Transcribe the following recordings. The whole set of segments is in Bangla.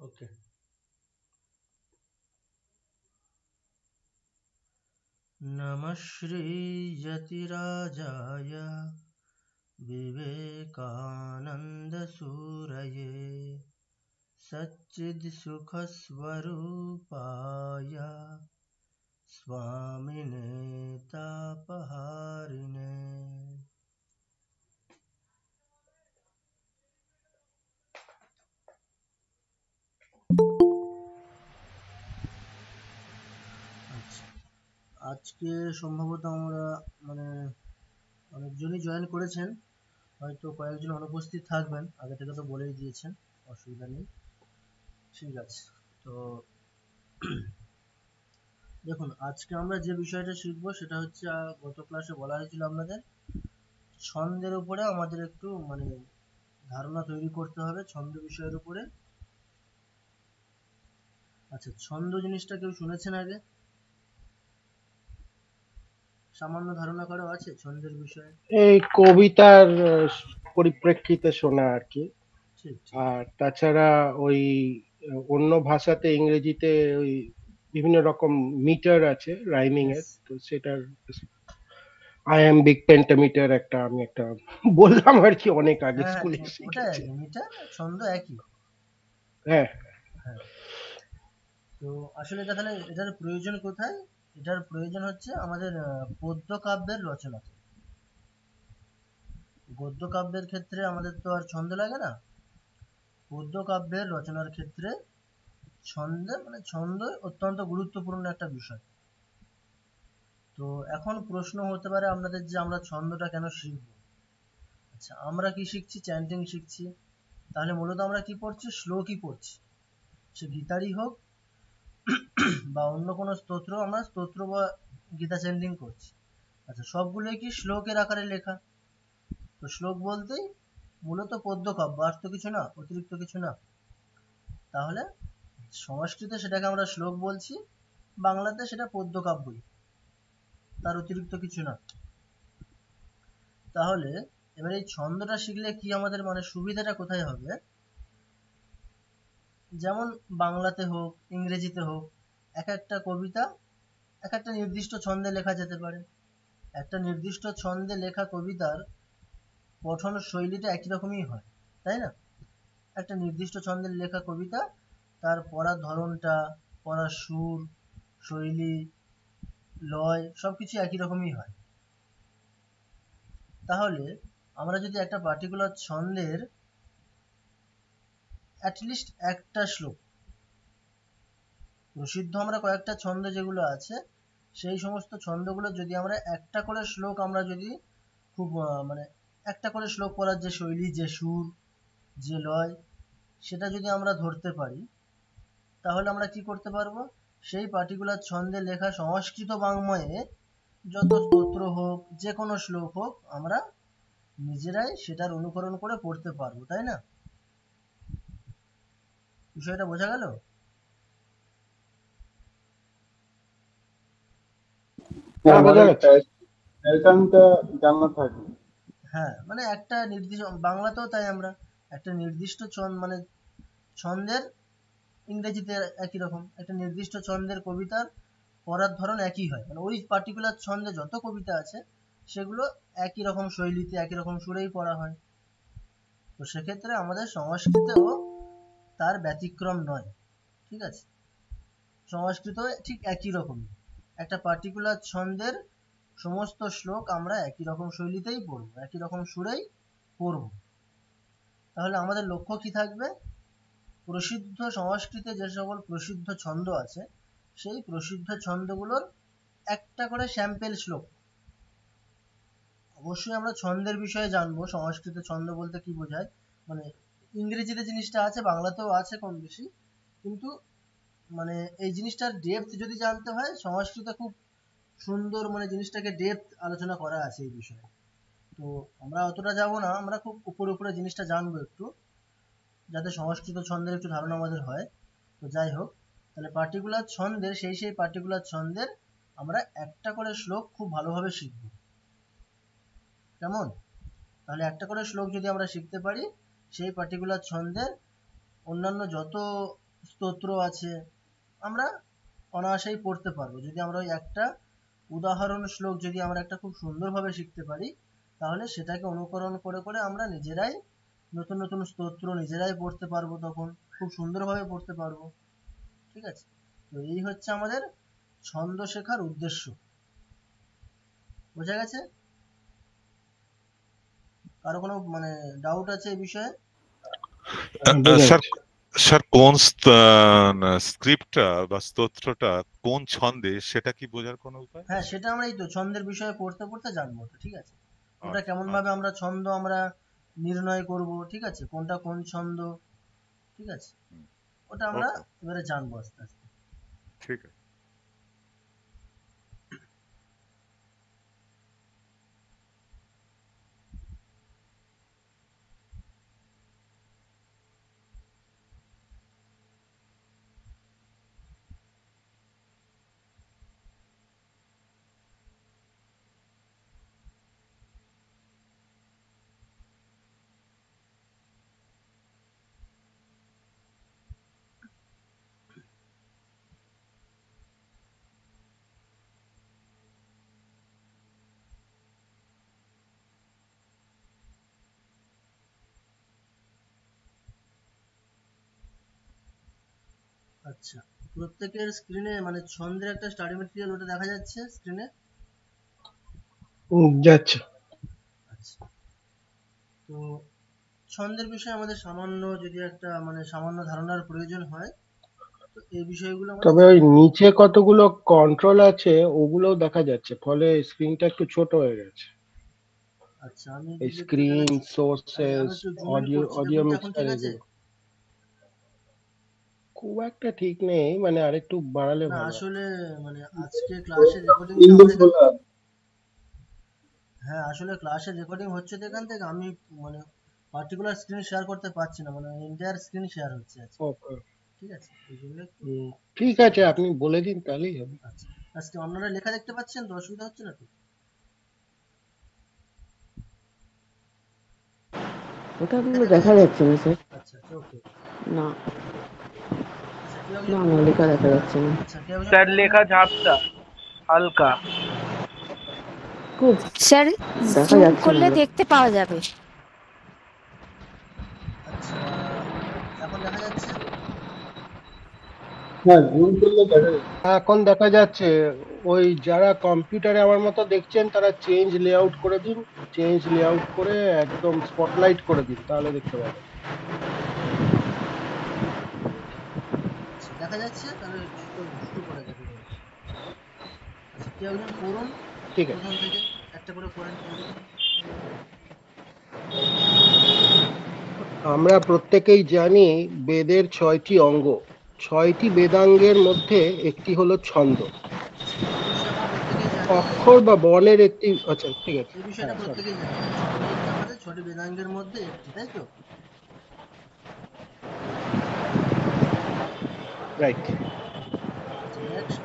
ओके। नमः श्रीयतिराजाय विवेकानन्दसूरये सच्चित्सुखस्वरूपाय स्वामिने तापहारिणे। আজকে সম্ভবত আমরা অনেকজনই জয়েন করেছেন, হয়তো কয়েকজন অনুপস্থিত থাকবেন, আগে থেকে তো বলেই দিয়েছেন, অসুবিধা নেই। ঠিক আছে, তো দেখুন আজকে আমরা যে বিষয়টা শিখবো সেটা হচ্ছে গত ক্লাসে বলা হয়েছিল আপনাদের ছন্দের উপরে আমাদের একটু ধারণা তৈরি করতে হবে ছন্দ বিষয়ের উপরে। আচ্ছা, ছন্দ জিনিসটা কেউ শুনেছেন আগে? সামান্য ধারণা কারো আছে ছন্দের বিষয়ে? এই কবিতার পরিপ্রেক্ষিতে শোনা আর কি। ঠিক। আর তাছাড়া ওই অন্য ভাষাতে ইংরেজিতে ওই বিভিন্ন রকম মিটার আছে রাইমিং এর, তো সেটার আয়াম্বিক পেন্টামিটার আমি একটা বললাম আর কি, অনেক আগে হ্যাঁ, স্কুলে ওটাই শিখেছি। আর কি, মিটার ছন্দ একই। হ্যাঁ হ্যাঁ, তো আসলে তাহলে এটার প্রয়োজন কোথায়? এটার প্রয়োজন হচ্ছে আমাদের পদ্য কাব্যের রচনাতে। গদ্য কাব্যের ক্ষেত্রে আমাদের তো আর ছন্দ লাগে না, পদ্য কাব্যের রচনার ক্ষেত্রে ছন্দ অত্যন্ত গুরুত্বপূর্ণ একটা বিষয়। তো এখন প্রশ্ন হতে পারে আপনাদের যে আমরা ছন্দটা কেন শিখবো? আচ্ছা, আমরা কি শিখছি? চ্যান্টিং শিখছি। তাহলে মূলত আমরা কি পড়ছি? শ্লোকই পড়ছি। সে গীতারই হোক বা অন্য কোনো স্তোত্র, আমরা স্তোত্র বা গীতা চ্যান্টিং করছি। আচ্ছা, সবগুলোই কি শ্লোকের আকারে লেখা? তো শ্লোক বলতেই মূলত পদ্য কাব্য, আর তো কিছু না, অতিরিক্ত কিছু না। তাহলে সংস্কৃতে সেটাকে আমরা শ্লোক বলছি, বাংলাতে সেটা পদ্য কাব্যই, তার অতিরিক্ত কিছু না। তাহলে এবার এই ছন্দটা শিখলে কি আমাদের সুবিধাটা কোথায় হবে? যেমন বাংলাতে হোক ইংরেজিতে হোক, এক একটা কবিতা এক একটা নির্দিষ্ট ছন্দে লেখা যেতে পারে। একটা নির্দিষ্ট ছন্দে লেখা কবিতার পঠন শৈলীটা একই রকমই হয়, তাই না? একটা নির্দিষ্ট ছন্দের লেখা কবিতা, তার পড়ার ধরনটা, পড়ার সুর, শৈলী, লয় সবকিছু একই রকমই হয়। তাহলে আমরা যদি একটা পার্টিকুলার ছন্দের অ্যাটলিস্ট একটা শ্লোক, প্রসিদ্ধ আমরা কয়েকটা ছন্দ যেগুলো আছে, সেই সমস্ত ছন্দগুলো যদি আমরা একটা করে শ্লোক, আমরা যদি খুব একটা করে শ্লোক পড়ার যে শৈলী, যে সুর, যে লয়, সেটা যদি আমরা ধরতে পারি, তাহলে আমরা কি করতে পারবো? সেই পার্টিকুলার ছন্দে লেখা সংস্কৃত বাংময়ে যত স্তোত্র হোক, যে কোনো শ্লোক হোক, আমরা নিজেরাই সেটার অনুকরণ করে পড়তে পারবো, তাই না? বিষয়টা বোঝা গেল? হ্যাঁ, বোঝা যাচ্ছে। প্যাটার্নটা জানা থাকে। হ্যাঁ, একটা নির্দিষ্ট, বাংলাতেও তাই, আমরা একটা নির্দিষ্ট ছন্দের, ইংরেজিতে একই রকম একটা নির্দিষ্ট ছন্দের কবিতার পড়ার ধরন একই হয়, ওই পার্টিকুলার ছন্দে যত কবিতা আছে সেগুলো একই রকম শৈলীতে একই রকম সুরেই পড়া হয়। তো সেক্ষেত্রে আমাদের সংস্কৃতেও তার ব্যতিক্রম নয়। ঠিক আছে, সংস্কৃত ঠিক একই রকম, একটা পার্টিকুলার ছন্দের সমস্ত শ্লোক আমরা একই রকম শৈলীতেই পড়বো, একই রকম সুরেই পড়বো। তাহলে আমাদের লক্ষ্য কি থাকবে? প্রসিদ্ধ সংস্কৃতে যে সকল প্রসিদ্ধ ছন্দ আছে, সেই প্রসিদ্ধ ছন্দগুলোর একটা করে স্যাম্পেল শ্লোক। অবশ্যই আমরা ছন্দের বিষয়ে জানবো, সংস্কৃত ছন্দ বলতে কি বোঝায়, ইংরেজিতে জিনিসটা আছে, বাংলাতেও আছে কম বেশি, কিন্তু এই জিনিসটার ডেপথ যদি জানতে হয়, সংস্কৃতে খুব সুন্দর জিনিসটাকে ডেপথ আলোচনা করা আছে এই বিষয়ে। তো আমরা অতটা যাব না, আমরা খুব উপরে উপরে জিনিসটা জানবো একটু, যাতে সংস্কৃত ছন্দের একটু ধারণা আমাদের হয়। তো যাই হোক, তাহলে পার্টিকুলার ছন্দের সেই পার্টিকুলার ছন্দের আমরা একটা করে শ্লোক খুব ভালোভাবে শিখব, কেমন? তাহলে একটা করে শ্লোক যদি আমরা শিখতে পারি, সেই পার্টিকুলার ছন্দের অন্যান্য যত স্তোত্র আছে, আমরা অনায়াসেই পড়তে পারবো যদি আমরা ওই একটা উদাহরণ শ্লোক যদি আমরা একটা খুব সুন্দরভাবে শিখতে পারি, তাহলে সেটাকে অনুকরণ করে করে আমরা নিজেরাই নতুন নতুন স্তোত্র নিজেরাই পড়তে পারবো, তখন খুব সুন্দরভাবে পড়তে পারবো। ঠিক আছে, তো এই হচ্ছে আমাদের ছন্দ শেখার উদ্দেশ্য। বোঝা গেছে? কারো কোনো মানে ডাউট আছে এই বিষয়ে? বোঝা স্যার গেছে। স্যার কোন স্ক্রিপ্টটা বা স্তোত্রটা কোন ছন্দে সেটা কি বোঝার কোনো উপায় হ্যাঁ, আছে? সেটা আমরা এই তো ছন্দের বিষয়ে পড়তে পড়তে জানবো তো। ঠিক আছে, ওটা আচ্ছা কেমন ভাবে আচ্ছা আমরা ছন্দ আমরা নির্ণয় করব, ঠিক আছে, কোনটা কোন ছন্দ, ঠিক আছে, ওটা আমরা ওকে এবারে জানবো আস্তে আস্তে। ঠিক আছে। আচ্ছা, প্রত্যেকের স্ক্রিনে মানে ছন্দের একটা স্টাডি মেটেরিয়াল ওটা দেখা যাচ্ছে স্ক্রিনে? যাচ্ছে। আচ্ছা, তো ছন্দের বিষয়ে আমাদের সামান্য যদি একটা মানে সামান্য ধারণার প্রয়োজন হয়, তো এই বিষয়গুলো আমাদের তবে ওই নিচে কতগুলো কন্ট্রোল আছে ওগুলো দেখা যাচ্ছে, ফলে স্ক্রিনটা একটু ছোট হয়ে গেছে। আচ্ছা, আমি এই যদি একটু তাহলে স্ক্রিন, আমি সোর্সেস, একটু জুম ইন অডিও করছি, অডিও দেখুন তো এখন মিক্সার ঠিক আছে? এগুলো খুব একটা ঠিক নেই, মানে আরেকটু বাড়ালে না ভালো হয়। আসলে মানে আজকে ক্লাসের রেকর্ডিংটা উইন্ডোজ আমাদের খোলা আছে। হ্যাঁ, আসলে ক্লাসের রেকর্ডিং হচ্ছে তো এখান থেকে, আমি মানে পার্টিকুলার স্ক্রিন শেয়ার করতে পারছি না, মানে এন্টায়ার স্ক্রিন শেয়ার হচ্ছে আজকে। ওকে, ঠিক আছে, এই জন্য একটু ঠিক আছে, অসুবিধা আপনি হচ্ছে। বলে দিন তাহলেই হবে। আচ্ছা, আজকে আপনারা লেখা দেখতে পাচ্ছেন তো, অসুবিধা হচ্ছে না তো? ওটা লেখা কিন্তু দেখা দেখা যাচ্ছে? যাচ্ছে না স্যার। আচ্ছা আচ্ছা, ওকে। না, আচ্ছা, কেউ না একজন না পড়ুন। লেখা দেখা যাচ্ছে না। আচ্ছা, কেউ একজন স্যার পড়ুন। লেখা ঝাপসা হালকা। খুব স্যার দেখা জুম যাচ্ছে না করলে ওগুলো। দেখতে পাওয়া যাবে। আচ্ছা, এখন দেখা যাচ্ছে? হ্যাঁ, জুম করলে দেখা যাচ্ছে। এখন দেখা যাচ্ছে। ওই যারা কম্পিউটারে আমার মতো দেখছেন তারা চেঞ্জ লেআউট করে দিন, চেঞ্জ লেআউট করে একদম স্পটলাইট করে দিন, তাহলে দেখতে পাবেন। আচ্ছা, দেখা যাচ্ছে? তাহলে শুরু করা যাক এবার। আচ্ছা, কেউ একজন পড়ুন ঠিক আছে। প্রথম থেকে, একটা করে পড়েন কেউ একজন। আমরা প্রত্যেকেই জানি বেদের 6টি অঙ্গ, 6টি বেদাঙ্গের মধ্যে একটি হলো ছন্দ। আচ্ছা, এই বিষয়ে আমরা প্রত্যেকেই জানি, অক্ষর বা বর্ণের একটি, আচ্ছা ঠিক আছে, এই বিষয়টা হ্যাঁ সরি, প্রত্যেকেই জানি, ছন্দ হচ্ছে আমাদের 6টি বেদাঙ্গের মধ্যে একটি, তাই তো? রাইট। আচ্ছা, নেক্সট।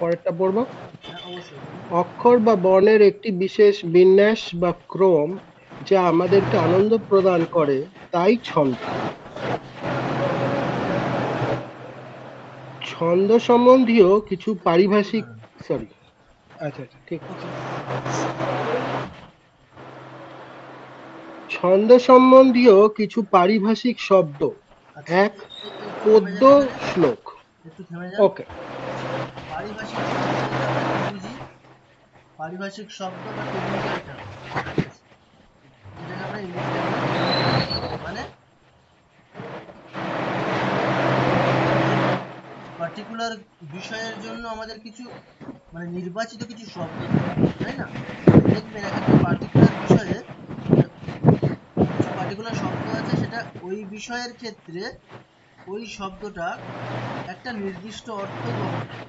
পরেরটা পড়বো। হ্যাঁ, অবশ্যই বলুন। অক্ষর বা বর্ণের একটি বিশেষ বিন্যাস বা ক্রম যা আমাদেরকে আনন্দ প্রদান করে, তাই ছন্দ। ছন্দ সম্বন্ধীয় কিছু একটু পারিভাষিক, দাঁড়ান। সরি, আচ্ছা আচ্ছা ঠিক আছে। ওকে। ছন্দ সম্বন্ধীয় কিছু পারিভাষিক শব্দ। আচ্ছা, এক, একটু থেমে পদ্য, যান এখানে, শ্লোক। একটু থেমে যান। ওকে। পারিভাষিক শব্দ বলতে আমরা কি বুঝি? পারিভাষিক শব্দ বা টেকনিক্যাল টার্ম, ঠিক আছে, যেটাকে আমরা ইংরেজিতে বলি টেকনিক্যাল টার্ম, মানে পার্টিকুলার বিষয়ের জন্য আমাদের কিছু মানে নির্বাচিত কিছু শব্দ থাকে, তাই না? মানে দেখবেন এক একটা পার্টিকুলার বিষয়ে মানে কিছু পার্টিকুলার শব্দ আছে, সেটা ওই বিষয়ের ক্ষেত্রে ওই শব্দটা একটা নির্দিষ্ট অর্থ বহন করে।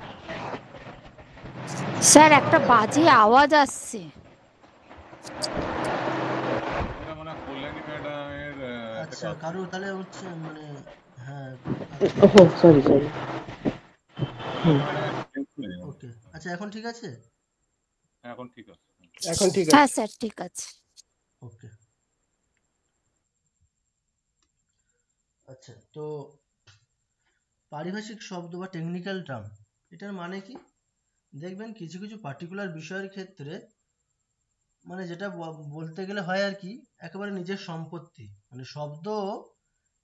স্যার একটা বাজে আওয়াজ আসছে। এটা মনে হয় কল্যাণী ম্যাডামের আচ্ছা, কারো তাহলে হচ্ছে মানে হ্যাঁ, ওহো সরি সরি। ওকে। আচ্ছা, এখন ঠিক আছে? এখন ঠিক আছে। এখন ঠিক হ্যাঁ আছে। স্যার ঠিক আছে। ওকে। আচ্ছা, তো পারিভাষিক শব্দ বা টেকনিক্যাল টার্ম, এটার মানে কি? দেখবেন কিছু কিছু পার্টিকুলার বিষয়ের ক্ষেত্রে মানে যেটা বলতে গেলে হয় আর কি, একেবারে নিজের সম্পত্তি, মানে শব্দ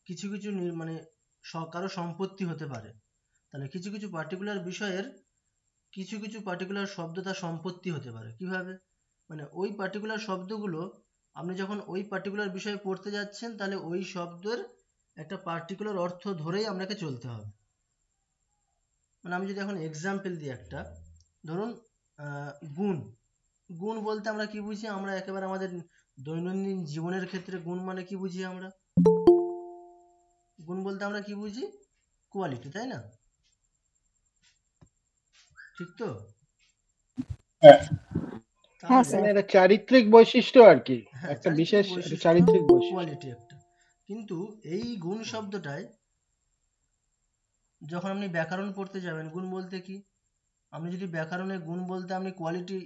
কিছু কিছু মানে কারো সম্পত্তি হতে পারে। তাহলে কিছু কিছু পার্টিকুলার বিষয়ের কিছু কিছু পার্টিকুলার শব্দ তার সম্পত্তি হতে পারে। কিভাবে? মানে ওই পার্টিকুলার শব্দগুলো আপনি যখন ওই পার্টিকুলার বিষয়ে পড়তে যাচ্ছেন, তাহলে ওই শব্দের একটা পার্টিকুলার অর্থ ধরেই আপনাকে চলতে হবে। মানে আমি যদি এখন এক্সাম্পল দিই একটা, ধরুন গুণ। গুণ বলতে আমরা কি বুঝি? আমরা একেবারে আমাদের দৈনন্দিন জীবনের ক্ষেত্রে গুণ মানে কি বুঝি আমরা? গুণ বলতে আমরা কি বুঝি? কোয়ালিটি, তাই না? ঠিক তো? হ্যাঁ। হ্যাঁ তাহলে স্যার। মানে এটা চারিত্রিক বৈশিষ্ট্য আর কি, হ্যাঁ, একটা চারিত্রিক বিশেষ একটা বৈশিষ্ট্য, চারিত্রিক বৈশিষ্ট্য। কোয়ালিটি একটা। কিন্তু এই গুণ শব্দটায় যখন আপনি ব্যাকরণ পড়তে যাবেন, গুণ বলতে কি? আপনি যদি ব্যাকরণে গুণ বলতে আপনি কোয়ালিটি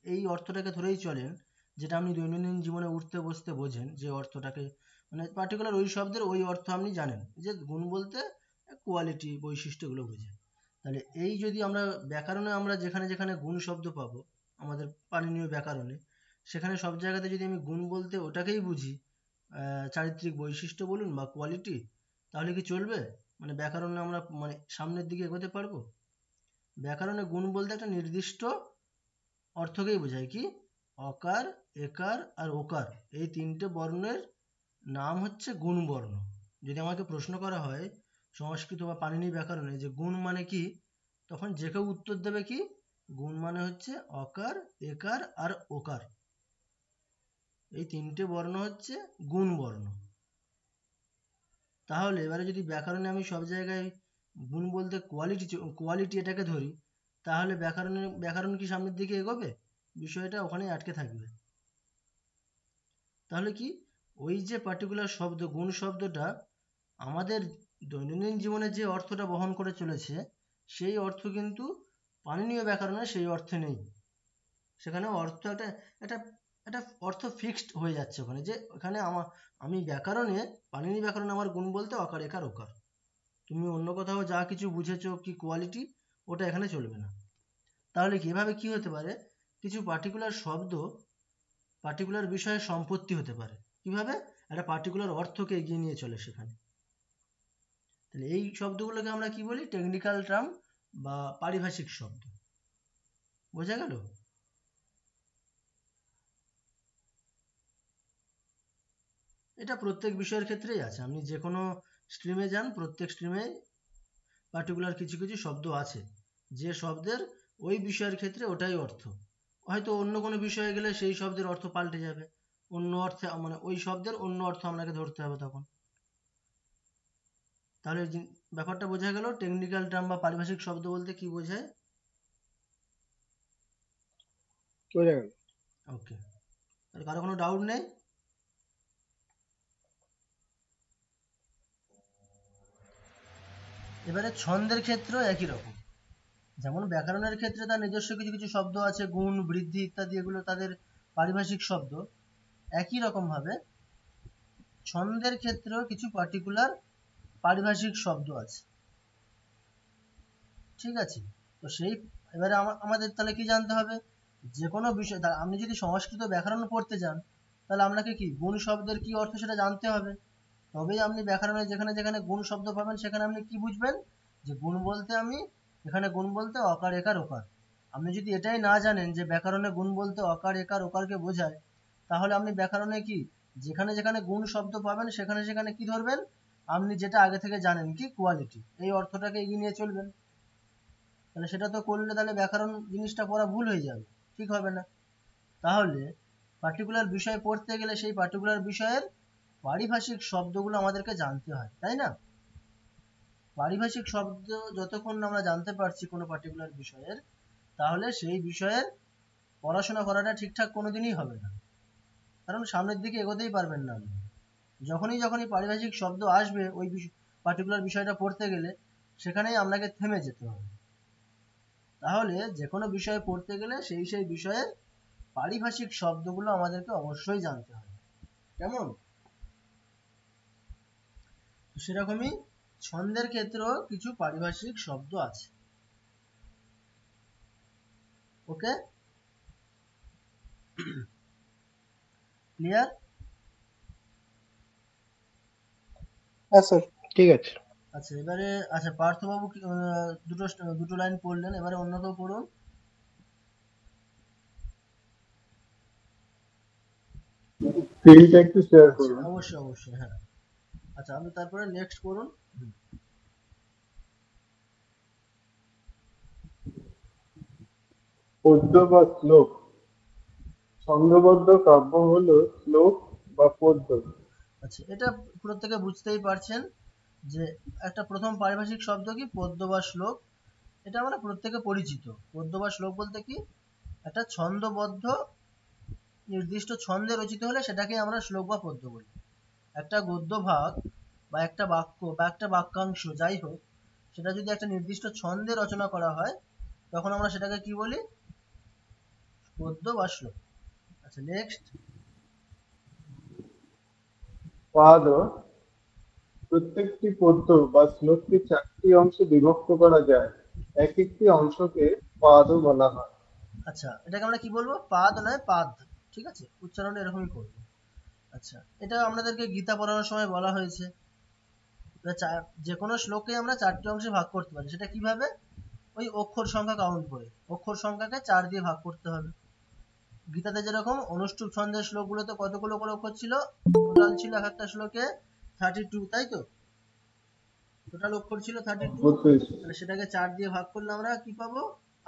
এই অর্থটাকে ধরেই চলেন, যেটা আপনি দৈনন্দিন জীবনে উঠতে বসতে বোঝেন, যে অর্থটাকে মানে পার্টিকুলার ওই শব্দের ওই অর্থ আপনি জানেন, যে গুণ বলতে কোয়ালিটি বৈশিষ্ট্যগুলো বোঝে। তাহলে এই যদি আমরা ব্যাকরণে আমরা যেখানে যেখানে গুণ শব্দ পাবো আমাদের পাণিনীয় ব্যাকরণে, সেখানে সব জায়গাতে যদি আমি গুণ বলতে ওটাকেই বুঝি, চারিত্রিক বৈশিষ্ট্য বলুন বা কোয়ালিটি, তাহলে কি চলবে? মানে ব্যাকরণে আমরা মানে সামনের দিকে এগোতে পারবো? ব্যাকরণে গুণ বলতে একটা নির্দিষ্ট অর্থকেই বোঝায়, কি? অকার, একার আর ওকার, এই তিনটে বর্ণের নাম হচ্ছে গুণ বর্ণ। যদি আমাকে প্রশ্ন করা হয় সংস্কৃত বা পাণিনি ব্যাকরণে যে গুণ মানে কি, তখন যে কেউ উত্তর দেবে কি, গুণ মানে হচ্ছে অকার, একার আর ওকার, এই তিনটে বর্ণ হচ্ছে গুণ বর্ণ। তাহলে এবারে যদি ব্যাকরণে আমি সব জায়গায় গুণ বলতে কোয়ালিটি কোয়ালিটি এটাকে ধরি, তাহলে ব্যাকরণ কি সামনের দিকে এগোবে? বিষয়টা ওখানেই আটকে থাকবে। তাহলে কি, ওই যে পার্টিকুলার শব্দ গুণ শব্দটা আমাদের দৈনন্দিন জীবনে যে অর্থটা বহন করে চলেছে, সেই অর্থ কিন্তু পাণিনীয় ব্যাকরণে সেই অর্থে নেই। সেখানে অর্থ একটা একটা একটা অর্থ ফিক্সড হয়ে যাচ্ছে ওখানে, যে ওখানে আমি ব্যাকরণে পাণিনি ব্যাকরণে আমার গুণ বলতে অকার, একার, ওকার। তুমি অন্য কোথাও যা কিছু বুঝেছো কি কোয়ালিটি, ওটা এখানে চলবে না। তাহলে কি এভাবে কি হতে পারে, কিছু পার্টিকুলার শব্দ পার্টিকুলার বিষয়ের সম্পত্তি হতে পারে। কিভাবে? একটা পার্টিকুলার অর্থকে এগিয়ে নিয়ে চলে সেখানে। তাহলে এই শব্দগুলোকে আমরা কি বলি? টেকনিক্যাল টার্ম বা পারিভাষিক শব্দ। বোঝা গেল? এটা প্রত্যেক বিষয়ের ক্ষেত্রেই আছে, আপনি যে কোনো স্ট্রিমে যান, প্রত্যেক স্ট্রিমে পার্টিকুলার কিছু কিছু শব্দ আছে, যে শব্দের ওই বিষয়ের ক্ষেত্রে ওটাই অর্থ। হয়তো অন্য কোনো বিষয়ে গেলে সেই শব্দের অর্থ পাল্টে যাবে, অন্য অর্থে মানে ওই শব্দের অন্য অর্থ আপনাকে ধরতে হবে তখন। তাহলে ব্যাপারটা বোঝা গেল টেকনিক্যাল টার্ম বা পারিভাষিক শব্দ বলতে কি বোঝায়। বোঝা গেল? ওকে, তাহলে কারো কোনো ডাউট নেই? এবারে ছন্দের ক্ষেত্রেও একই রকম, যেমন ব্যাকরণের ক্ষেত্রে তার নিজস্ব কিছু কিছু শব্দ আছে, গুণ, বৃদ্ধি ইত্যাদি, এগুলো তাদের পারিভাষিক শব্দ। একই রকম ভাবে ছন্দের ক্ষেত্রেও কিছু পার্টিকুলার পারিভাষিক শব্দ আছে। ঠিক আছে? তো সেই এবারে আমাদের তাহলে কি জানতে হবে, যে কোনো বিষয় আপনি যদি সংস্কৃত ব্যাকরণ পড়তে যান, তাহলে আপনাকে কি গুণ শব্দের কি অর্থ সেটা জানতে হবে। তবেই আপনি ব্যাকরণে যেখানে যেখানে গুণ শব্দ পাবেন সেখানে আপনি কি বুঝবেন, যে গুণ বলতে আমি এখানে গুণ বলতে অকার, একার, ওকার। আপনি যদি এটাই না জানেন যে ব্যাকরণে গুণ বলতে অকার, একার, ওকারকে বোঝায়, তাহলে আপনি ব্যাকরণে কি যেখানে যেখানে গুণ শব্দ পাবেন সেখানে সেখানে কি ধরবেন, আপনি যেটা আগে থেকে জানেন কি কোয়ালিটি, এই অর্থটাকে এগিয়ে নিয়ে চলবেন। তাহলে সেটা তো করলে তাহলে ব্যাকরণ জিনিসটা পড়া ভুল হয়ে যাবে, ঠিক হবে না। তাহলে পার্টিকুলার বিষয় পড়তে গেলে সেই পার্টিকুলার বিষয়ের পারিভাষিক শব্দগুলো আমাদেরকে জানতে হয়, তাই না? পারিভাষিক শব্দ যতক্ষণ না আমরা জানতে পারছি কোনো পার্টিকুলার বিষয়ের, তাহলে সেই বিষয়ের পড়াশোনা করাটা ঠিকঠাক কোনোদিনই হবে না, কারণ সামনের দিকে এগোতেই পারবেন না আপনি। যখনই পারিভাষিক শব্দ আসবে ওই পার্টিকুলার বিষয়টা পড়তে গেলে, সেখানেই আপনাকে থেমে যেতে হবে। তাহলে যে কোনো বিষয় পড়তে গেলে সেই সেই বিষয়ের পারিভাষিক শব্দগুলো আমাদেরকে অবশ্যই জানতে হবে, কেমন? সেরকমই ছন্দের ক্ষেত্রেও কিছু পারিভাষিক শব্দ আছে। ওকে, ক্লিয়ার? হ্যাঁ স্যার। ঠিক আছে। আচ্ছা এবারে, আচ্ছা পার্থবাবু দুটো দুটো লাইন পড়লেন, এবারে অন্য কেউ পড়ুন। স্ক্রিনটা একটু শেয়ার আচ্ছা করুন। অবশ্যই অবশ্যই, হ্যাঁ। আচ্ছা আমি তারপরে নেক্সট করুন। পদ্য বা শ্লোক। ছন্দবদ্ধ কাব্য হলো শ্লোক বা পদ্য। আচ্ছা এটা প্রত্যেকে বুঝতেই পারছেন যে একটা প্রথম পারিভাষিক শব্দ কি, পদ্য বা শ্লোক। এটা আমরা প্রত্যেকে পরিচিত। পদ্য বা শ্লোক বলতে কি, একটা ছন্দবদ্ধ নির্দিষ্ট ছন্দে রচিত হলে সেটাকে আমরা শ্লোক বা পদ্য বলি। একটা গদ্য ভাগ বা একটা বাক্য বা একটা বাক্যাংশ যাই হোক, সেটা যদি একটা নির্দিষ্ট ছন্দে রচনা করা হয় তখন আমরা সেটাকে কি বলি, পদ্য বা শ্লোক। আচ্ছা নেক্সট। পাদ। প্রত্যেকটি পদ্য বা শ্লোককে 4টি অংশে বিভক্ত করা যায়। এক একটি অংশকে পাদও বলা হয়। আচ্ছা এটাকে আমরা কি বলবো, পাদ নয় পাদ, ঠিক আছে, উচ্চারণ এরকমই করবো। আচ্ছা এটা আপনাদেরকে গীতা পড়ানোর সময় বলা হয়েছে, যে কোনো শ্লোকে আমরা 4টি অংশে ভাগ করতে পারি। সেটা কিভাবে, ওই অক্ষর সংখ্যা কাউন্ট করে, অক্ষর সংখ্যাকে 4 দিয়ে ভাগ করতে হবে। গীতাতে যেরকম অনুষ্ঠুপ ছন্দের শ্লোকগুলোতে কতগুলো করে অক্ষর ছিল, টোটাল ছিল এক একটা শ্লোকে 32, তাই তো? টোটাল অক্ষর ছিল 32, 32। তাহলে সেটাকে 4 দিয়ে ভাগ করলে আমরা কি পাবো,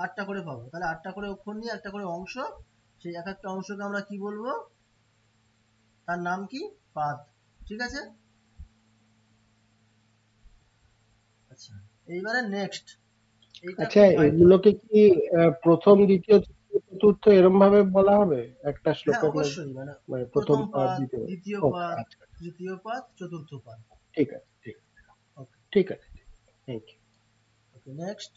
8টা করে পাবো। তাহলে 8টা করে অক্ষর নিয়ে একটা করে অংশ, সেই এক একটা অংশকে আমরা কি বলবো, তার নাম কি, পাদ। ঠিক আছে। আচ্ছা এইবারে নেক্সট, এইটা আচ্ছা খুব ফাইন। এগুলোকে কি প্রথম, দ্বিতীয়, তৃতীয়, চতুর্থ এরম ভাবে বলা হবে একটা হ্যাঁ শ্লোকের মধ্যে? অবশ্যই, মানে মানে প্রথম প্রথম পাদ, পাদ, দ্বিতীয়? দ্বিতীয় ওকে, পাদ, আচ্ছা, তৃতীয় পাদ, চতুর্থ পাদ। ঠিক আছে, ঠিক আছে, ওকে ঠিক আছে, থ্যাংক ইউ। Okay next.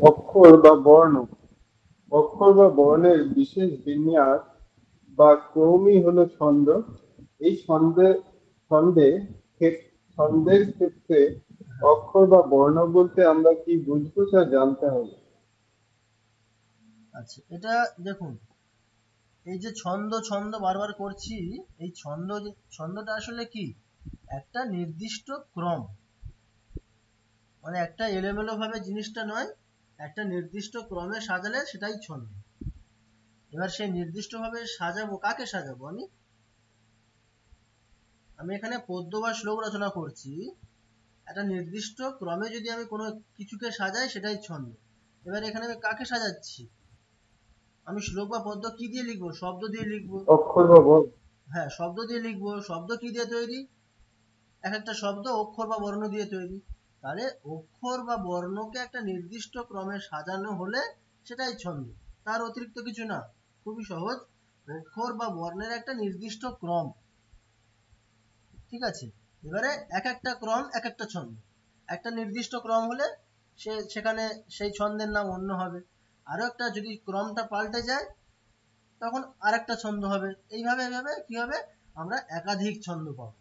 অক্ষর বা বর্ণ। অক্ষর বা বর্ণের বিশেষ বিন্যাস বা ক্রমই হলো ছন্দ। এই ছন্দের ক্ষেত্রে অক্ষর বা বর্ণ বলতে আমরা কি বুঝবো তা জানতে হবে। আচ্ছা এটা দেখুন, এই যে ছন্দ ছন্দ বারবার করছি, এই ছন্দটা আসলে কি, একটা নির্দিষ্ট ক্রম, মানে একটা এলোমেলো ভাবে জিনিসটা নয়, একটা নির্দিষ্ট ক্রমে সাজালে সেটাই ছন্দ। এবার সেই নির্দিষ্ট ভাবে সাজাবো, কাকে সাজাবো, আমি আমি এখানে পদ্য বা শ্লোক রচনা করছি, একটা নির্দিষ্ট ক্রমে যদি আমি কোনো কিছুকে সাজাই সেটাই ছন্দ। এবার এখানে আমি কাকে সাজাচ্ছি, আমি শ্লোক বা পদ্য কি দিয়ে লিখবো, শব্দ দিয়ে লিখবো। অক্ষর বা বর্ণ। হ্যাঁ শব্দ দিয়ে লিখবো। শব্দ কি দিয়ে তৈরি, এক একটা শব্দ অক্ষর বা বর্ণ দিয়ে তৈরি। তাহলে অক্ষর বা বর্ণকে একটা নির্দিষ্ট ক্রমে সাজানো হলে সেটাই ছন্দ, তার অতিরিক্ত কিছু না। খুবই সহজ, অক্ষর বা বর্ণের একটা নির্দিষ্ট ক্রম, ঠিক আছে। এবারে এক একটা ক্রম এক একটা ছন্দ। একটা নির্দিষ্ট ক্রম হলে সেখানে সেই ছন্দের নাম অন্য হবে। আরো একটা যদি ক্রমটা পাল্টে যায় তখন আর একটা ছন্দ হবে। এইভাবে এইভাবে কি হবে, আমরা একাধিক ছন্দ পাবো।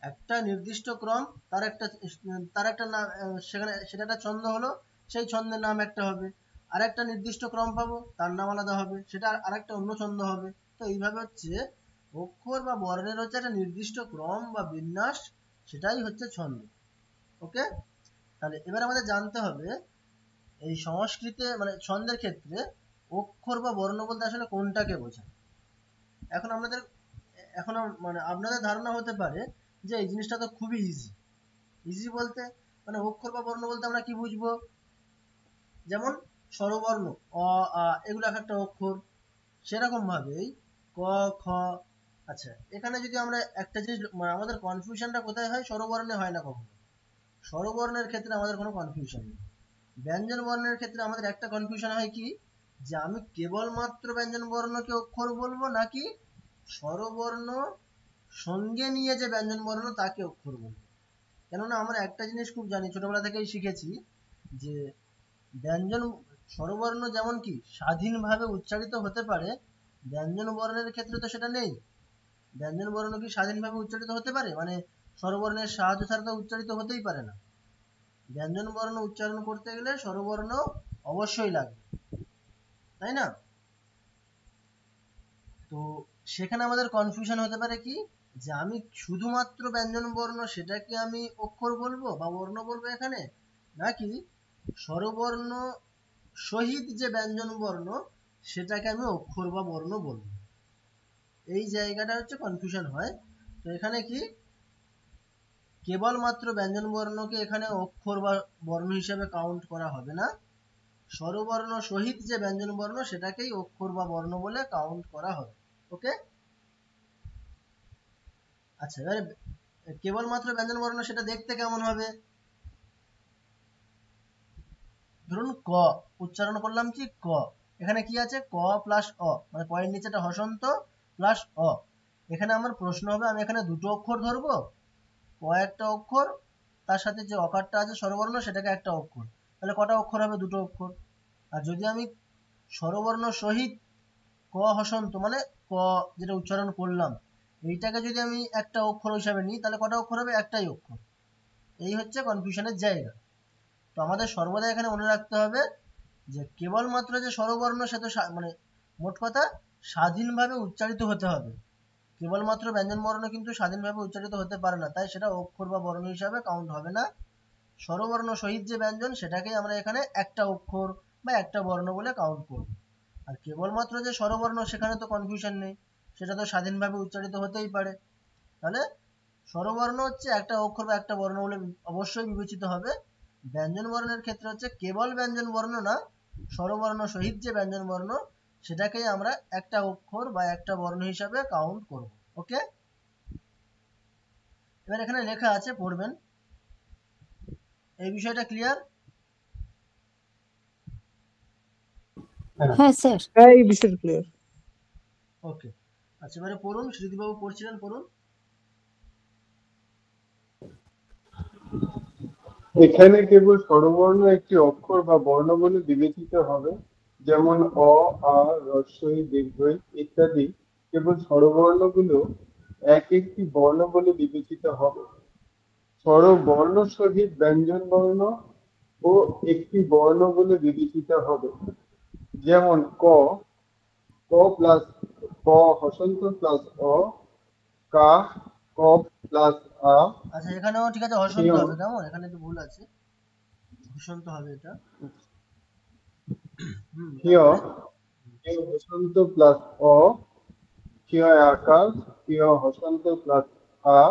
একটা নির্দিষ্ট ক্রম, তার একটা নাম, সেখানে সেটা একটা ছন্দ হলো, সেই ছন্দের নাম একটা হবে। আর একটা নির্দিষ্ট ক্রম পাবো, তার নাম আলাদা হবে, সেটা আর একটা অন্য ছন্দ হবে। তো এইভাবে হচ্ছে অক্ষর বা বর্ণের হচ্ছে একটা নির্দিষ্ট ক্রম বা বিন্যাস, সেটাই হচ্ছে ছন্দ। ওকে, তাহলে এবার আমাদের জানতে হবে এই সংস্কৃতে মানে ছন্দের ক্ষেত্রে অক্ষর বা বর্ণ বলতে আসলে কোনটাকে বোঝায়। এখন আমাদের এখন মানে আপনাদের ধারণা হতে পারে যে এই জিনিসটা তো খুবই ইজি। ইজি বলতে মানে অক্ষর বা বর্ণ বলতে আমরা কি বুঝবো, যেমন স্বরবর্ণ অ আ এগুলো এক একটা অক্ষর, সেরকম ভাবেই ক খ। আচ্ছা এখানে যদি আমরা একটা জিনিস মানে আমাদের কনফিউশনটা কোথায় হয়, স্বরবর্ণে হয় না কখনো। স্বরবর্ণের ক্ষেত্রে আমাদের কোনো কনফিউশন নেই। ব্যঞ্জন বর্ণের ক্ষেত্রে আমাদের একটা কনফিউশন হয় কি, যে আমি কেবলমাত্র ব্যঞ্জন বর্ণকে অক্ষর বলবো নাকি স্বরবর্ণ সঙ্গে নিয়ে যে ব্যঞ্জন বর্ণ তাকে অক্ষর বলবো। কেননা আমরা একটা জিনিস খুব জানি, ছোটবেলা থেকেই শিখেছি যে ব্যঞ্জন স্বরবর্ণ যেমন কি স্বাধীনভাবে উচ্চারিত হতে পারে, ব্যঞ্জন বর্ণের ক্ষেত্রে তো সেটা নেই। ব্যঞ্জন বর্ণ কি স্বাধীনভাবে উচ্চারিত হতে পারে? মানে স্বরবর্ণের সাহায্য ছাড়া তো উচ্চারিত হতেই পারে না। ব্যঞ্জন বর্ণ উচ্চারণ করতে গেলে স্বরবর্ণ অবশ্যই লাগবে, তাই না? তো সেখানে আমাদের কনফিউশন হতে পারে কি, যে আমি শুধুমাত্র ব্যঞ্জন বর্ণ সেটাকে আমি অক্ষর বলবো বা বর্ণ বলবো এখানে, নাকি স্বরবর্ণ সহিত যে ব্যঞ্জন বর্ণ সেটাকে আমি অক্ষর বা বর্ণ বলবো। এই জায়গাটা হচ্ছে কনফিউশন হয়। তো এখানে কি কেবলমাত্র ব্যঞ্জন বর্ণকে এখানে অক্ষর বা বর্ণ হিসেবে কাউন্ট করা হবে না, স্বরবর্ণ সহিত যে ব্যঞ্জন বর্ণ সেটাকেই অক্ষর বা বর্ণ বলে কাউন্ট করা হবে। ওকে, আচ্ছা এবারে কেবলমাত্র ব্যঞ্জন বর্ণ সেটা দেখতে কেমন হবে? ধরুন ক উচ্চারণ করলাম কি ক, এখানে কি আছে ক প্লাস অ, মানে কয়ের নিচেটা হসন্ত প্লাস অ। এখানে আমার প্রশ্ন হবে আমি এখানে দুটো অক্ষর ধরবো, ক একটা অক্ষর, তার সাথে যে অকারটা আছে স্বরবর্ণ সেটাকে একটা অক্ষর, তাহলে কটা অক্ষর হবে? দুটো অক্ষর। আর যদি আমি স্বরবর্ণ সহিত ক হসন্ত মানে ক যেটা উচ্চারণ করলাম এইটাকে যদি আমি একটা অক্ষর হিসাবে নিই তাহলে কটা অক্ষর হবে? একটাই অক্ষর। এই হচ্ছে কনফিউশনের জায়গা। তো আমাদের সর্বদা এখানে মনে রাখতে হবে যে কেবলমাত্র যে স্বরবর্ণ সে তো মানে মোট কথা স্বাধীনভাবে উচ্চারিত হতে হবে। কেবলমাত্র ব্যঞ্জন বর্ণ কিন্তু স্বাধীনভাবে উচ্চারিত হতে পারে না, তাই সেটা অক্ষর বা বর্ণ হিসাবে কাউন্ট হবে না। স্বরবর্ণ সহিত যে ব্যঞ্জন সেটাকেই আমরা এখানে একটা অক্ষর বা একটা বর্ণ বলে কাউন্ট করব। আর কেবলমাত্র যে স্বরবর্ণ সেখানে তো কনফিউশন নেই, সেটা তো স্বাধীনভাবে উচ্চারিত হতেই পারে। তাহলে স্বরবর্ণ হচ্ছে একটা অক্ষর বা একটা বর্ণ বলে অবশ্যই বিবেচিত হবে। ব্যঞ্জন বর্ণের ক্ষেত্রে হচ্ছে কেবল ব্যঞ্জন বর্ণ না, স্বরবর্ণ সহিত যে ব্যঞ্জন বর্ণ সেটাকেই আমরা একটা অক্ষর বা একটা বর্ণ হিসাবে কাউন্ট করব। ওকে, এবার এখানে লেখা আছে, পড়বেন। এই বিষয়টা ক্লিয়ার? হ্যাঁ স্যার। হ্যাঁ এই বিষয়টা ক্লিয়ার। ওকে, আচ্ছা এবারে পড়ুন, স্মৃতিবাবু পড়ছিলেন, পড়ুন। এখানে কেবল স্বরবর্ণ একটি অক্ষর বা বর্ণ বলে বিবেচিত হবে, যেমন অ, আ, হ্রস্বই, দীর্ঘই ইত্যাদি কেবল স্বরবর্ণগুলো এক একটি বর্ণ বলে বিবেচিত হবে। স্বরবর্ণ সহিত ব্যঞ্জন বর্ণ ও একটি বর্ণ বলে বিবেচিত হবে, যেমন ক, ক প্লাস ক হসন্ত প্লাস অ, কা, ক প্লাস আ, আচ্ছা এখানেও ঠিক আছে, হসন্ত হবে, কেমন এখানে একটু ভুল আছে, হসন্ত হবে এটা। ক্ষীয়, তারপরে ক্ষীয় হসন্ত প্লাস অ, ক্ষীয় আকাশ, ক্ষীয় হসন্ত প্লাস আ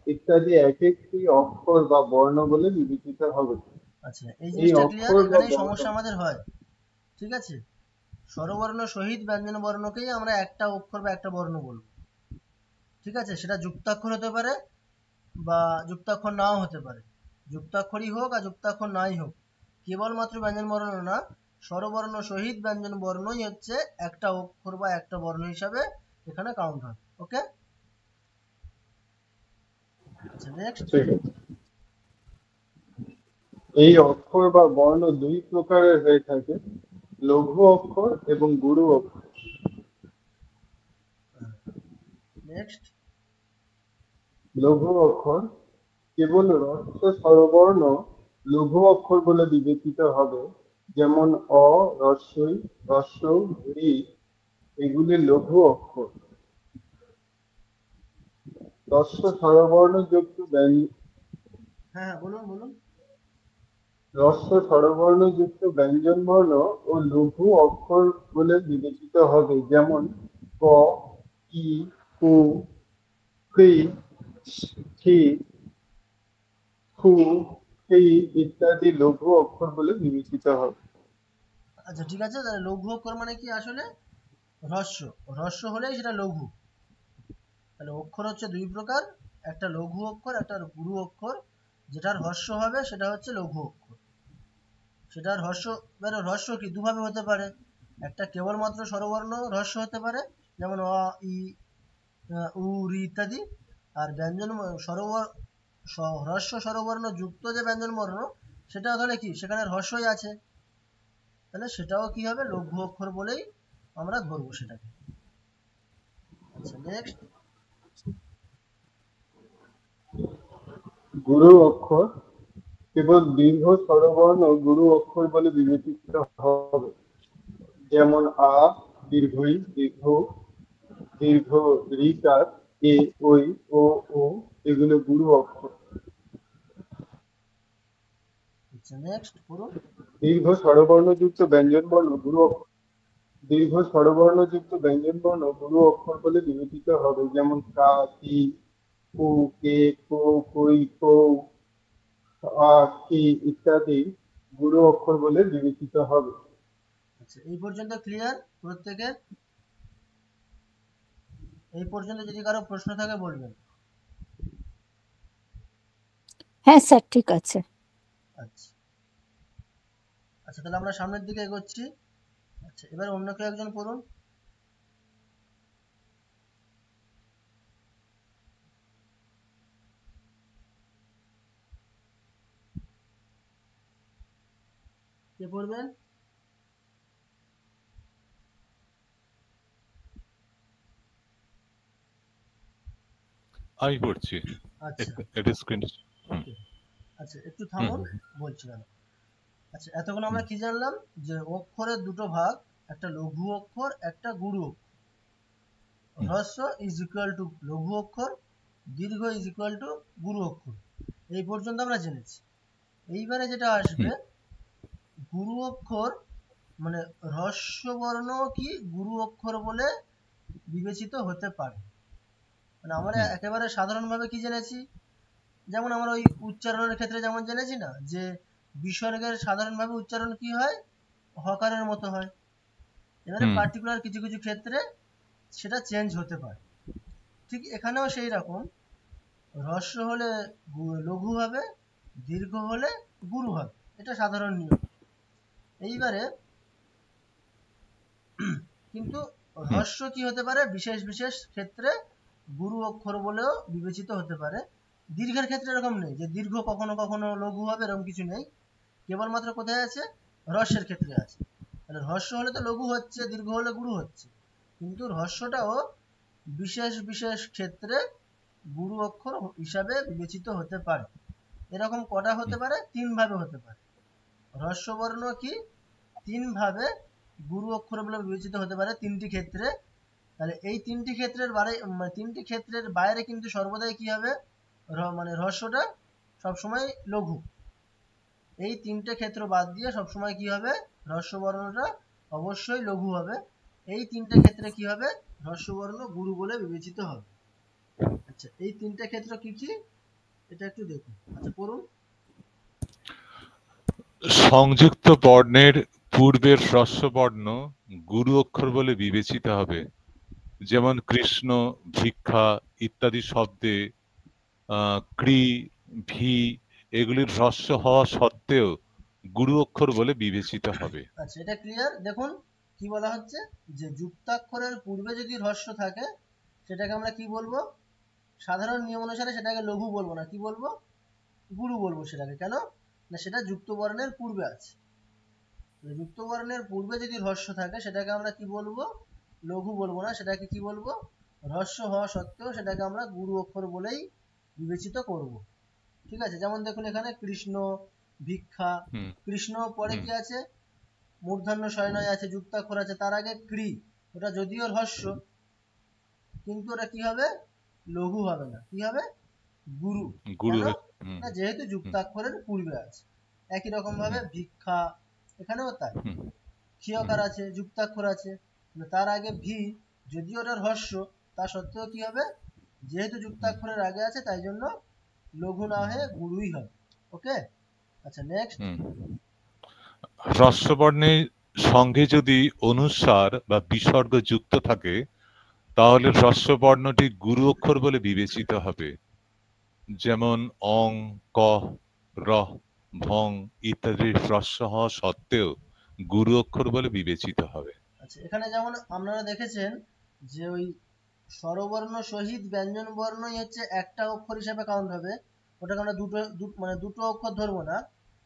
ইত্যাদি এক একটি অক্ষর বা বর্ণ বলে বিবেচিত হবে। আচ্ছা এই এই জিনিসটা ক্লিয়ার, অক্ষর বা এখানেই বর্ণ সমস্যা আমাদের হয়। ঠিক আছে, স্বরবর্ণ সহিত ব্যঞ্জন বর্ণকেই আমরা একটা অক্ষর বা একটা বর্ণ বলবো। ঠিক আছে, সেটা যুক্তাক্ষর হতে পারে বা যুক্তাক্ষর নাও হতে পারে, যুক্তাক্ষরই হোক আর যুক্তাক্ষর নাই হোক, কেবলমাত্র ব্যঞ্জন বর্ণ না, স্বরবর্ণ সহিত ব্যঞ্জন বর্ণই হচ্ছে একটা অক্ষর বা একটা বর্ণ হিসাবে এখানে কাউন্ট হবে। ওকে, আচ্ছা নেক্সট। ঠিক আছে। এই অক্ষর বা বর্ণ দুই প্রকারের হয়ে থাকে, লঘু অক্ষর এবং গুরু অক্ষর। নেক্সট। লঘু অক্ষর কেবল হ্রস্ব স্বরবর্ণ লঘু অক্ষর বলে বিবেচিত হবে, যেমন অ, হ্রস্বই, হ্রস্ব, ঋ এগুলি লঘু অক্ষর। হ্রস্ব স্বরবর্ণ যুক্ত হ্যাঁ বলুন বলুন। হ্রস্ব স্বরবর্ণ যুক্ত ব্যঞ্জন বর্ণ ও লঘু অক্ষর বলে বিবেচিত হবে, যেমন ক, কি, কু, ক্রি, ছি, ফু, ফি ইত্যাদি লঘু অক্ষর বলে বিবেচিত হবে। আচ্ছা ঠিক আছে, তাহলে লঘু অক্ষর মানে কি আসলে? হ্রস্ব, হ্রস্ব হলেই সেটা লঘু। তাহলে অক্ষর হচ্ছে দুই প্রকার, একটা লঘু অক্ষর একটা গুরু অক্ষর। যেটার হ্রস্ব হবে সেটা হচ্ছে লঘু অক্ষর। সেটার হ্রস্ব, এবারে হ্রস্ব কি দুভাবে হতে পারে, একটা কেবলমাত্র স্বরবর্ণ হ্রস্ব হতে পারে, যেমন অ, ই, উ, ঋ ইত্যাদি। আর ব্যঞ্জন হ্রস্ব স্বরবর্ণ যুক্ত যে ব্যঞ্জন বর্ণ সেটা তাহলে কি সেখানে হ্রস্বই আছে, তাহলে সেটাও কি হবে? লঘু অক্ষর বলেই আমরা ধরবো সেটাকে। নেক্সট। গুরু অক্ষর কেবল দীর্ঘ স্বরবর্ণ গুরু অক্ষর বলে বিবেচিত হবে, যেমন আ, দীর্ঘই, দীর্ঘ, দীর্ঘ রিকার, এ, ওই, ও, এগুলো গুরু অক্ষর। আচ্ছা নেক্সট পড়ুন। দীর্ঘ স্বরবর্ণযুক্ত ব্যঞ্জনবর্ণ গুরু অক্ষর দীর্ঘ স্বরবর্ণযুক্ত ব্যঞ্জনবর্ণ গুরু অক্ষর বলে বিবেচিত হবে, যেমন কা, কি, কু, কে, কো, কই, কৌ, আ, কি ইত্যাদি গুরু অক্ষর বলে বিবেচিত হবে। আচ্ছা এই পর্যন্ত ক্লিয়ার প্রত্যেকের? এই পর্যন্ত যদি কারো প্রশ্ন থাকে বলবেন। হ্যাঁ স্যার ঠিক আছে। আচ্ছা আচ্ছা তাহলে আমরা সামনের দিকে এগোচ্ছি। আচ্ছা এবার অন্য কেউ একজন পড়ুন। কে পড়বেন? আমি পড়ছি। আচ্ছা এটা স্ক্রিন। ওকে। আচ্ছা একটু থামুন, বলছি কেন। আচ্ছা এতক্ষণ আমরা কি জানলাম, যে অক্ষরের দুটো ভাগ, একটা লঘু অক্ষর একটা গুরু অক্ষর। হ্রস্ব ইজ ইকুয়াল টু লঘু অক্ষর, দীর্ঘ ইজ ইকুয়াল টু গুরু অক্ষর। এই পর্যন্ত আমরা জেনেছি। এইবারে যেটা আসবে, গুরু অক্ষর মানে হ্রস্ব বর্ণ কি গুরু অক্ষর বলে বিবেচিত হতে পারে। মানে আমরা একেবারে সাধারণভাবে কি জেনেছি, যেমন আমরা ওই উচ্চারণের ক্ষেত্রে যেমন জেনেছি না, যে বিসর্গের সাধারণভাবে উচ্চারণ কি হয়, হকারের মতো হয়। এবারে পার্টিকুলার কিছু কিছু ক্ষেত্রে সেটা চেঞ্জ হতে পারে। ঠিক এখানেও সেই রকম, হ্রস্ব হলে লঘু হবে, দীর্ঘ হলে গুরু হবে, এটা সাধারণ নিয়ম। এইবারে কিন্তু হ্রস্ব কি হতে পারে, বিশেষ বিশেষ ক্ষেত্রে গুরু অক্ষর বলেও বিবেচিত হতে পারে। দীর্ঘের ক্ষেত্রে এরকম নেই যে দীর্ঘ কখনো কখনো লঘু হবে, এরকম কিছু নেই। কেবলমাত্র কোথায় আছে, হ্রস্বের ক্ষেত্রে আছে। তাহলে হ্রস্ব হলে তো লঘু হচ্ছে, দীর্ঘ হলে গুরু হচ্ছে, কিন্তু হ্রস্বটাও বিশেষ বিশেষ ক্ষেত্রে গুরু অক্ষর হিসাবে বিবেচিত হতে পারে। এরকম কটা হতে পারে, তিন ভাবে হতে পারে। হ্রস্ব বর্ণ কি তিন ভাবে গুরু অক্ষর বলে বিবেচিত হতে পারে, তিনটি ক্ষেত্রে। তাহলে এই তিনটি ক্ষেত্রের তিনটি ক্ষেত্রের বাইরে কিন্তু সর্বদাই কি হবে, মানে হ্রস্বটা সবসময় লঘু। এই তিনটে ক্ষেত্র বাদ দিয়ে সবসময় কি হবে, হ্রস্ব বর্ণটা অবশ্যই লঘু হবে। এই তিনটে ক্ষেত্রে কি হবে, হ্রস্ব বর্ণ গুরু বলে বিবেচিত হবে। আচ্ছা এই তিনটে ক্ষেত্র কি কি, এটা একটু দেখুন। আচ্ছা পড়ুন। সংযুক্ত বর্ণের পূর্বের হ্রস্ব বর্ণ গুরু অক্ষর বলে বিবেচিত হবে, যেমন কৃষ্ণ, ভিক্ষা ইত্যাদি শব্দে ক্রি, ভি এগুলির হ্রস্ব হওয়া সত্ত্বেও গুরু অক্ষর বলে বিবেচিত হবে। আচ্ছা এটা ক্লিয়ার। দেখুন কি বলা হচ্ছে, যে যুক্তাক্ষরের পূর্বে যদি হ্রস্ব থাকে সেটাকে আমরা কি বলবো, সাধারণ নিয়ম অনুসারে সেটাকে লঘু বলবো না, কি বলবো, গুরু বলবো সেটাকে। কেন না, সেটা যুক্ত বর্ণের পূর্বে আছে। যুক্ত বর্ণের পূর্বে যদি হ্রস্ব থাকে সেটাকে আমরা কি বলবো, লঘু বলবো না, সেটাকে কি বলবো, হ্রস্ব হওয়া সত্ত্বেও সেটাকে আমরা গুরু অক্ষর বলেই বিবেচিত করব। ঠিক আছে, যেমন দেখুন এখানে কৃষ্ণ, ভিক্ষা, কৃষ্ণ পরে কি আছে, মূর্ধন্য শয়নয় আছে, যুক্তাক্ষর আছে, তার আগে ক্রি, ওটা যদিও হ্রস্ব কিন্তু ওটা কি হবে, লঘু হবে না, কি হবে, গুরু। গুরু কেন না, যেহেতু যুক্তাক্ষরের পূর্বে আছে। একই রকম ভাবে ভিক্ষা, এখানেও তাই, ক্ষীয়কার আছে, যুক্তাক্ষর আছে, তার আগে ভি, যদিও ওটা হ্রস্ব তা সত্ত্বেও কি হবে, যেহেতু যুক্তাক্ষরের আগে আছে তাই জন্য লঘু না হয়ে গুরুই হবে। ওকে। আচ্ছা নেক্সট। হ্রস্ব বর্ণের সঙ্গে যদি অনুস্বার বা বিসর্গ যুক্ত থাকে তাহলে হ্রস্ব বর্ণটি গুরু অক্ষর বলে বিবেচিত হবে, যেমন অং, ক, র, ভং ইত্যাদি হ্রস্ব হওয়া সত্ত্বেও গুরু অক্ষর বলে বিবেচিত হবে। আচ্ছা এখানে যেমন আপনারা দেখেছেন যে ওই স্বরবর্ণ সহিত ব্যঞ্জন বর্ণই হচ্ছে একটা অক্ষর হিসাবে কাউন্ট হবে, ওটাকে আমরা মানে দুটো অক্ষর ধরবো না।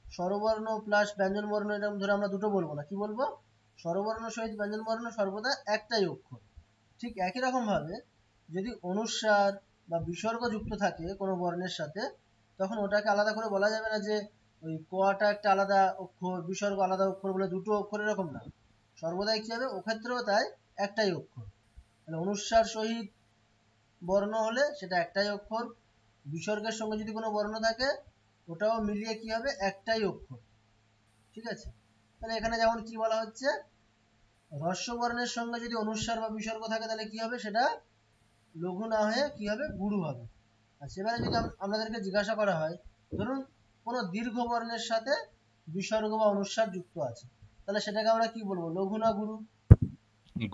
স্বরবর্ণ প্লাস ব্যঞ্জন বর্ণ এরকম ধরে আমরা দুটো বলবো না, কি বলবো, স্বরবর্ণ সহিত ব্যঞ্জন বর্ণ সর্বদা একটাই অক্ষর। ঠিক একই রকম ভাবে যদি অনুস্বার বা বিসর্গ যুক্ত থাকে কোনো বর্ণের সাথে, তখন ওটাকে আলাদা করে বলা যাবে না যে ওই কটা একটা আলাদা অক্ষর, বিসর্গ আলাদা অক্ষর বলে দুটো অক্ষর, এরকম না। সর্বদাই কি হবে, ওক্ষেত্রেও তাই একটাই অক্ষর। মানে অনুস্বার সহিত বর্ণ হলে সেটা একটাই অক্ষর, বিসর্গের সঙ্গে যদি কোনো বর্ণ থাকে ওটাও মিলিয়ে কি হবে, একটাই অক্ষর। ঠিক আছে, তাহলে এখানে যেমন কি বলা হচ্ছে, হ্রস্ব বর্ণের সঙ্গে যদি অনুস্বার বা বিসর্গ থাকে তাহলে কি হবে, সেটা লঘু না হয়ে কি হবে, গুরু হবে। আচ্ছা, এবারে যদি আপনাদেরকে জিজ্ঞাসা করা হয়, ধরুন কোনো দীর্ঘ বর্ণের সাথে বিসর্গ বা অনুস্বার যুক্ত আছে, তাহলে সেটাকে আমরা কি বলবো, লঘু না গুরু?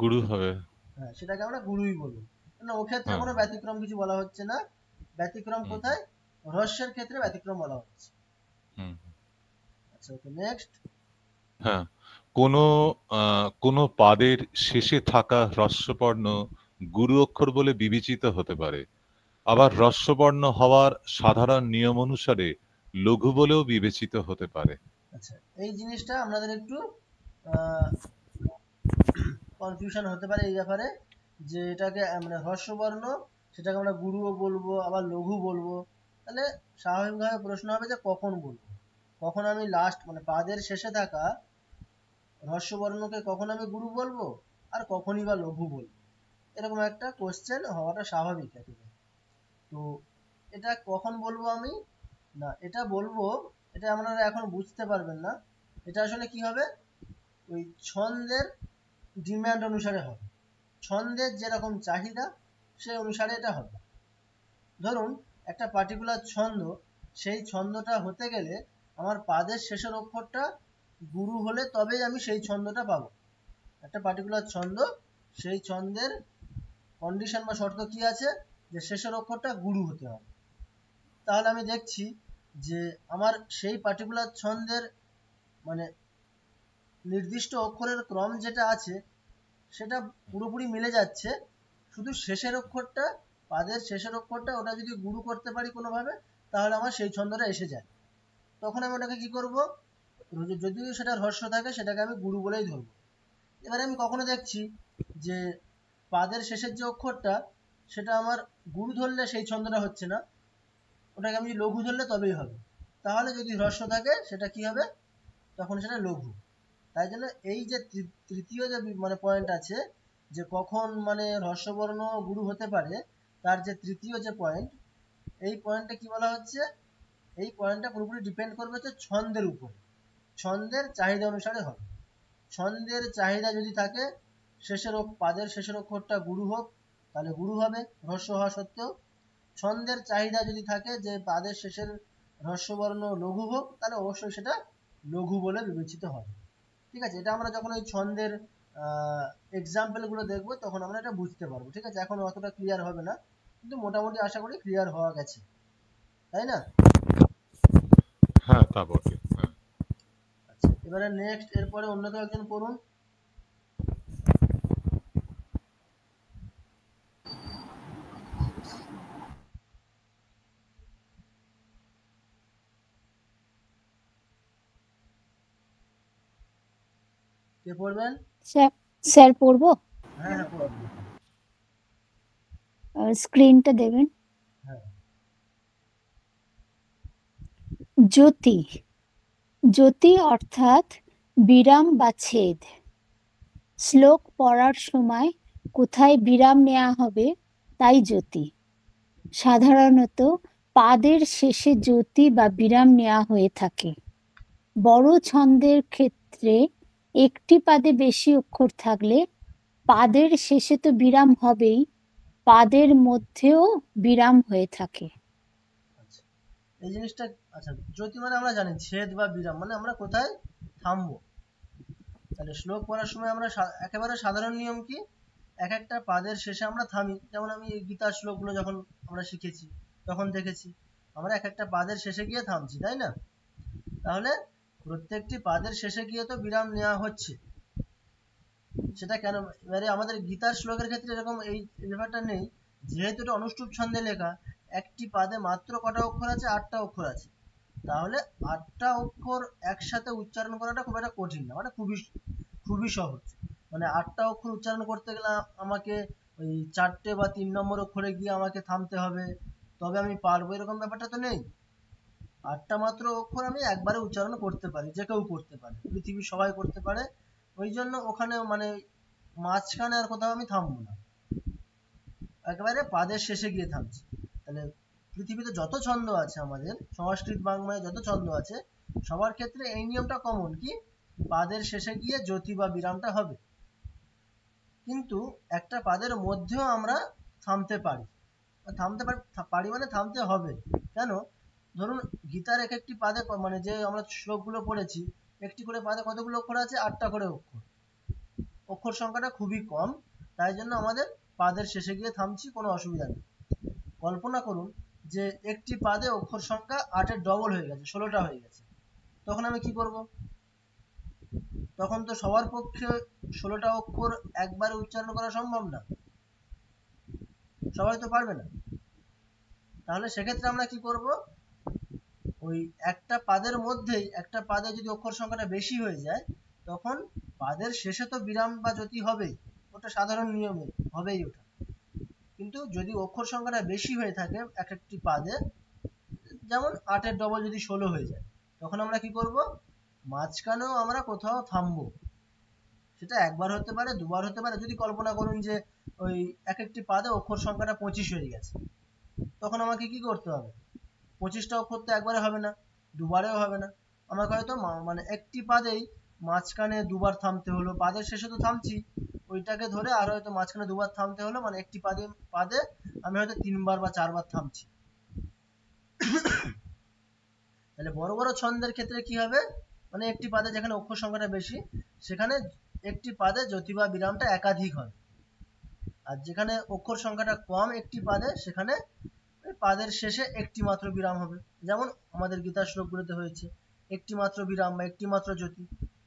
গুরু হবে। হ্যাঁ, সেটাকে আমরা গুরুই বলবো। না, ওক্ষেত্রে হ্যাঁ। কোনো ব্যতিক্রম কিছু বলা হচ্ছে না। ব্যতিক্রম হুম, কোথায়, হ্রস্বের ক্ষেত্রে ব্যতিক্রম বলা হচ্ছে। হুম। আচ্ছা, ওকে, নেক্সট। হ্যাঁ, কোনো কোনো পাদের শেষে থাকা হ্রস্ববর্ণ গুরু অক্ষর বলে বিবেচিত হতে পারে, আবার হ্রস্ববর্ণ হওয়ার সাধারণ নিয়ম অনুসারে লঘু বলেও বিবেচিত হতে পারে। আচ্ছা, এই জিনিসটা আপনাদের একটু কনফিউশন হতে পারে এই ব্যাপারে, যে এটাকে মানে হ্রস্ববর্ণ সেটাকে আমরা গুরুও বলবো আবার লঘু বলবো। তাহলে স্বাভাবিকভাবে প্রশ্ন হবে যে কখন বলবো, কখন আমি লাস্ট মানে পাদের শেষে থাকা হ্রস্ববর্ণকে কখন আমি গুরু বলবো আর কখনই বা লঘু বলবো, এরকম একটা কোশ্চেন হওয়াটা স্বাভাবিক একেবারে। তো এটা কখন বলবো আমি, না এটা বলবো, এটা আপনারা এখন বুঝতে পারবেন না। এটা আসলে কি হবে, ওই ছন্দের ডিমান্ড অনুসারে হবে, ছন্দের যেরকম চাহিদা সেই অনুসারে এটা হবে। ধরুন একটা পার্টিকুলার ছন্দ, সেই ছন্দটা হতে গেলে আমার পাদের শেষের অক্ষরটা গুরু হলে তবেই আমি সেই ছন্দটা পাবো। একটা পার্টিকুলার ছন্দ, সেই ছন্দের কন্ডিশন বা শর্ত কি আছে, যে শেষের অক্ষরটা গুরু হতে হবে। তাহলে আমি দেখছি যে আমার সেই পার্টিকুলার ছন্দের মানে নির্দিষ্ট অক্ষরের ক্রম যেটা আছে সেটা পুরোপুরি মিলে যাচ্ছে, শুধু শেষের অক্ষরটা, পাদের শেষের অক্ষরটা ওটা যদি গুরু করতে পারি কোনোভাবে, তাহলে আমার সেই ছন্দটা এসে যায়। তখন আমি ওটাকে কি করব, যদিও সেটা হ্রস্ব থাকে সেটাকে আমি গুরু বলেই ধরবো। এবারে আমি কখনো দেখছি যে পাদের শেষের যে অক্ষরটা সেটা আমার গুরু ধরলে সেই ছন্দটা হচ্ছে না, ওটাকে আমি লঘু ধরলে তবেই হবে। তাহলে যদি হ্রস্ব থাকে সেটা কি হবে, তখন সেটা লঘু। তাই জন্য এই যে তৃতীয় যে মানে পয়েন্ট আছে, যে কখন মানে হ্রস্ববর্ণ গুরু হতে পারে, তার যে তৃতীয় যে পয়েন্ট, এই পয়েন্টে কি বলা হচ্ছে, এই পয়েন্টটা পুরোপুরি ডিপেন্ড করবে হচ্ছে ছন্দের উপর, ছন্দের চাহিদা অনুসারে হবে। ছন্দের চাহিদা যদি থাকে শেষের পাদের শেষের অক্ষরটা গুরু হোক, তাহলে গুরু হবে হ্রস্ব হওয়া সত্ত্বেও। ছন্দের চাহিদা যদি থাকে যে পাদের শেষের হ্রস্ববর্ণ লঘু হোক, তাহলে অবশ্যই সেটা লঘু বলে বিবেচিত হবে। ঠিক আছে, এটা আমরা যখন ওই ছন্দের এক্সাম্পল গুলো দেখবো তখন আমরা এটা বুঝতে পারবো। ঠিক আছে, এখন অতটা ক্লিয়ার হবে না, কিন্তু মোটামুটি আশা করি ক্লিয়ার হওয়া গেছে, তাই না? হ্যাঁ, তা বটে। হ্যাঁ। আচ্ছা, এবারে নেক্সট, এরপরে অন্য কেউ একজন পড়ুন। কে পড়বেন? স্যার, স্যার পড়বো? হ্যাঁ হ্যাঁ, পড়ুন। স্ক্রিনটা দেবেন। হ্যাঁ, জ্যোতি, জ্যোতি অর্থাৎ বিরাম বা ছেদ। শ্লোক পড়ার সময় কোথায় বিরাম নেওয়া হবে তাই জ্যোতি। সাধারণত পাদের শেষে জ্যোতি বা বিরাম নেওয়া হয়ে থাকে। বড় ছন্দের ক্ষেত্রে একটি পাদে বেশি অক্ষর থাকলে পাদের শেষে তো বিরাম হবেই, পাদের মধ্যেও বিরাম হয়ে থাকে। আচ্ছা, এই জিনিসটা, আচ্ছা জ্যোতি মানে আমরা জানি ছেদ বা বিরাম মানে আমরা কোথায় থামবো। তাহলে শ্লোক পড়ার সময় আমরা একেবারে সাধারণ নিয়ম কি, এক একটা পাদের শেষে আমরা থামি। যেমন আমি এই গীতার শ্লোকগুলো যখন আমরা শিখেছি তখন দেখেছি আমরা এক একটা পাদের শেষে গিয়ে থামছি, তাই না? তাহলে প্রত্যেকটি পাদের শেষে গিয়ে তো বিরাম নেওয়া হচ্ছে, সেটা কেন? এবারে আমাদের গীতার শ্লোকের ক্ষেত্রে এরকম এই ব্যাপারটা নেই, যেহেতু এটা অনুষ্টুপ ছন্দে লেখা, একটি পাদে মাত্র কটা অক্ষর আছে, 8টা অক্ষর আছে। তাহলে 8টা অক্ষর একসাথে উচ্চারণ করাটা খুব একটা কঠিন না, মানে খুবই খুবই সহজ। মানে 8টা অক্ষর উচ্চারণ করতে গেলে আমাকে ওই 4টে বা 3 নম্বর অক্ষরে গিয়ে আমাকে থামতে হবে তবে আমি পারবো, এরকম ব্যাপারটা তো নেই। 8টা মাত্র অক্ষর আমি একবারে উচ্চারণ করতে পারি, যে কেউ করতে পারে, পৃথিবীর সবাই করতে পারে। ওই জন্য ওখানে মানে মাঝখানে আর কোথাও আমি থামবো না, একেবারে পাদের শেষে গিয়ে থামছি। তাহলে পৃথিবীতে যত ছন্দ আছে, আমাদের সংস্কৃত বাংলায় যত ছন্দ আছে, সবার ক্ষেত্রে এই নিয়মটা কমন, কি পাদের শেষে গিয়ে জ্যোতি বা বিরামটা হবে। কিন্তু একটা পাদের মধ্যেও আমরা থামতে পারি, পারি মানে থামতে হবে। কেন? ধরুন গীতার এক একটি পাদে মানে যে আমরা শ্লোকগুলো পড়েছি, একটি করে পাদে কতগুলো অক্ষর আছে? 8টা করে অক্ষর। অক্ষর সংখ্যাটা খুবই কম, তাই জন্য আমাদের পাদের শেষে গিয়ে থামছি, কোনো অসুবিধা নেই। কল্পনা করুন যে একটি পাদে অক্ষর সংখ্যা 8-এর ডবল হয়ে গেছে, 16টা হয়ে গেছে, তখন আমি কি করব? তখন তো সবার পক্ষে 16টা অক্ষর একবারে উচ্চারণ করা সম্ভব না, সবাই তো পারবে না। তাহলে সেক্ষেত্রে আমরা কি করব? ওই একটা পাদের মধ্যেই একটা পাদে যদি অক্ষর সংখ্যাটা বেশি হয়ে যায়, তখন পাদের শেষে তো বিরাম বা জ্যোতি হবেই, ওটা সাধারণ নিয়মে হবেই ওটা। কিন্তু যদি অক্ষর সংখ্যাটা বেশি হয়ে থাকে এক একটি পাদে, যেমন 8-এর ডবল যদি 16 হয়ে যায়, তখন আমরা কি করব? মাঝখানেও আমরা কোথাও থামবো। সেটা একবার হতে পারে, দুবার হতে পারে। যদি কল্পনা করুন যে ওই এক একটি পাদে অক্ষর সংখ্যাটা 25 হয়ে গেছে, তখন আমাকে কি করতে হবে? 25টা অক্ষর তো একবারে হবে না, দুবারেও হবে না। আমাকে হয়তো মানে একটি পাদেই মাঝখানে দুবার থামতে হলো, পাদের শেষে তো থামছি, ওইটাকে ধরে আর হয়তো মাঝখানে দুবার থামতে হলো, মানে একটি পাদে পাদে আমি হয়তো 3বার বা 4বার থামছি। তাহলে বড় বড় ছন্দের ক্ষেত্রে কি হবে? মানে একটি পাদে যেখানে অক্ষর সংখ্যাটা বেশি, সেখানে একটি পাদে জ্যোতি বা বিরামটা একাধিক হবে। আর যেখানে অক্ষর সংখ্যাটা কম একটি পাদে, সেখানে পাদের শেষে একটি মাত্র বিরাম হবে। যেমন আমাদের গীতার শ্লোকগুলোতে হয়েছে, একটি মাত্র বিরাম বা একটি মাত্র জ্যোতি।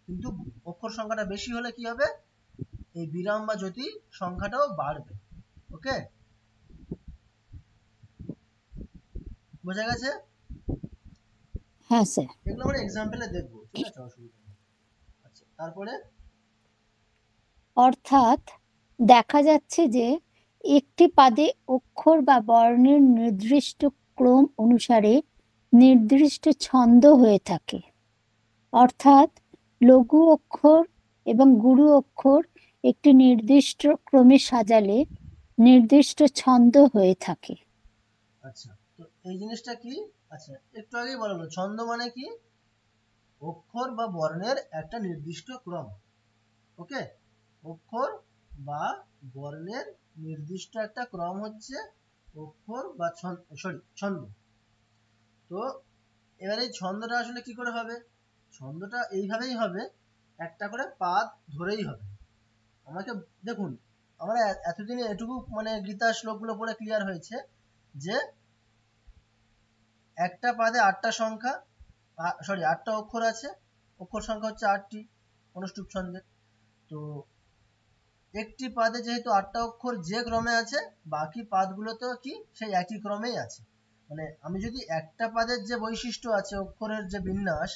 কিন্তু অক্ষর সংখ্যাটা বেশি হলে কি হবে? এই বিরাম বা জ্যোতি সংখ্যাটাও বাড়বে। ওকে, বোঝা গেছে? হ্যাঁ স্যার। এগুলো আমরা এক্সাম্পলে দেখবো, ঠিক আছে, অসুবিধা নেই। আচ্ছা, তারপরে অর্থাৎ দেখা যাচ্ছে যে একটি পাদে অক্ষর বা বর্ণের নির্দিষ্ট ক্রম অনুসারে নির্দিষ্ট ছন্দ হয়ে থাকে। অর্থাৎ লঘু অক্ষর এবং গুরু অক্ষর একটি নির্দিষ্ট ক্রমে সাজালে নির্দিষ্ট ছন্দ হয়ে থাকে। আচ্ছা, তো এই জিনিসটা কি? আচ্ছা, একটু আগেই বলা হলো, ছন্দ মানে কি? অক্ষর বা বর্ণের একটা নির্দিষ্ট ক্রম। ওকে, অক্ষর বা বর্ণের নির্দিষ্ট একটা ক্রম হচ্ছে অক্ষর বা ছন্দ। তো এবার এই ছন্দটা আসলে কি করে হবে? ছন্দটা এইভাবেই হবে, একটা করে পাদ ধরেই হবে। আমাকে দেখুন, আমরা এতদিনে এটুকু মানে গীতার শ্লোকগুলো পড়ে ক্লিয়ার হয়েছে যে একটা পাদে 8টা সংখ্যা, 8টা অক্ষর আছে, অক্ষর সংখ্যা হচ্ছে 8টি অনুষ্টুপ ছন্দের। তো একটি পাদে যেহেতু 8টা অক্ষর যে ক্রমে আছে, বাকি পাদগুলোতেও কি সেই একই ক্রমেই আছে। মানে আমি যদি একটা পাদের যে বৈশিষ্ট্য আছে, অক্ষরের যে বিন্যাস,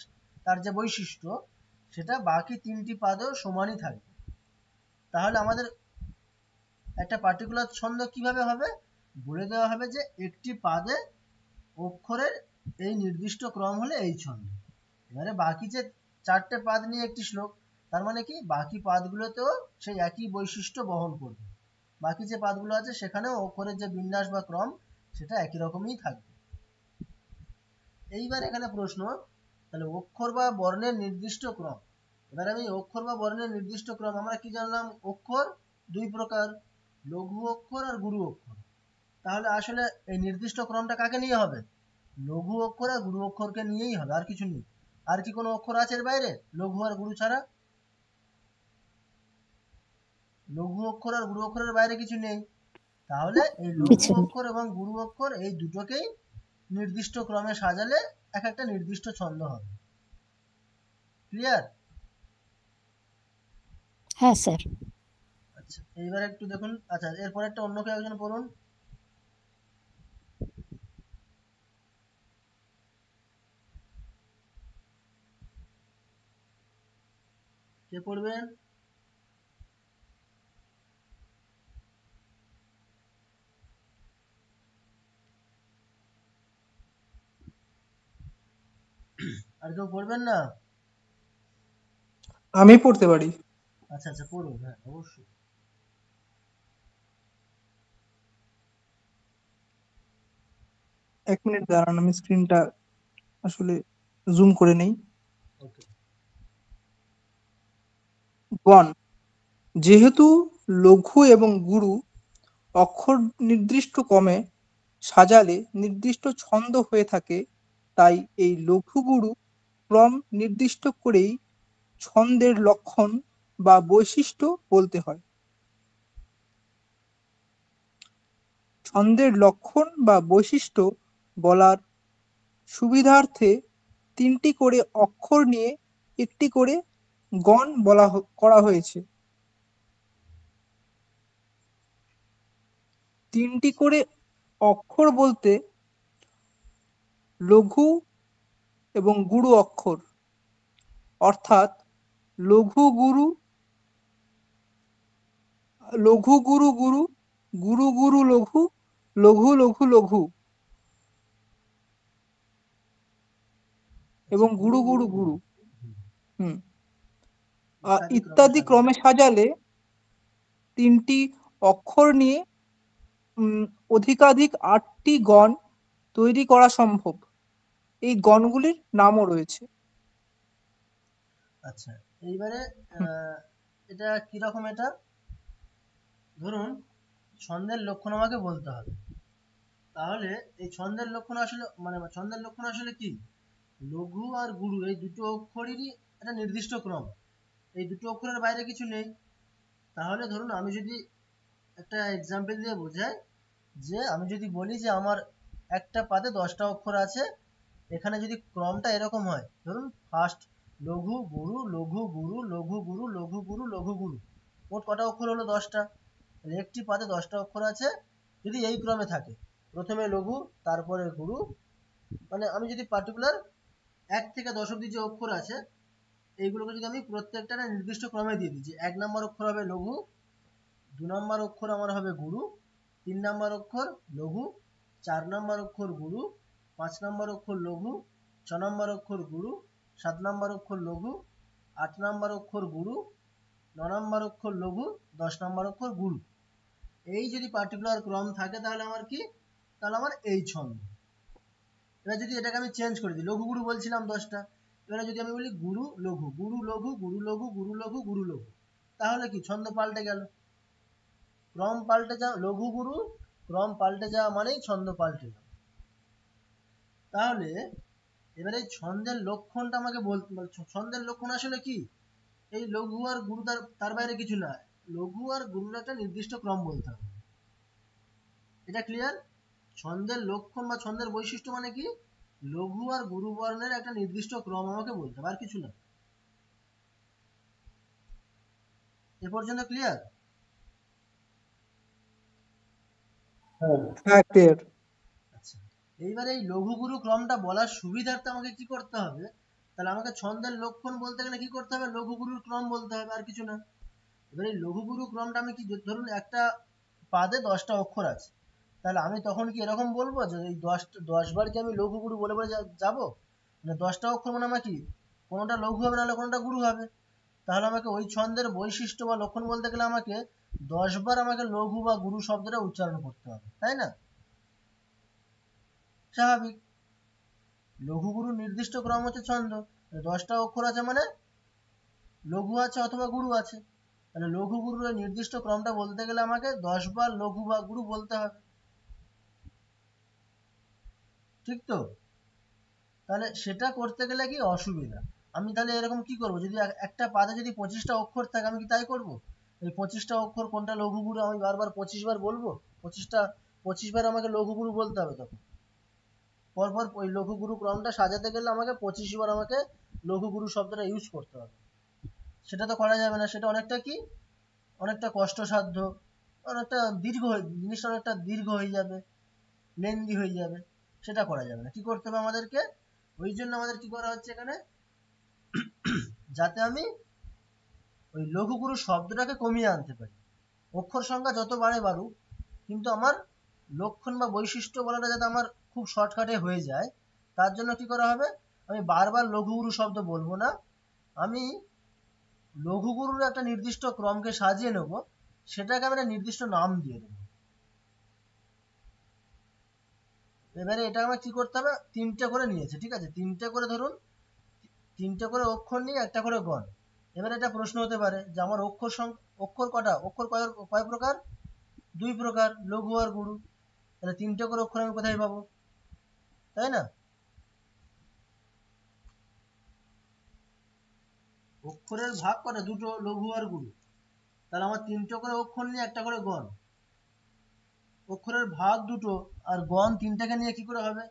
তার যে বৈশিষ্ট্য, সেটা বাকি 3টি পাদেও সমানই থাকবে। তাহলে আমাদের একটা পার্টিকুলার ছন্দ কিভাবে হবে? বলে দেওয়া হবে যে একটি পাদে অক্ষরের এই নির্দিষ্ট ক্রম হলে এই ছন্দ। এবারে বাকি যে 4টে পাদ নিয়ে একটি শ্লোক, তার মানে কি বাকি পাদগুলোতেও সেই একই বৈশিষ্ট্য বহন করবে। বাকি যে পাদগুলো আছে সেখানেও অক্ষরের যে বিন্যাস বা ক্রম, সেটা একই রকমই থাকবে। এইবার এখানে প্রশ্ন, তাহলে অক্ষর বা বর্ণের নির্দিষ্ট ক্রম। এবার আমি অক্ষর বা বর্ণের নির্দিষ্ট ক্রম, আমরা কি জানলাম? অক্ষর দুই প্রকার, লঘু অক্ষর আর গুরু অক্ষর। তাহলে আসলে এই নির্দিষ্ট ক্রমটা কাকে নিয়ে হবে? লঘু অক্ষর আর গুরু অক্ষরকে নিয়েই হবে, আর কিছু নেই। আর কি কোনো অক্ষর আছে এর বাইরে লঘু আর গুরু ছাড়া? লঘু অক্ষর আর গুরু অক্ষরের বাইরে কিছু নেই। তাহলে এই লঘু কিছু নেই। অক্ষর এবং গুরু অক্ষর এই দুটোকেই নির্দিষ্ট ক্রমে সাজালে এক একটা নির্দিষ্ট ছন্দ হবে। ক্লিয়ার? হ্যাঁ স্যার। আচ্ছা, এইবার একটু দেখুন। আচ্ছা, এরপর একটা অন্য কেউ একজন পড়ুন। কে পড়বেন? আর কেউ পড়বেন না? আমি পড়তে পারি। আচ্ছা আচ্ছা, পড়ুন, হ্যাঁ অবশ্যই। এক মিনিট দাঁড়ান, আমি স্ক্রিনটা আসলে জুম করে নেই। ওকে। গণ, যেহেতু লঘু এবং গুরু অক্ষর নির্দিষ্ট ক্রমে সাজালে নির্দিষ্ট ছন্দ হয়ে থাকে, তাই এই লঘু গুরু ক্রম নির্দিষ্ট করেই ছন্দের লক্ষণ বা বৈশিষ্ট্য বলতে হয়। ছন্দের লক্ষণ বা বৈশিষ্ট্য বলার সুবিধার্থে 3টি করে অক্ষর নিয়ে একটি করে গণ করা হয়েছে। 3টি করে অক্ষর বলতে লঘু এবং গুরু অক্ষর, অর্থাৎ লঘু গুরু লঘু গুরু গুরু, গুরু গুরু লঘু, লঘু লঘু লঘু এবং আচ্ছা, গুরু গুরু গুরু গুরু গুরু। হুম, হুম। ইত্যাদি ক্রমে ইত্যাদি সাজালে। ক্রমে সাজালে 3টি অক্ষর নিয়ে অধিকাধিক 8টি গণ তৈরি করা সম্ভব। এই গণগুলির নামও রয়েছে। আচ্ছা, এইবারে হুম, এটা কিরকম? এটা ধরুন ছন্দের লক্ষণ আমাকে বলতে হবে। তাহলে এই ছন্দের লক্ষণ আসলে ছন্দের লক্ষণ আসলে কি? লঘু আর গুরু এই দুটো অক্ষরেরই একটা নির্দিষ্ট ক্রম, এই দুটো অক্ষরের বাইরে কিছু নেই। তাহলে ধরুন আমি যদি একটা এক্সাম্পল দিয়ে বোঝাই, যে আমি যদি বলি যে আমার একটা পাদে 10টা অক্ষর আছে, এখানে যদি ক্রমটা এরকম হয়, ধরুন ফার্স্ট লঘু গুরু লঘু গুরু লঘু গুরু লঘু গুরু লঘু গুরু, মোট কটা অক্ষর হলো? 10টা। তাহলে একটি পাদে 10টা অক্ষর আছে, যদি এই ক্রমে থাকে, প্রথমে লঘু তারপরে গুরু, মানে আমি যদি পার্টিকুলার 1 থেকে 10 অব্দি যে অক্ষর আছে এইগুলোকে যদি আমি প্রত্যেকটা একটা নির্দিষ্ট ক্রমে দিয়ে দিই, যে 1 নম্বর অক্ষর হবে লঘু, 2 নম্বর অক্ষর আমার হবে গুরু, 3 নম্বর অক্ষর লঘু, 4 নম্বর অক্ষর গুরু, 5 নম্বর অক্ষর লঘু, 6 নম্বর অক্ষর গুরু, 7 নম্বর অক্ষর লঘু, 8 নম্বর অক্ষর গুরু, 9 নম্বর অক্ষর লঘু, 10 নম্বর অক্ষর গুরু। এই যদি পার্টিকুলার ক্রম থাকে তাহলে আমার কি? তাহলে আমার এই ছন্দ। এবার যদি এটাকে আমি চেঞ্জ করে দিই, লঘু গুরু বলছিলাম 10টা, এবারে যদি আমি বলি গুরু লঘু গুরু লঘু গুরু লঘু গুরু লঘু গুরু লঘু, তাহলে কি ছন্দ পাল্টে গেল, ক্রম পাল্টে যাওয়া। লঘু গুরু ক্রম পাল্টে যাওয়া মানেই ছন্দ পাল্টে যাওয়া। তাহলে এবারে ছন্দের লক্ষণটা আমাকে বলতে, ছন্দের লক্ষণ আসলে কি? এই লঘু আর গুরু, তার বাইরে কিছু না। লঘু আর গুরুর একটা নির্দিষ্ট ক্রম বলতে হবে। এটা ক্লিয়ার? ছন্দের লক্ষণ বা ছন্দের বৈশিষ্ট্য মানে কি? লঘু আর গুরু বর্ণের একটা নির্দিষ্ট ক্রম আমাকে বলতে হবে, আর কিছু না। এ পর্যন্ত ক্লিয়ার? হ্যাঁ। হ্যাঁ, ক্লিয়ার। আচ্ছা, এইবার এই লঘু গুরু ক্রমটা বলার সুবিধার্থে আমাকে কি করতে হবে? তাহলে আমাকে ছন্দের লক্ষণ বলতে গেলে কি করতে হবে? লঘু গুরুর ক্রম বলতে হবে, আর কিছু না। এবার এই লঘু গুরু ক্রমটা আমি কি, ধরুন একটা পাদে 10টা অক্ষর আছে, তাহলে আমি তখন কি এরকম বলবো যে এই 10 বার কি আমি লঘু গুরু বলে বলে যাবো? মানে 10টা অক্ষর মানে আমার কি, কোনোটা লঘু হবে, নাহলে কোনোটা গুরু হবে। তাহলে আমাকে ওই ছন্দের বৈশিষ্ট্য বা লক্ষণ বলতে গেলে আমাকে 10 বার আমাকে লঘু বা গুরু শব্দটা উচ্চারণ করতে হবে, তাই না? স্বাভাবিক। লঘু গুরু নির্দিষ্ট ক্রম হচ্ছে ছন্দ, 10টা অক্ষর আছে মানে লঘু আছে অথবা গুরু আছে। তাহলে লঘু গুরুর নির্দিষ্ট ক্রমটা বলতে গেলে আমাকে 10 বার লঘু বা গুরু বলতে হবে, ঠিক তো? তাহলে সেটা করতে গেলে কি অসুবিধা? আমি তাহলে এরকম কি করব, যদি একটা পাদে যদি 25টা অক্ষর থাকে, আমি কি তাই করব? এই 25টা অক্ষর কোনটা লঘু গুরু আমি বারবার 25 বার বলবো? 25 বার আমাকে লঘু গুরু বলতে হবে তখন। পরপর ওই লঘু গুরু ক্রমটা সাজাতে গেলে আমাকে 25 বার আমাকে লঘু গুরু শব্দটা ইউজ করতে হবে। সেটা তো করা যাবে না, সেটা অনেকটা কি, অনেকটা কষ্টসাধ্য, অনেকটা জিনিসটা অনেকটা দীর্ঘ হয়ে যাবে, লেন্দি হয়ে যাবে, সেটা করা যাবে না। কি করতে হবে আমাদেরকে? ওই জন্য আমাদের কি করা হচ্ছে এখানে, যাতে আমি ওই লঘু গুরু শব্দটাকে কমিয়ে আনতে পারি। অক্ষর সংখ্যা যত বাড়ুক, কিন্তু আমার লক্ষণ বা বৈশিষ্ট্য বলাটা যাতে আমার খুব শর্টকাটে হয়ে যায়, তার জন্য কি করা হবে? আমি বারবার লঘুগুরু শব্দ বলবো না, আমি লঘুগুরুর একটা নির্দিষ্ট ক্রমকে সাজিয়ে নেব, সেটাকে আমি একটা নির্দিষ্ট নাম দিয়ে দেবো। এবারে এটা আমার কি করতে হবে, তিনটে করে নিয়েছে, ঠিক আছে, তিনটে করে ধরুন, তিনটে করে অক্ষর নিয়ে একটা করে গণ। এবারে এটা প্রশ্ন হতে পারে যে আমার অক্ষর কটা, অক্ষর কয় প্রকার, 2 প্রকার, লঘু আর গুরু। তাহলে তিনটে করে অক্ষর আমি কোথায় পাবো, তাই না? অক্ষরের ভাগ কটা, দুটো, লঘু আর গুরু। তাহলে আমার তিনটে করে অক্ষর নিয়ে একটা করে গণ, অক্ষরের ভাগ দুটো আর গণ তিনটাকে নিয়ে কি করে হবে,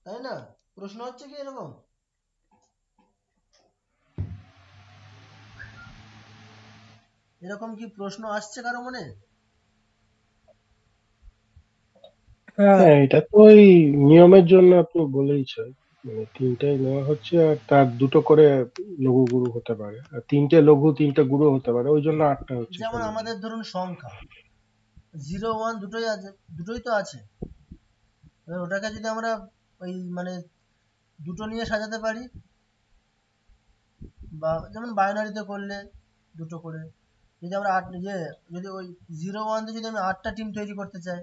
তাই না? প্রশ্ন হচ্ছে কি এরকম? এরকম কি প্রশ্ন আসছে কারো মনে? হ্যাঁ হ্যাঁ, এটা তো ওই নিয়মের জন্য আপনি বলেইছেন, মানে তিনটাই নেওয়া হচ্ছে আর তার দুটো করে লঘু গুরু হতে পারে, আর তিনটে লঘু তিনটে গুরু হতে পারে, ওই জন্য 8টা হচ্ছে যেমন ফ্যামিলি। আমাদের ধরুন সংখ্যা 0 1 দুটোই আছে, দুটোই তো আছে। এবার ওটাকে যদি আমরা ওই মানে দুটো নিয়ে সাজাতে পারি, বা যেমন বাইনারিতে করলে দুটো করে, যদি আমরা যদি ওই 0 1 দিয়ে যদি আমি 8টা টিম তৈরি করতে চাই,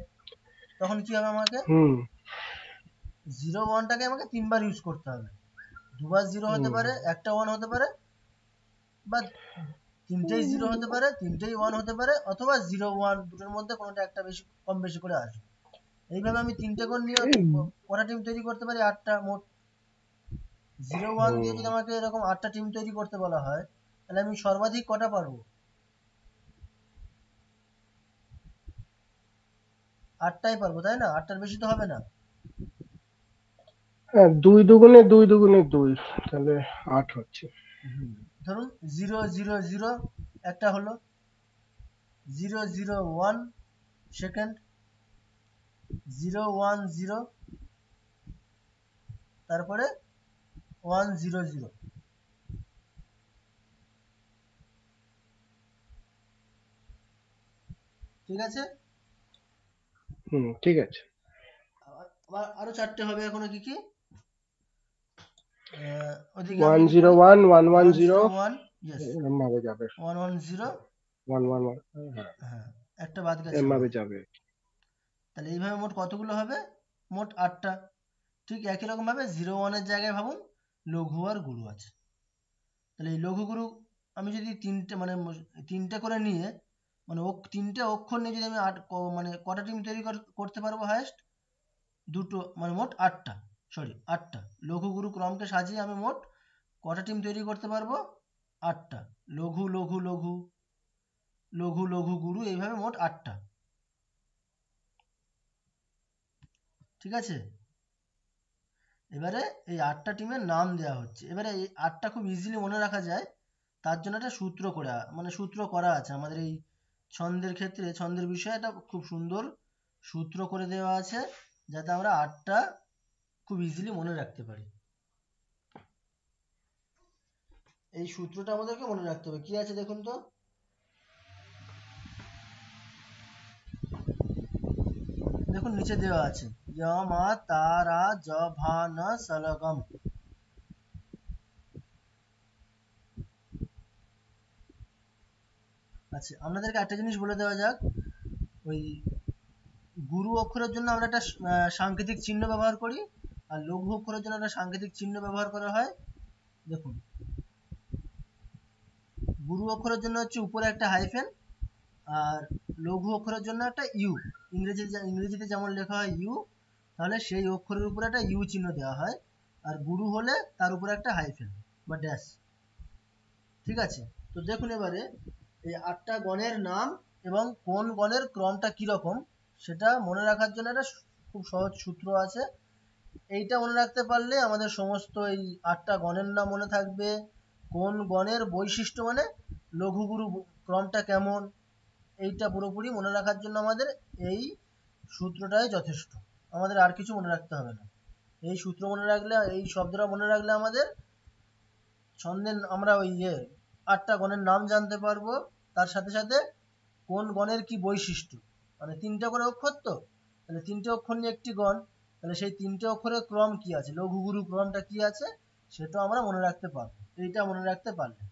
তখন কি হবে, আমাকে হুম 0 1টাকে আমাকে 3বার ইউজ করতে হবে। দুবার 0 হতে হুম পারে, একটা 1 হতে পারে, বা তিনটেই 0 হতে পারে, তিনটেই 1 হতে পারে, অথবা 0 1 দুটোর মধ্যে কোনোটা একটা বেশি কম বেশি করে আসবে। এইভাবে আমি তিনটে করে নিয়ে এই, কটা টিম তৈরি করতে পারি, 8টা মোট। 0 1 দিয়ে হুম যদি আমাকে এরকম 8টা টিম তৈরি করতে বলা হয়, তাহলে আমি সর্বাধিক কটা পারবো, 8টাই পারবো, তাই না? 8টার বেশি তো হবে না। হ্যাঁ, 2 দুগুণে 2 তাহলে 8 হচ্ছে। ধরুন 0 0 0 একটা হলো, 0 0 1 সেকেন্ড, 0 1 0, তারপরে 1 0 0। ঠিক আছে? ঠিক আছে। আবার আরো 4টে হবে, এখনো কি কি, ওদিকে আমি ওয়ান যদি জিরো বলি, one one one 1 zero 0 1, yes, এরম ভাবে যাবে। 1 1 0, 1 1 1, হ্যাঁ, হ্যাঁ, একটা বাদ গেছে এরম ভাবে আমার। যাবে। তাহলে এইভাবে মোট কতগুলো হবে, মোট 8টা। ঠিক একই রকম ভাবে 0 1 এর জায়গায় ভাবুন লঘু আর গুরু আছে। তাহলে এই লঘু গুরু আমি যদি তিনটে মানে তিনটে করে নিয়ে, মানে তিনটে অক্ষর নিয়ে যদি আমি মানে কটা টিম তৈরি করতে পারবো হায়েস্ট, দুটো, মানে মোট 8টা, সরি 8টা। লঘু গুরু ক্রমকে সাজিয়ে আমি মোট কটা টিম তৈরি করতে পারবো, 8টা। লঘু লঘু লঘু, লঘু লঘু গুরু, এইভাবে মোট 8টা। ঠিক আছে? এবারে এই 8টা টিমের নাম দেওয়া হচ্ছে। এবারে এই 8টা খুব ইজিলি মনে রাখা যায়, তার জন্য একটা সূত্র করে মানে সূত্র করা আছে আমাদের এই ছন্দের ক্ষেত্রে, ছন্দের বিষয়ে একটা খুব সুন্দর সূত্র করে দেওয়া আছে, যাতে আমরা 8টা খুব ইজিলি মনে রাখতে পারি। এই সূত্রটা আমাদেরকে মনে রাখতে হবে। কি আছে দেখুন তো, দেখুন নিচে দেওয়া আছে, মা তারা জ ভা না সলগম। আচ্ছা, আপনাদেরকে একটা জিনিস বলে দেওয়া যাক, ওই গুরু অক্ষরের জন্য আমরা একটা সাংকেতিক চিহ্ন ব্যবহার করি, আর লঘু অক্ষরের জন্য একটা সাংকেতিক চিহ্ন ব্যবহার করা হয়। দেখুন, গুরু অক্ষরের জন্য হচ্ছে উপরে একটা হাইফেন, আর লঘু অক্ষরের জন্য একটা ইউ। ইংরেজিতে যেমন লেখা হয় ইউ, তাহলে সেই অক্ষরের উপরে একটা ইউ চিহ্ন দেওয়া হয়, আর গুরু হলে তার উপরে একটা হাইফেন বা ড্যাশ। ঠিক আছে? তো দেখুন এবারে এই 8টা গণের নাম এবং কোন গণের ক্রমটা কিরকম, সেটা মনে রাখার জন্য একটা খুব সহজ সূত্র আছে। এইটা মনে রাখতে পারলে আমাদের সমস্ত এই 8টা গণের নাম মনে থাকবে, কোন গণের বৈশিষ্ট্য মানে লঘু গুরু ক্রমটা কেমন, এইটা পুরোপুরি মনে রাখার জন্য আমাদের এই সূত্রটাই যথেষ্ট। আমাদের আর কিছু মনে রাখতে হবে না। এই সূত্র মনে রাখলে, এই শব্দটা মনে রাখলে আমাদের ছন্দের আমরা ওই 8টা গণের নাম জানতে পারবো, তার সাথে সাথে কোন গণের কি বৈশিষ্ট্য, মানে 3টে করে অক্ষর তো, তাহলে 3টে অক্ষর নিয়ে একটি গণ, তাহলে সেই তিনটে অক্ষরের ক্রম কি আছে, লঘু গুরু ক্রমটা কি আছে সেটা আমরা মনে রাখতে পারবো, এইটা মনে রাখতে পারলে।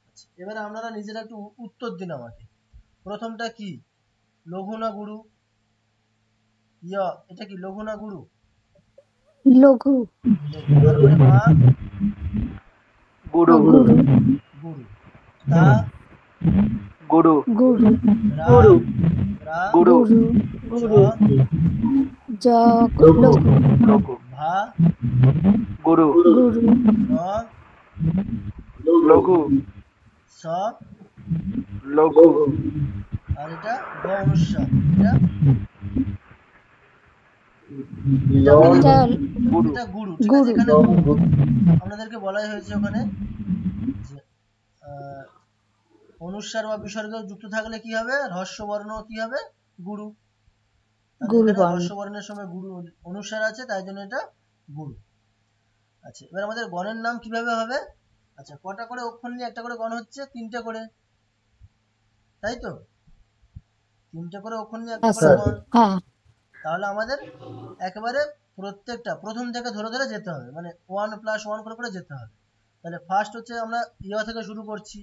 আচ্ছা, এবারে আপনারা নিজেরা একটু উত্তর দিন আমাকে। প্রথমটা কি, লঘু না গুরু? এটা কি লঘু না গুরু? লঘু। লঘু। তারপরে মা? গুরু গুরু। গুরু। তা? গুরু গুরু। রা? গুরু রা? গুরু গুরু। জ? লঘু। লঘু ভা? গুরু গুরু। র? লঘু স? লঘু আর এটা গ অনুস্বার, এটা এটা গুরু এটা গুরু। ঠিক আছে, গুরু। এখানে আপনাদেরকে বলাই হয়েছে ওখানে যে অনুস্বার বা বিসর্গ যুক্ত থাকলে কি হবে, হ্রস্ব বর্ণ কি হবে, গুরু। তাহলে গুরু এখানে বর্ণ। হ্রস্ব বর্ণের সময় গুরু অনুস্বার আছে, তাই জন্য এটা গুরু। আচ্ছা, এবার আমাদের গণের নাম কিভাবে হবে? আচ্ছা, কটা করে অক্ষর নিয়ে একটা করে গণ হচ্ছে? তিনটে করে, তাই তো? তিনটে করে অক্ষর নিয়ে একটা করে গণ। হ্যাঁ। তাহলে আমাদের একেবারে প্রত্যেকটা প্রথম থেকে ধরে ধরে যেতে হবে, মানে 1+1 করে করে যেতে হবে। তাহলে ফার্স্ট হচ্ছে আমরা থেকে শুরু করছি,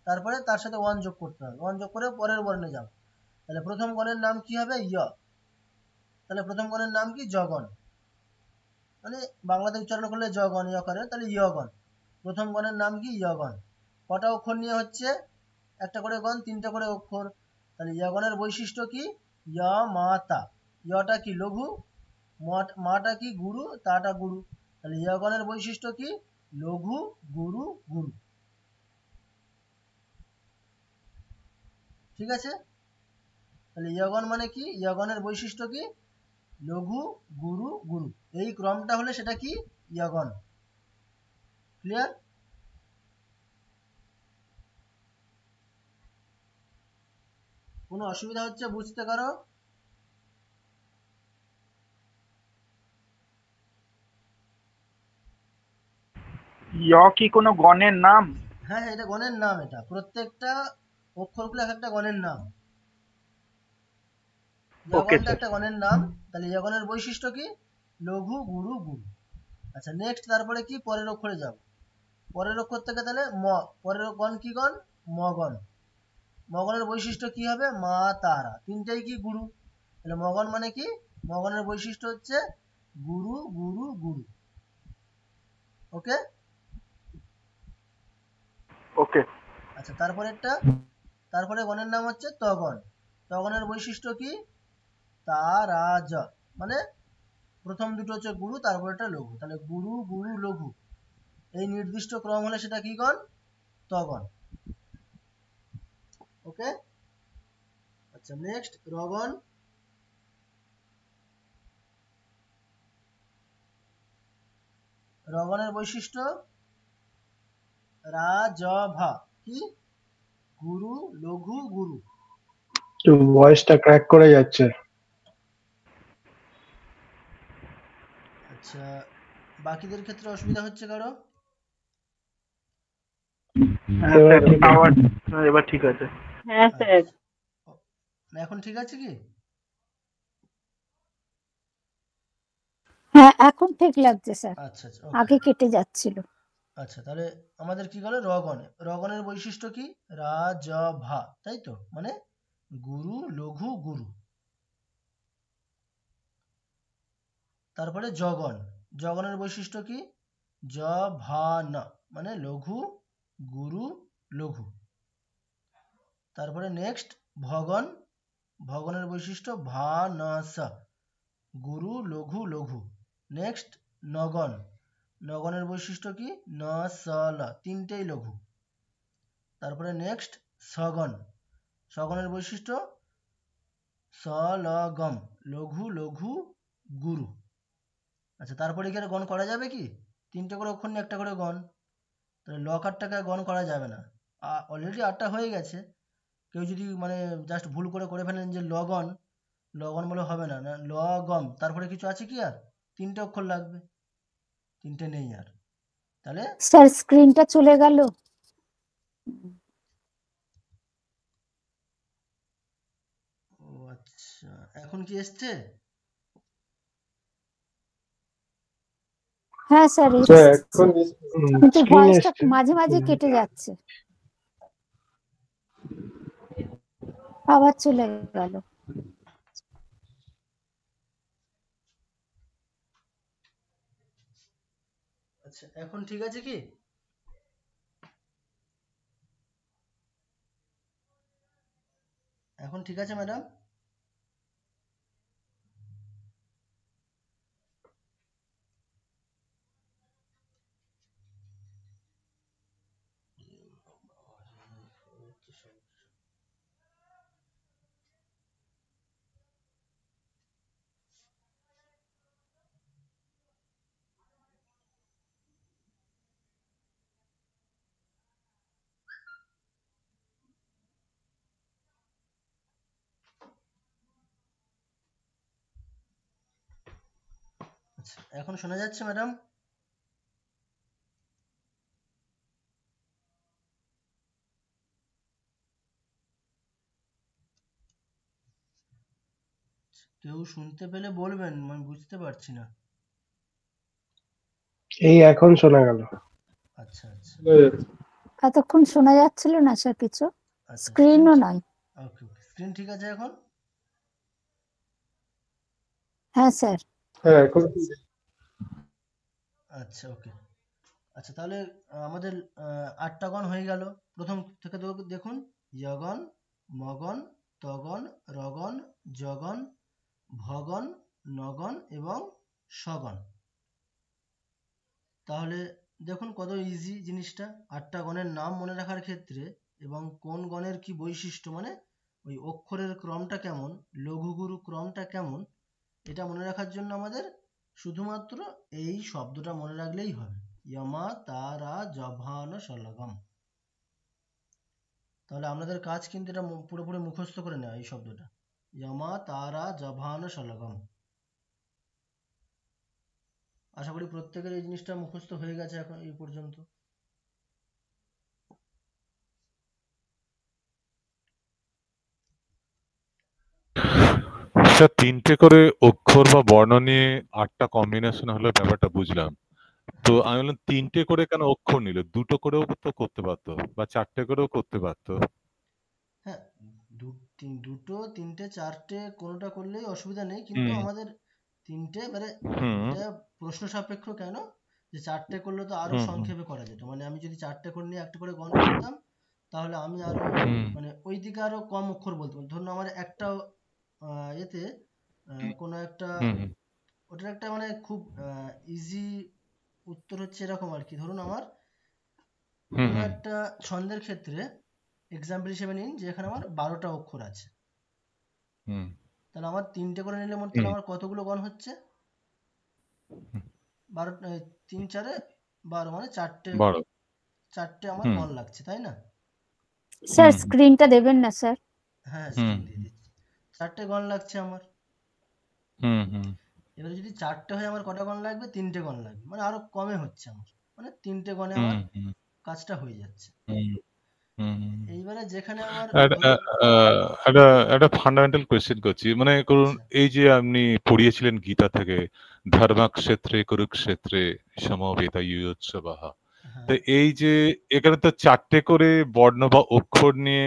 তারপরে তার সাথে 1 যোগ করতে হবে, 1 যোগ করে পরের বর্ণে যাব। তাহলে প্রথম গণের নাম কি হবে, তাহলে প্রথম গণের নাম কি, জগন। মানে বাংলাতে উচ্চারণ করলে জগন করে, তাহলে ইয়গণ। প্রথম গণের নাম কি, ইয়গণ। কটা অক্ষর নিয়ে হচ্ছে, একটা করে গণ, তিনটা করে অক্ষর। তাহলে ইয়গণের বৈশিষ্ট্য কি, মাতা। ইয়টা কি লঘু, মাটা কি গুরু, তাটা গুরু। তাহলে ইয়গণের বৈশিষ্ট্য কি, লঘু গুরু গুরু। ঠিক আছে, তাহলে ইয়গণ মানে কি, ইয়গণের বৈশিষ্ট্য কি, লঘু গুরু গুরু। এই ক্রমটা হলে সেটা কি, ইয়গণ। ক্লিয়ার? কোনো অসুবিধা হচ্ছে বুঝতে কারো? কি কোনো গণের নাম? হ্যাঁ, এটা গণের নাম, এটা প্রত্যেকটা অক্ষরগুলো এক একটা গণের নাম। ওকে ইয়গণটা স্যার। একটা গণের নাম। তাহলে ইয়গণের বৈশিষ্ট্য কি, লঘু গুরু গুরু। আচ্ছা, নেক্সট তারপরে কি, পরের অক্ষরে যাব। পরের অক্ষর থেকে তাহলে পরের গণ কি গণ, মগণ। মগণের বৈশিষ্ট্য কি হবে, মা তারা, তিনটাই কি গুরু। তাহলে মগণ মানে কি, মগণের বৈশিষ্ট্য হচ্ছে গুরু গুরু গুরু। ওকে। ওকে আচ্ছা, তারপরে গণের নাম হচ্ছে তগণ। তগণের বৈশিষ্ট্য কি, তারাজ, মানে প্রথম দুটো হচ্ছে গুরু, তারপরেটা লঘু। তাহলে গুরু গুরু লঘু, এই নির্দিষ্ট ক্রম হলে সেটা কি গণ, তগণ। ওকে। আচ্ছা, নেক্সট রগণ। রগণের বৈশিষ্ট্য রাজভা, কি, গুরু লঘু গুরু। তো ভয়েসটা ক্র্যাক করে যাচ্ছে। আচ্ছা, বাকিদের ক্ষেত্রে অসুবিধা হচ্ছে কারো? হ্যাঁ এবার স্যার, ঠিক আছে। আওয়াজ এবার ঠিক আছে। হ্যাঁ স্যার। আচ্ছা, এখন ঠিক আছে কি? হ্যাঁ, এখন ঠিক লাগছে স্যার, আচ্ছা আচ্ছা, ওকে। আগে কেটে যাচ্ছিল। আচ্ছা, তাহলে আমাদের কি গেল, রগণ। রগণের বৈশিষ্ট্য কি, রাজভা, তাই তো, মানে গুরু লঘু গুরু। তারপরে জগণ। জগণের বৈশিষ্ট্য কি, জভান, মানে লঘু গুরু লঘু। তারপরে নেক্সট ভগণ। ভগণের বৈশিষ্ট্য ভানস, গুরু লঘু লঘু। নেক্সট নগণ। নগণের বৈশিষ্ট্য কি, নসল, তিনটেই লঘু। তারপরে নেক্সট সগণ। সগণের বৈশিষ্ট্য সলগম, লঘু লঘু গুরু। আচ্ছা, তারপরে এখানে গণ করা যাবে কি, তিনটে করে অক্ষর নিয়ে একটা করে গণ। তাহলে লকারটাকে গণ করা যাবে না, অলরেডি 8টা হয়ে গেছে। কেউ যদি মানে জাস্ট ভুল করে ফেলেন যে লগন, লগন বলে হবে না, না লগম, তারপরে কিছু আছে কি আর, তিনটে অক্ষর লাগবে, তিনটে নেই আর। তাহলে স্যার স্ক্রিনটা চলে গেল। ও আচ্ছা, এখন কি এসছে? হ্যাঁ স্যার স্যার এসছে, এখন কিন্তু স্ক্রিন ভয়েসটা এসছে। মাঝে মাঝে কেটে যাচ্ছে, আবার চলে গেল। আচ্ছা এখন ঠিক আছে কি? এখন ঠিক আছে ম্যাডাম? আচ্ছা এখন শোনা যাচ্ছে ম্যাডাম? কেউ শুনতে পেলে বলবেন, আমি বুঝতে পারছি না। এই এখন শোনা গেল। আচ্ছা আচ্ছা এতক্ষণ শোনা যাচ্ছিল না স্যার কিছু, আচ্ছা স্ক্রিনও নয়। ওকে ওকে, স্ক্রিন ঠিক আছে এখন? হ্যাঁ স্যার। হ্যাঁ এখন আচ্ছা ওকে। আচ্ছা তাহলে আমাদের 8টা গণ হয়ে গেল। প্রথম থেকে দেখুন: যগন, মগন, তগন, রগন, জগন, ভগন, নগন এবং সগন। তাহলে দেখুন কত ইজি জিনিসটা 8টা গণের নাম মনে রাখার ক্ষেত্রে, এবং কোন গণের কি বৈশিষ্ট্য, মানে ওই অক্ষরের ক্রমটা কেমন, লঘু গুরু ক্রমটা কেমন, এটা মনে রাখার জন্য আমাদের শুধুমাত্র এই শব্দটা মনে রাখলেই হবে: ইয়মা তারা জভান শলগম। তাহলে আপনাদের কাজ কিন্তু এটা পুরোপুরি মুখস্থ করে নেওয়া, এই শব্দটা ইয়মা তারা জভান শলগম। আশা করি প্রত্যেকের এই জিনিসটা মুখস্থ হয়ে গেছে এখন এই পর্যন্ত। স্যার 3টে করে অক্ষর বা বর্ণ নিয়ে 8টা কম্বিনেশন হলো, ব্যাপারটা বুঝলাম। তো হ্যাঁ আমি বললাম 3টে করে কেন অক্ষর নিল? 2টো করেও তো করতে পারতো, বা 4টে করেও করতে পারতো। হ্যাঁ, দুটো, তিনটে, চারটে কোনোটা করলেই অসুবিধা নেই, কিন্তু হুম আমাদের তিনটে মানে হুম এটা প্রশ্ন সাপেক্ষ কেন, যে চারটে করলে তো আরো হুম হুম সংক্ষেপে করা যেত, মানে আমি যদি চারটে করে নিয়ে একটা করে গণ করতাম, তাহলে আমি আরো হুম মানে ওই দিকে আরো কম অক্ষর বলতে পারতাম। ধরুন আমার একটা এতে কোনো একটা, হুম ওটার একটা মানে খুব ইজি উত্তর হচ্ছে এরকম আর কি: ধরুন আমার হুম কোনো হুম একটা ছন্দের ক্ষেত্রে এক্সাম্পল হিসেবে নিন যে এখানে আমার 12টা অক্ষর আছে, হুম তাহলে আমার তিনটে করে নিলে তাহলে হুম আমার কতগুলো গণ হচ্ছে? 12, 3 4 12, মানে চারটে, 12। চারটে আমার হুম গণ লাগছে, তাই না? স্যার হুম স্ক্রিনটা দেবেন না স্যার? হ্যাঁ হুম স্ক্রিন দিয়ে দিচ্ছি। চারটে গণ লাগছে আমার। হুম হুম এবারে যদি চারটে হয় আমার কটা গণ লাগবে? তিনটে গণ লাগবে, মানে আরো কমে হচ্ছে আমার, মানে তিনটে গণে হুম আমার হুম কাজটা হয়ে যাচ্ছে। হুম হুম। এইবারে যেখানে আমার একটা ধরুন, একটা একটা ফান্ডামেন্টাল কোয়েশ্চেন করছি, মানে করুন আচ্ছা এই যে আপনি পড়িয়েছিলেন গীতা থেকে, ধর্মক্ষেত্রে কুরুক্ষেত্রে সমবেতায়ুৎসবঃ। তো হ্যাঁ এই যে এখানে তো 4টে করে বর্ণ বা অক্ষর নিয়ে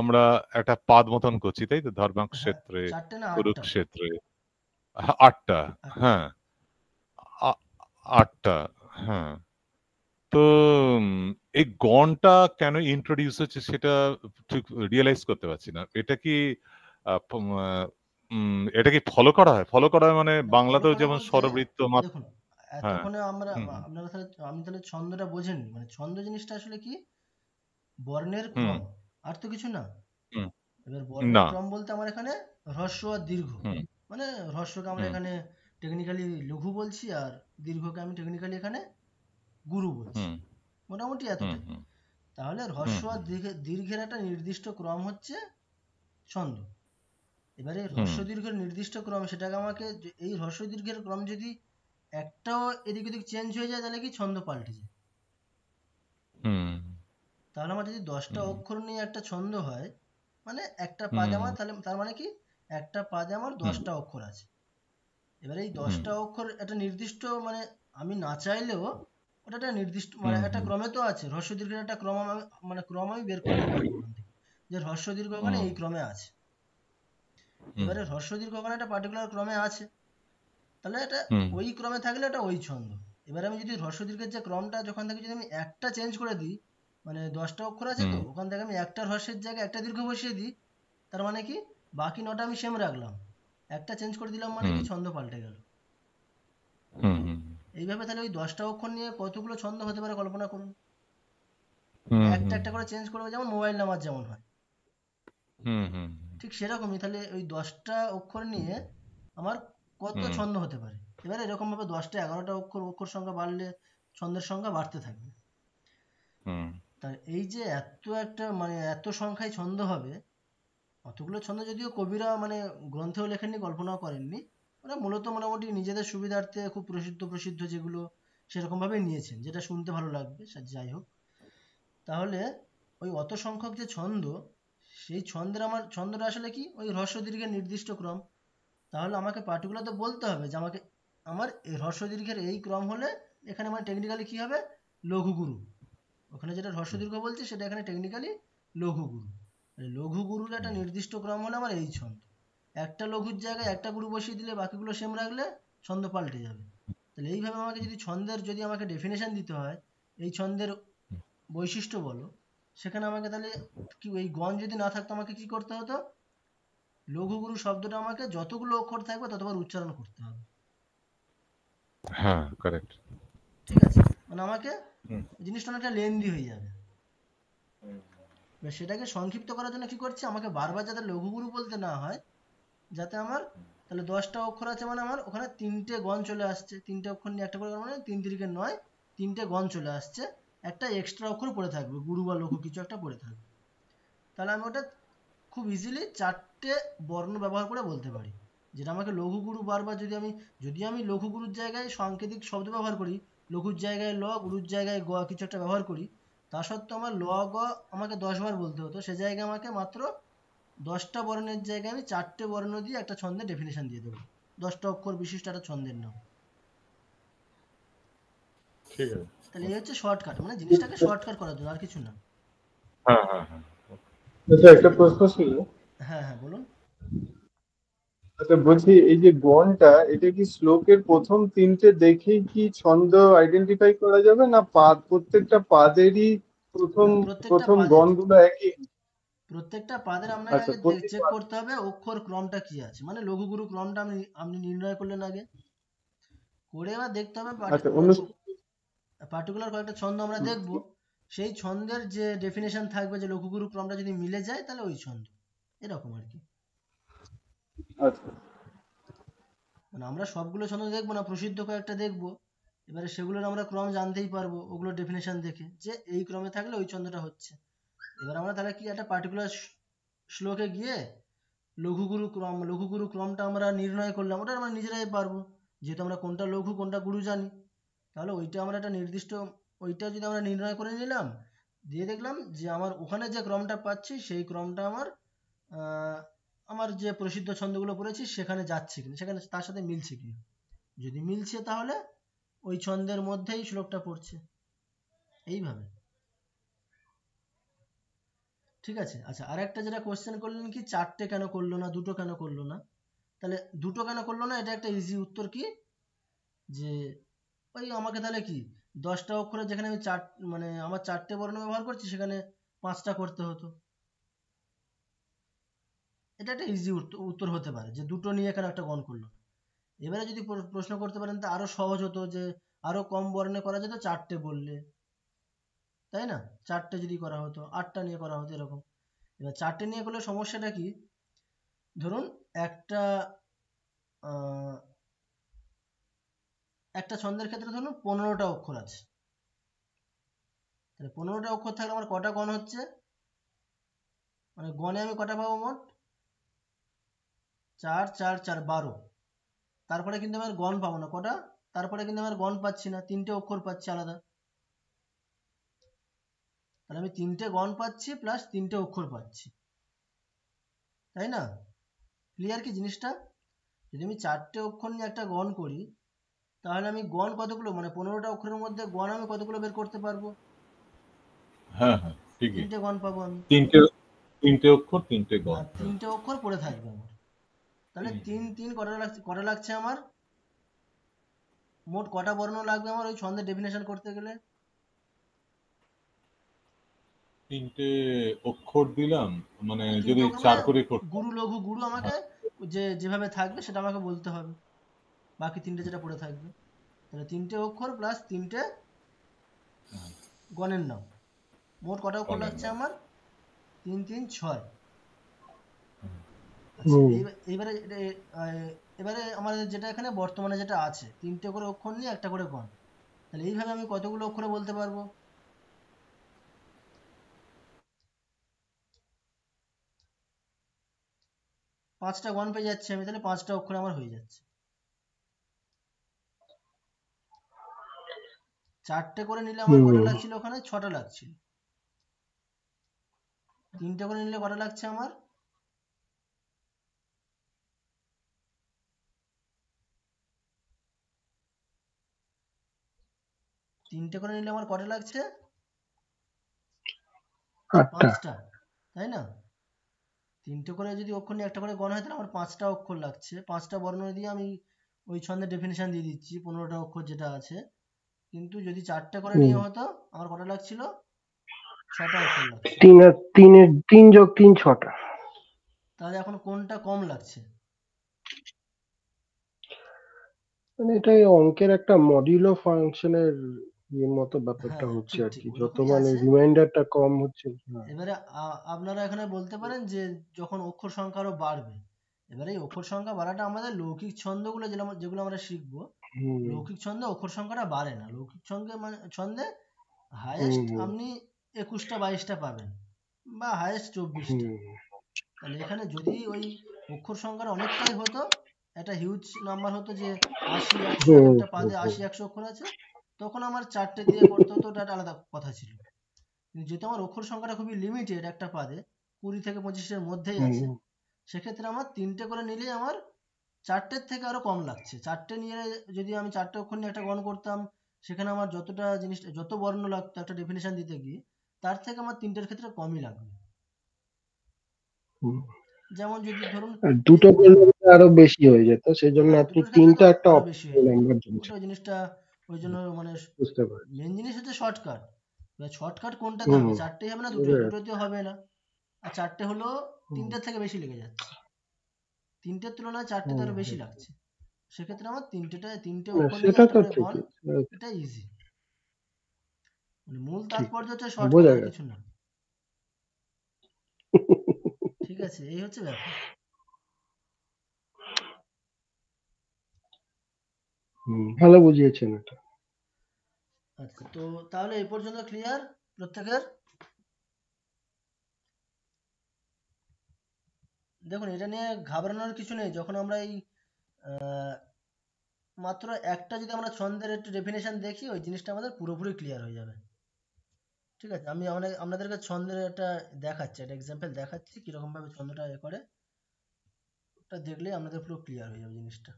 আমরা একটা পাদ মতন করছি, তাই তো? হ্যাঁ, ধর্মক্ষেত্রে, চারটে না 8টা, কুরুক্ষেত্রে। 8টা। 8টা। হ্যাঁ, 8টা। হ্যাঁ। তো উম, এই গণটা কেন ইন্ট্রোডিউস হচ্ছে সেটা ঠিক রিয়েলাইজ করতে পারছি না। এটা কি এটা কি ফলো করা হয়? ফলো করা হয় মানে না, ফলো বাংলাতেও করা যেমন বলতে স্বরবৃত্ত দেখুন, হ্যাঁ। এতক্ষণে আমরা হুম আপনারা তাহলে, আমি তাহলে ছন্দটা বোঝেননি, মানে ছন্দ জিনিসটা আসলে কি? বর্ণের হুম ক্রম, আর তো কিছু না। হুম এবার বর্ণের না। ক্রম বলতে আমার এখানে হ্রস্ব আর দীর্ঘ, হুম মানে হ্রস্বকে আমরা হুম এখানে টেকনিক্যালি লঘু বলছি, আর দীর্ঘকে আমি টেকনিক্যালি এখানে গুরু বলছি, হুম মোটামুটি হুম এতটাই। হুম তাহলে হুম হ্রস্ব আর দীর্ঘের একটা নির্দিষ্ট ক্রম হচ্ছে ছন্দ। এবারে হুম হ্রস্ব দীর্ঘের নির্দিষ্ট ক্রম, সেটাকে আমাকে এই হ্রস্ব দীর্ঘের ক্রম যদি একটাও এদিক ওদিক চেঞ্জ হয়ে যায়, তাহলে কি ছন্দ পাল্টে যায়। হুম তাহলে আমার যদি 10টা হুম অক্ষর নিয়ে একটা ছন্দ হয়, মানে একটা পাদে হুম আমার, তাহলে তার মানে কি একটা পাদে আমার হুম 10টা অক্ষর আছে। এবারে এই হুম 10টা অক্ষর একটা নির্দিষ্ট মানে আমি না চাইলেও ওটা একটা নির্দিষ্ট মানে একটা ক্রমে তো আছে, হ্রস্ব দীর্ঘের একটা ক্রম আমি বের করে নিতে পারবো ওখান থেকে, যে হ্রস্ব দীর্ঘ ওখানে এই ক্রমে আছে। এবারে হ্রস্ব দীর্ঘ ওখানে একটা পার্টিকুলার ক্রমে আছে, তাহলে এটা ওই ক্রমে থাকলে এটা ওই ছন্দ। এবারে আমি যদি হ্রস্ব দীর্ঘের যে ক্রমটা যখন থেকে যদি আমি একটা চেঞ্জ করে দিই, মানে 10টা অক্ষর আছে তো ওখান থেকে আমি একটা হ্রস্বের জায়গায় একটা দীর্ঘ বসিয়ে দিই, তার মানে কি বাকি 9টা আমি সেম রাখলাম, একটা চেঞ্জ করে দিলাম মানে কি ছন্দ পাল্টে গেল। এইভাবে তাহলে ওই 10টা অক্ষর নিয়ে কতগুলো ছন্দ হতে পারে কল্পনা করুন। একটা একটা করে চেঞ্জ করবে, যেমন মোবাইল নাম্বার যেমন হয়, ঠিক সেরকমই তাহলে ওই 10টা অক্ষর নিয়ে আমার কত ছন্দ হতে পারে। এবারে এরকম ভাবে 10টা 11টা অক্ষর সংখ্যা বাড়লে ছন্দের সংখ্যা বাড়তে থাকবে। তার এই যে এত একটা মানে এত সংখ্যায় ছন্দ হবে, অতগুলো ছন্দ যদিও কবিরা মানে গ্রন্থেও লেখেননি, কল্পনাও করেননি, ওরা মূলত মোটামুটি নিজেদের সুবিধার্থে খুব প্রসিদ্ধ যেগুলো সেরকম ভাবে নিয়েছেন, যেটা শুনতে ভালো লাগবে। যাই হোক, তাহলে ওই অত সংখ্যক যে ছন্দ, সেই ছন্দটা আসলে কি ওই হ্রস্ব দীর্ঘের নির্দিষ্ট ক্রম। তাহলে আমাকে পার্টিকুলার তো বলতে হবে যে আমার এই হ্রস্ব দীর্ঘের এই ক্রম হলে এখানে আমার টেকনিক্যালি কি হবে, লঘুগুরু। ওখানে যেটা হ্রস্ব দীর্ঘ বলছে সেটা এখানে টেকনিক্যালি লঘুগুরু। লঘুগুরুর একটা নির্দিষ্ট ক্রম হলে আমার এই ছন্দ। একটা লঘুর জায়গায় একটা গুরু বসিয়ে দিলে বাকিগুলো সেম রাখলে ছন্দ পাল্টে যাবে। তাহলে এইভাবে আমাকে যদি ছন্দের আমাকে ডেফিনেশন দিতে হয়, এই ছন্দের বৈশিষ্ট্য বলো, সেখানে আমাকে তাহলে কি ওই গণ যদি না থাকতো আমাকে কি করতে হতো, লঘুগুরু শব্দটা আমাকে যতগুলো অক্ষর থাকবে ততবার উচ্চারণ করতে হবে। হ্যাঁ, কারেক্ট। ঠিক আছে, মানে আমাকে জিনিসটা অনেকটা লেন্দি হয়ে যাবে। সেটাকে সংক্ষিপ্ত করার জন্য কি করছে, আমাকে বারবার যাতে লঘুগুরু বলতে না হয়, যাতে আমার তাহলে 10টা অক্ষর আছে মানে আমার ওখানে 3টে গণ চলে আসছে, 3টে অক্ষর নিয়ে একটা করে মানে 3 3 9, 3টে গণ চলে আসছে, একটা এক্সট্রা অক্ষর পড়ে থাকবে, গুরু বা লঘু কিছু একটা পড়ে থাকবে। তাহলে আমি ওটা খুব ইজিলি 4টে বর্ণ ব্যবহার করে বলতে পারি, যেটা আমাকে লঘুগুরু বারবার যদি আমি লঘুগুরুর জায়গায় সাংকেতিক শব্দ ব্যবহার করি, লঘুর জায়গায় ল, গুরুর জায়গায় গ কিছু একটা ব্যবহার করি, তা সত্ত্বেও আমার ল গ আমাকে 10 বার বলতে হতো, সে জায়গায় আমাকে মাত্র 10টা বর্ণের জায়গায় আমি 4টে বর্ণ দিয়ে একটা ছন্দের ডেফিনেশন দিয়ে দেবো, 10টা অক্ষর বিশিষ্ট একটা ছন্দের নাম। ঠিক আছে, তাহলে এই হচ্ছে শর্টকাট, মানে জিনিসটাকে শর্টকাট করার জন্য, আর কিছু না। হ্যাঁ হ্যাঁ হ্যাঁ। আচ্ছা, একটা প্রশ্ন ছিল। হ্যাঁ হ্যাঁ বলুন। আচ্ছা, বলছি এই যে গণটা, এটা কি শ্লোকের প্রথম 3টে দেখেই কি ছন্দ আইডেন্টিফাই করা যাবে, না প্রত্যেকটা পাদেরই প্রথম না, প্রত্যেকটা প্রথম পাদের গণগুলো একই? প্রত্যেকটা পাদের আপনাকে আচ্ছা, আগে চেক করতে হবে অক্ষর ক্রমটা কি আছে, মানে লঘুগুরু ক্রমটা আপনি নির্ণয় করলেন আগে করে, এবার দেখতে হবে আচ্ছা, পার্টিকুলার কয়েকটা ছন্দ আমরা দেখব, সেই ছন্দের যে ডেফিনেশন থাকবে যে লঘুগুরু ক্রমটা যদি মিলে যায় তাহলে ওই ছন্দ, এরকম আর কি। আচ্ছা, মানে আমরা সবগুলো ছন্দ দেখবো না, প্রসিদ্ধ কয়েকটা দেখবো, এবারে সেগুলোর আমরা ক্রম জানতেই পারবো ওগুলো ডেফিনেশন দেখে, যে এই ক্রমে থাকলে ওই ছন্দটা হচ্ছে। এবার আমরা তাহলে কি একটা পার্টিকুলার শ্লোকে গিয়ে লঘুগুরু ক্রমটা আমরা নির্ণয় করলাম, ওটা আমরা নিজেরাই পারবো, যেহেতু আমরা কোনটা লঘু কোনটা গুরু জানি। তাহলে ওইটা আমরা একটা নির্দিষ্ট ওইটা যদি আমরা নির্ণয় করে নিলাম, দিয়ে দেখলাম যে আমার ওখানে যে ক্রমটা পাচ্ছি সেই ক্রমটা আমার যে প্রসিদ্ধ ছন্দগুলো পড়েছি সেখানে যাচ্ছে কিনা, সেখানে তার সাথে মিলছে কিনা, যদি মিলছে তাহলে ওই ছন্দের মধ্যেই শ্লোকটা পড়ছে, এইভাবে। ঠিক আছে, আচ্ছা, আর একটা যেটা কোশ্চেন করলেন কি 4টে কেন করলো না, 2টো কেন করলো না, তাহলে 2টো কেন করলো না, এটা একটা ইজি উত্তর কি, যে ওই আমাকে তাহলে কি 10টা অক্ষরে যেখানে আমি মানে আমার 4টে বর্ণ ব্যবহার করছি সেখানে 5টা করতে হতো, এটা একটা ইজি উত্তর হতে পারে যে 2টো নিয়ে এখানে একটা গণ করলো। এবারে যদি প্রশ্ন করতে পারেন তা আরো সহজ হতো, যে আরো কম বর্ণে করা যেত 4টে বললে, তাই না, 4টে যদি করা হতো, 8টা নিয়ে করা হতো, এরকম। এবার 4টে নিয়ে করলে সমস্যাটা কি, ধরুন একটা ছন্দের ক্ষেত্রে ধরুন 15টা অক্ষর আছে, তাহলে 15টা অক্ষর থাকলে আমার কটা গণ হচ্ছে, মানে গণে আমি কটা পাবো মোট, 4 4 4 12। তারপরে কিন্তু আমার গণ পাবো না কটা, তারপরে কিন্তু আমার গণ পাচ্ছি না, 3টে অক্ষর পাচ্ছি আলাদা, তাহলে আমি 3টে গণ পাচ্ছি প্লাস 3টে অক্ষর পাচ্ছি, তাই না? ক্লিয়ার কি জিনিসটা? যদি আমি 4টে অক্ষর নিয়ে একটা গণ করি, তাহলে আমি গণ কতগুলো, মানে 15টা অক্ষরের মধ্যে গণ আমি কতগুলো বের করতে পারবো? হ্যাঁ হ্যাঁ ঠিকই, 3টে গণ পাবো আমি। তিনটে তিনটে অক্ষর তিনটে গণ। আর 3টে অক্ষর পড়ে থাকবে আমার। তাহলে 3 কটা লাগছে আমার? মোট কটা বর্ণ লাগবে আমার ওই ছন্দের ডেফিনেশন করতে গেলে? তিনটে অক্ষর দিলাম, মানে তিনটে যদি অক্ষর 4 মানে করে করতাম। গুরু লঘু গুরু আমাকে যেভাবে থাকবে সেটা আমাকে বলতে হবে, বাকি 3টে যেটা পড়ে থাকবে। তাহলে 3টে অক্ষর প্লাস 3টে গণের নাম, মোট কটা অক্ষর গণের লাগছে নাম। আমার? 3 3 6। হুম। এইবারে এবারে আমাদের যেটা এখানে বর্তমানে যেটা আছে 3টে করে অক্ষর নিয়ে একটা করে গণ, তাহলে এইভাবে আমি কতগুলো অক্ষরে বলতে পারবো? 5টা গণ পেয়ে যাচ্ছি আমি, তাহলে 5টা অক্ষরে আমার হয়ে যাচ্ছে। 4টে করে নিলে আমার কটা লাগছিল ওখানে? 6টা লাগছিল। 3টে করে নিলে কটা লাগছে আমার? 3টে করে নিলে আমার কটা লাগছে? 8টা। 5টা, তাই না? 3টে করে যদি অক্ষর নিয়ে একটা করে গণ হয় তাহলে আমার 5টা অক্ষর লাগছে। 5টা বর্ণ দিয়ে আমি ওই ছন্দের ডেফিনেশন দিয়ে দিচ্ছি 15টা অক্ষর যেটা আছে। কিন্তু যদি 4টে করে নিয়ে হতো আমার কটা লাগছিল? 6টা অক্ষর লাগছে। 3 যোগ 3 6টা। তাহলে এখন কোনটা কম লাগছে? মানে এটা এই অঙ্কের একটা মডিউলো ফাংশনের মতো ব্যাপারটা হ্যাঁ হচ্ছে ঠিক আর ঠিক কি, যত ওরকমই মানে আছে। রিমাইন্ডারটা কম হচ্ছে। এবারে আপনারা এখানে বলতে পারেন যে যখন অক্ষর সংখ্যা আরো বাড়বে, এবারে এই অক্ষর সংখ্যা বাড়াটা আমাদের লৌকিক ছন্দগুলো যেগুলো আমরা শিখবো, লৌকিক ছন্দে অক্ষর সংখ্যাটা বাড়ে না। লৌকিক ছন্দে মানে ছন্দে হাইয়েস্ট আপনি 21টা 22টা পাবেন, বা হাইয়েস্ট 24টা। তাহলে এখানে যদি ওই অক্ষর সংখ্যাটা অনেকটাই হতো, একটা হিউজ নাম্বার হতো যে 80 100, এক একটা পাদে 80 100 অক্ষর আছে, তখন আমার 4টে দিয়ে করতে হতো, ওটা একটা আলাদা কথা ছিল। কিন্তু যেহেতু আমার অক্ষর সংখ্যাটা খুবই লিমিটেড, একটা পাদে 20 থেকে 25-এর মধ্যেই আছে, সেক্ষেত্রে আমার 3টে করে নিলেই আমার 4টের থেকে আরো কম লাগছে। 4টে নিয়ে যদি আমি 4টে অক্ষর নিয়ে একটা গণ করতাম, সেখানে আমার যতটা জিনিসটা যত বর্ণ লাগতো একটা ডেফিনেশন দিতে গিয়ে, তার থেকে আমার 3টের ক্ষেত্রে কমই লাগবে। যেমন যদি ধরুন আর দুটো করলে আরো বেশি হয়ে যেত, সেই জন্য হ্যাঁ আপনি দুটোর ক্ষেত্রে তো 3টা একটা আরো বেশি হয়ে অপশনাল যেত। নাম্বার দিয়েছেন। ওটা জিনিসটা ওই জন্য মানে বুঝতে পারছি। মেন জিনিস হচ্ছে শর্টকাট। শর্টকাট কোনটাতে হবে? 4টেই হবে না দুটোতেও হবে না। আর 4টে হলেও 3টের থেকে বেশি লেগে যাচ্ছে, 3টের তুলনায় 4টেতে আরো বেশি লাগছে। সেক্ষেত্রে আমার 3টে অক্ষর নিয়ে সেটা একটা তো করে গণ, ঠিকই, এটা ইজি। মানে মূল ঠিক তাৎপর্য হচ্ছে আছে, শর্টকাট, বোঝা আর গেছে। কিছু না। ঠিক আছে, এই হচ্ছে ব্যাপার। ভালো বুঝিয়েছেন এটা। আচ্ছা, তো তাহলে এই পর্যন্ত ক্লিয়ার প্রত্যেকের? দেখুন, এটা নিয়ে ঘাবড়ানোর কিছু নেই। যখন আমরা এই মাত্র একটা যদি আমরা ছন্দের একটু ডেফিনেশন দেখি, ওই জিনিসটা আমাদের পুরোপুরি ক্লিয়ার হয়ে যাবে। ঠিক আছে, আমি আপনাদেরকে ছন্দের একটা দেখাচ্ছি, একটা এক্সাম্পল দেখাচ্ছি কিরকম ভাবে ছন্দটা এ করে। ওটা দেখলেই আপনাদের পুরো ক্লিয়ার হয়ে যাবে জিনিসটা।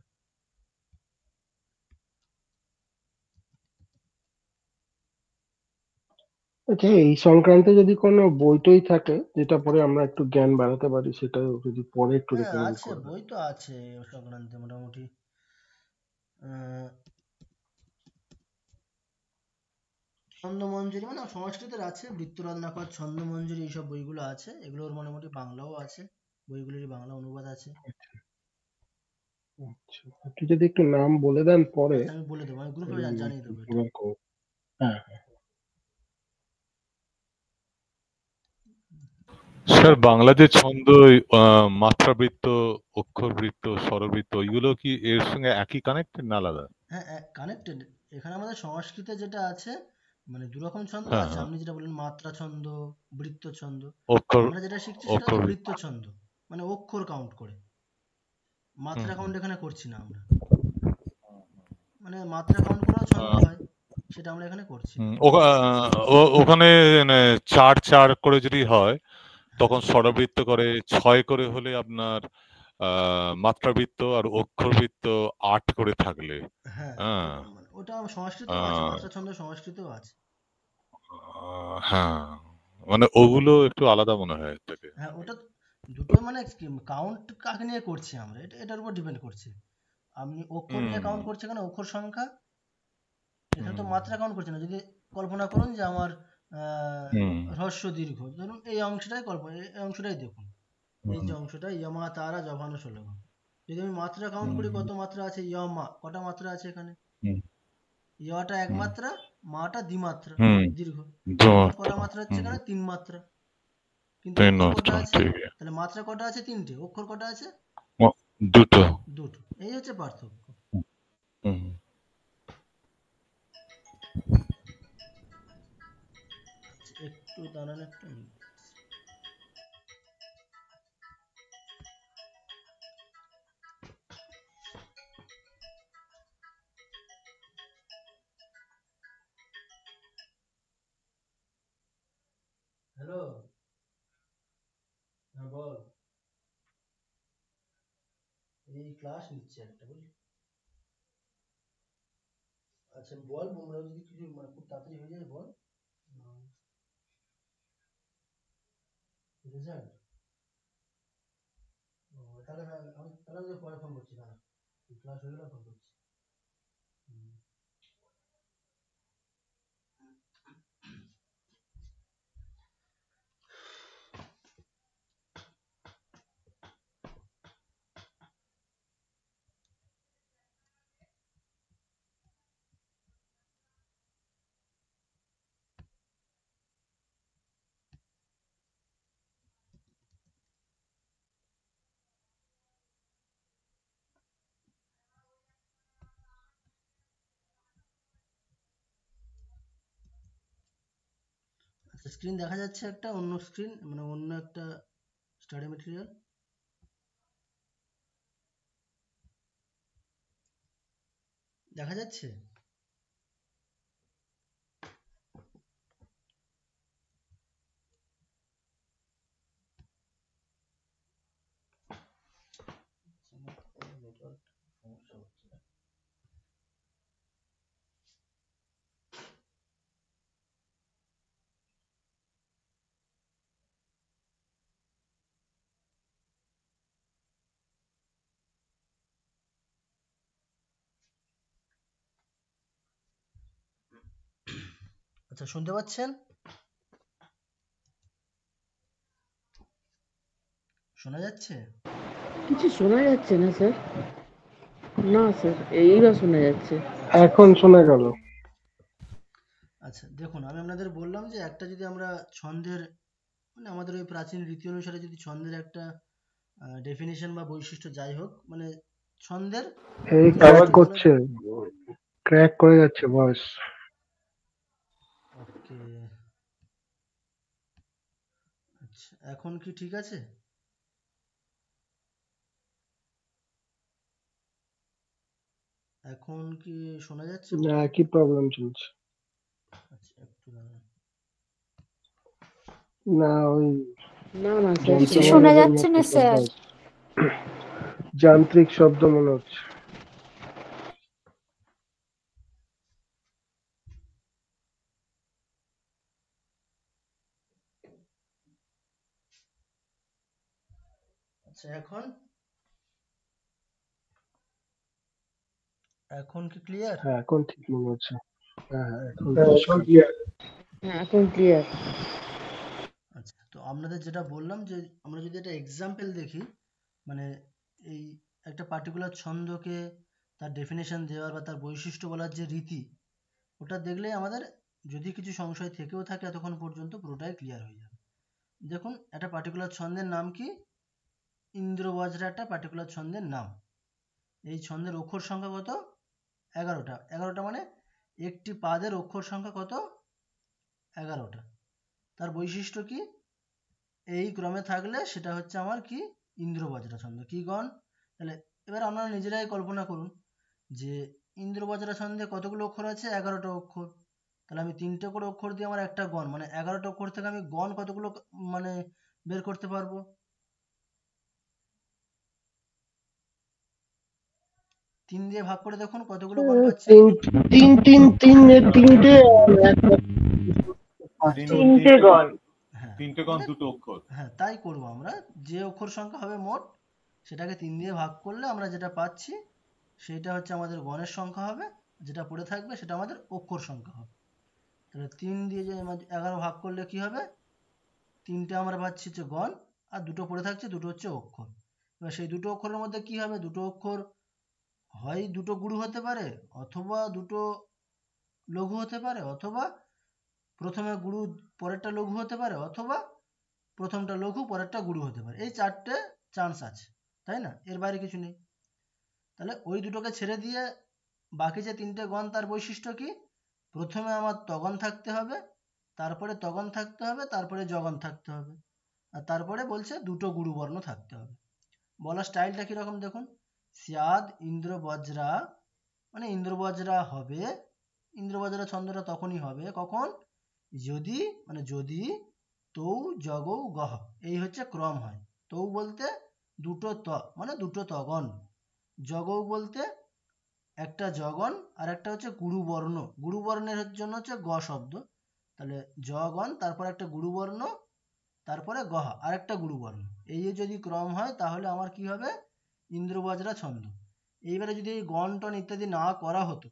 আচ্ছা, এই সংক্রান্তে যদি কোনো বই টই থাকে যেটা পরে আমরা একটু জ্ঞান বাড়াতে পারি, সেটা যদি পরে একটু হ্যাঁ রেকমেন্ড আছে, করবেন। বই তো আছে ও সংক্রান্তে মোটামুটি। ছন্দমঞ্জুরি মানে সংস্কৃতের আছে, বৃত্তরত্নাকর, ছন্দমঞ্জুরি, এইসব বইগুলো আছে। এগুলোর মোটামুটি বাংলাও আছে, বইগুলোরই বাংলা অনুবাদ আছে। আচ্ছা, আপনি যদি একটু নাম বলে দেন পরে। আচ্ছা আমি বলে দেবো, আমি গ্রুপে জানিয়ে দেবো এটা। এবার হ্যাঁ। স্যার বাংলাতে ছন্দ, মাত্রাবৃত্ত, অক্ষরবৃত্ত, স্বরবৃত্ত, এগুলো কি এর সঙ্গে একই কানেক্টেড না আলাদা? হ্যাঁ কানেক্টেড। এখানে আমাদের সংস্কৃতে যেটা আছে, মানে দুরকম ছন্দ হ্যাঁ আছে। হ্যাঁ, আপনি যেটা বললেন মাত্রা ছন্দ, বৃত্ত ছন্দ, অক্ষর আমরা যেটা শিখছি সেটা হচ্ছে অক্ষরবৃত্ত। বৃত্ত ছন্দ, মানে অক্ষর কাউন্ট করে। মাত্রা কাউন্ট এখানে করছি না আমরা, মানে মাত্রা কাউন্ট করেও ছন্দ হয়, সেটা আমরা এখানে করছি না। ওখানে 4 4 করে যদি হয় তখন স্বরবৃত্ত করে, 6 করে হলে আপনার মাত্রাবৃত্ত আর অক্ষরবৃত্ত ৮ করে থাকলে হ্যাঁ হ্যাঁ মানে ওটা সংস্কৃতও আছে, আহ, মাত্রা ছন্দ সংস্কৃতও আছে। হ্যাঁ মানে ওগুলো একটু আলাদা মনে হয় এর থেকে। হ্যাঁ ওটা দুটো মানে কাউন্ট কাকে নিয়ে করছি আমরা, এটার উপর ডিপেন্ড করছে। আপনি অক্ষর নিয়ে হুম কাউন্ট করছে কেন, অক্ষর সংখ্যা, এখানে তো হুম মাত্রা কাউন্ট করছে না। যদি কল্পনা করুন যে আমার হুম হ্রস্ব দীর্ঘ, ধরুন এই অংশটাই কল্পনা, এই অংশটাই দেখুন, এই হুম যে অংশটা ইয়মা তারা জভানো ষোলভ, যদি আমি মাত্রা কাউন্ট করি হুম কত মাত্রা আছে, ইয়মা কটা মাত্রা আছে এখানে, হুম ইয়টা এক হুম মাত্রা, মাটা দ্বিমাত্রা হুম দীর্ঘ, তাহলে মোট ধমাত্র কটা মাত্রা হচ্ছে হুম এখানে, 3 মাত্রা। কিন্তু অক্ষর ধন্যবাদ কটা আছে, ঠিক তাহলে মাত্রা কটা আছে, 3টে, অক্ষর কটা আছে, দুটো 2টো। এই হচ্ছে পার্থক্য। হুম একটু দাঁড়ান, একটু হ্যালো, হ্যাঁ বল, এই ক্লাস নিচ্ছে একটা বুঝলি। আচ্ছা বল, বোমরা যদি কিছু মানে খুব তাড়াতাড়ি হয়ে যায় বল। রেজাল্ট, তাহলে হ্যাঁ আমি তাহলে পরে ফোন করছি, দাঁড়া ক্লাস হয়ে গেলে ফোন করছি। হুম। আচ্ছা স্ক্রিন দেখা যাচ্ছে একটা, অন্য স্ক্রিন মানে অন্য একটা স্টাডি মেটেরিয়াল দেখা যাচ্ছে। নেটওয়ার্ক সমস্যা হচ্ছে। আচ্ছা শুনতে পাচ্ছেন, শোনা যাচ্ছে? কিছু শোনা যাচ্ছে না স্যার। না স্যার, এইবার শোনা যাচ্ছে। এখন শোনা গেল। আচ্ছা দেখুন, আমি আপনাদের বললাম যে একটা যদি আমরা ছন্দের মানে আমাদের ওই প্রাচীন রীতি অনুসারে যদি ছন্দের একটা ডেফিনেশন বা বৈশিষ্ট্য যাই হোক, মানে ছন্দের এই ক্র্যাক বৈশিষ্ট্য মানে, করছে, ক্র্যাক করে যাচ্ছে ভয়েস। ওকে আচ্ছা এখন কি ঠিক আছে? এখন কি শোনা যাচ্ছে না, বলুন? কি প্রবলেম চলছে? আচ্ছা একটু দাঁড়ান। না ওই না না স্যার, কিছু শোনা শোনা যন্ত্রণার যাচ্ছে মতো না শব্দ স্যার। হচ্ছে। যান্ত্রিক শব্দ মনে হচ্ছে। আচ্ছা এখন, এখন কি ক্লিয়ার? হ্যাঁ এখন ঠিক মনে হচ্ছে। হ্যাঁ হ্যাঁ এখন হ্যাঁ এখন পরিষ্কার। ক্লিয়ার। হ্যাঁ এখন ক্লিয়ার। আচ্ছা তো আপনাদের যেটা বললাম যে আমরা যদি একটা এক্সাম্পল দেখি, মানে এই একটা পার্টিকুলার ছন্দকে তার ডেফিনেশন দেওয়ার বা তার বৈশিষ্ট্য বলার যে রীতি, ওটা দেখলে আমাদের যদি কিছু সংশয় থেকেও থাকে এতক্ষণ পর্যন্ত পুরোটাই ক্লিয়ার হয়ে যাবে। দেখুন একটা পার্টিকুলার ছন্দের নাম কি, ইন্দ্রবজ্রা একটা পার্টিকুলার ছন্দের নাম। এই ছন্দের অক্ষর সংখ্যা কত, 11টা। 11টা মানে একটি পাদের অক্ষর সংখ্যা কত, 11টা। তার বৈশিষ্ট্য কি, এই ক্রমে থাকলে সেটা হচ্ছে আমার কি, ইন্দ্রবজ্রা ছন্দ। কি গণ, তাহলে এবার আপনারা নিজেরাই কল্পনা করুন যে ইন্দ্রবজ্রা ছন্দে কতগুলো অক্ষর আছে, 11টা অক্ষর। তাহলে আমি 3টে করে অক্ষর দিয়ে আমার একটা গণ, মানে 11টা অক্ষর থেকে আমি গণ কতগুলো মানে বের করতে পারবো। 3 দিয়ে ভাগ করে দেখুন কতগুলো গণ পাচ্ছি। তিনটে আর একটা পাঁচটা হলো। তিনটে গণ। হ্যাঁ তিনটে গণ মানে দুটো অক্ষর। হ্যাঁ তাই করব আমরা, যে অক্ষর সংখ্যা হবে মোট সেটাকে 3 দিয়ে ভাগ করলে আমরা যেটা পাচ্ছি সেটা হচ্ছে আমাদের গণের সংখ্যা হবে, যেটা পড়ে থাকবে সেটা আমাদের অক্ষর সংখ্যা হবে। তাহলে 3 দিয়ে যে 11 ভাগ করলে কি হবে, 3টে আমরা পাচ্ছি হচ্ছে গণ, আর দুটো পড়ে থাকছে, দুটো হচ্ছে অক্ষর। এবার সেই দুটো অক্ষরের মধ্যে কি হবে, দুটো অক্ষর হয় দুটো গুরু হতে পারে, অথবা দুটো লঘু হতে পারে, অথবা প্রথমে গুরু পরেরটা লঘু হতে পারে, অথবা প্রথমটা লঘু পরেরটা গুরু হতে পারে। এই 4টে চান্স আছে, তাই না? এর বাইরে কিছু নেই। তাহলে ওই দুটোকে ছেড়ে দিয়ে বাকি যে 3টে গণ, তার বৈশিষ্ট্য কি, প্রথমে আমার তগণ থাকতে হবে, তারপরে তগণ থাকতে হবে, তারপরে জগণ থাকতে হবে, আর তারপরে বলছে দুটো গুরুবর্ণ থাকতে হবে। বলার স্টাইলটা কীরকম দেখুন, স্যাদ ইন্দ্র বজ্রা, মানে ইন্দ্র বজ্রা হবে, ইন্দ্র বজ্রা ছন্দটা তখনই হবে কখন, যদি মানে যদি তৌ জগৌ গহ, এই হচ্ছে ক্রম হয়। তৌ বলতে দুটো ত মানে দুটো তগণ, জগৌ বলতে একটা জগণ আর একটা হচ্ছে গুরুবর্ণ, গুরুবর্ণের জন্য হচ্ছে গ শব্দ। তাহলে জগণ, তারপর একটা গুরুবর্ণ, তারপরে গহা আর একটা গুরুবর্ণ, এই যে যদি ক্রম হয় তাহলে আমার কি হবে, ইন্দ্রবজ্রা ছন্দ। এইবারে যদি এই গণ টন ইত্যাদি না করা হতো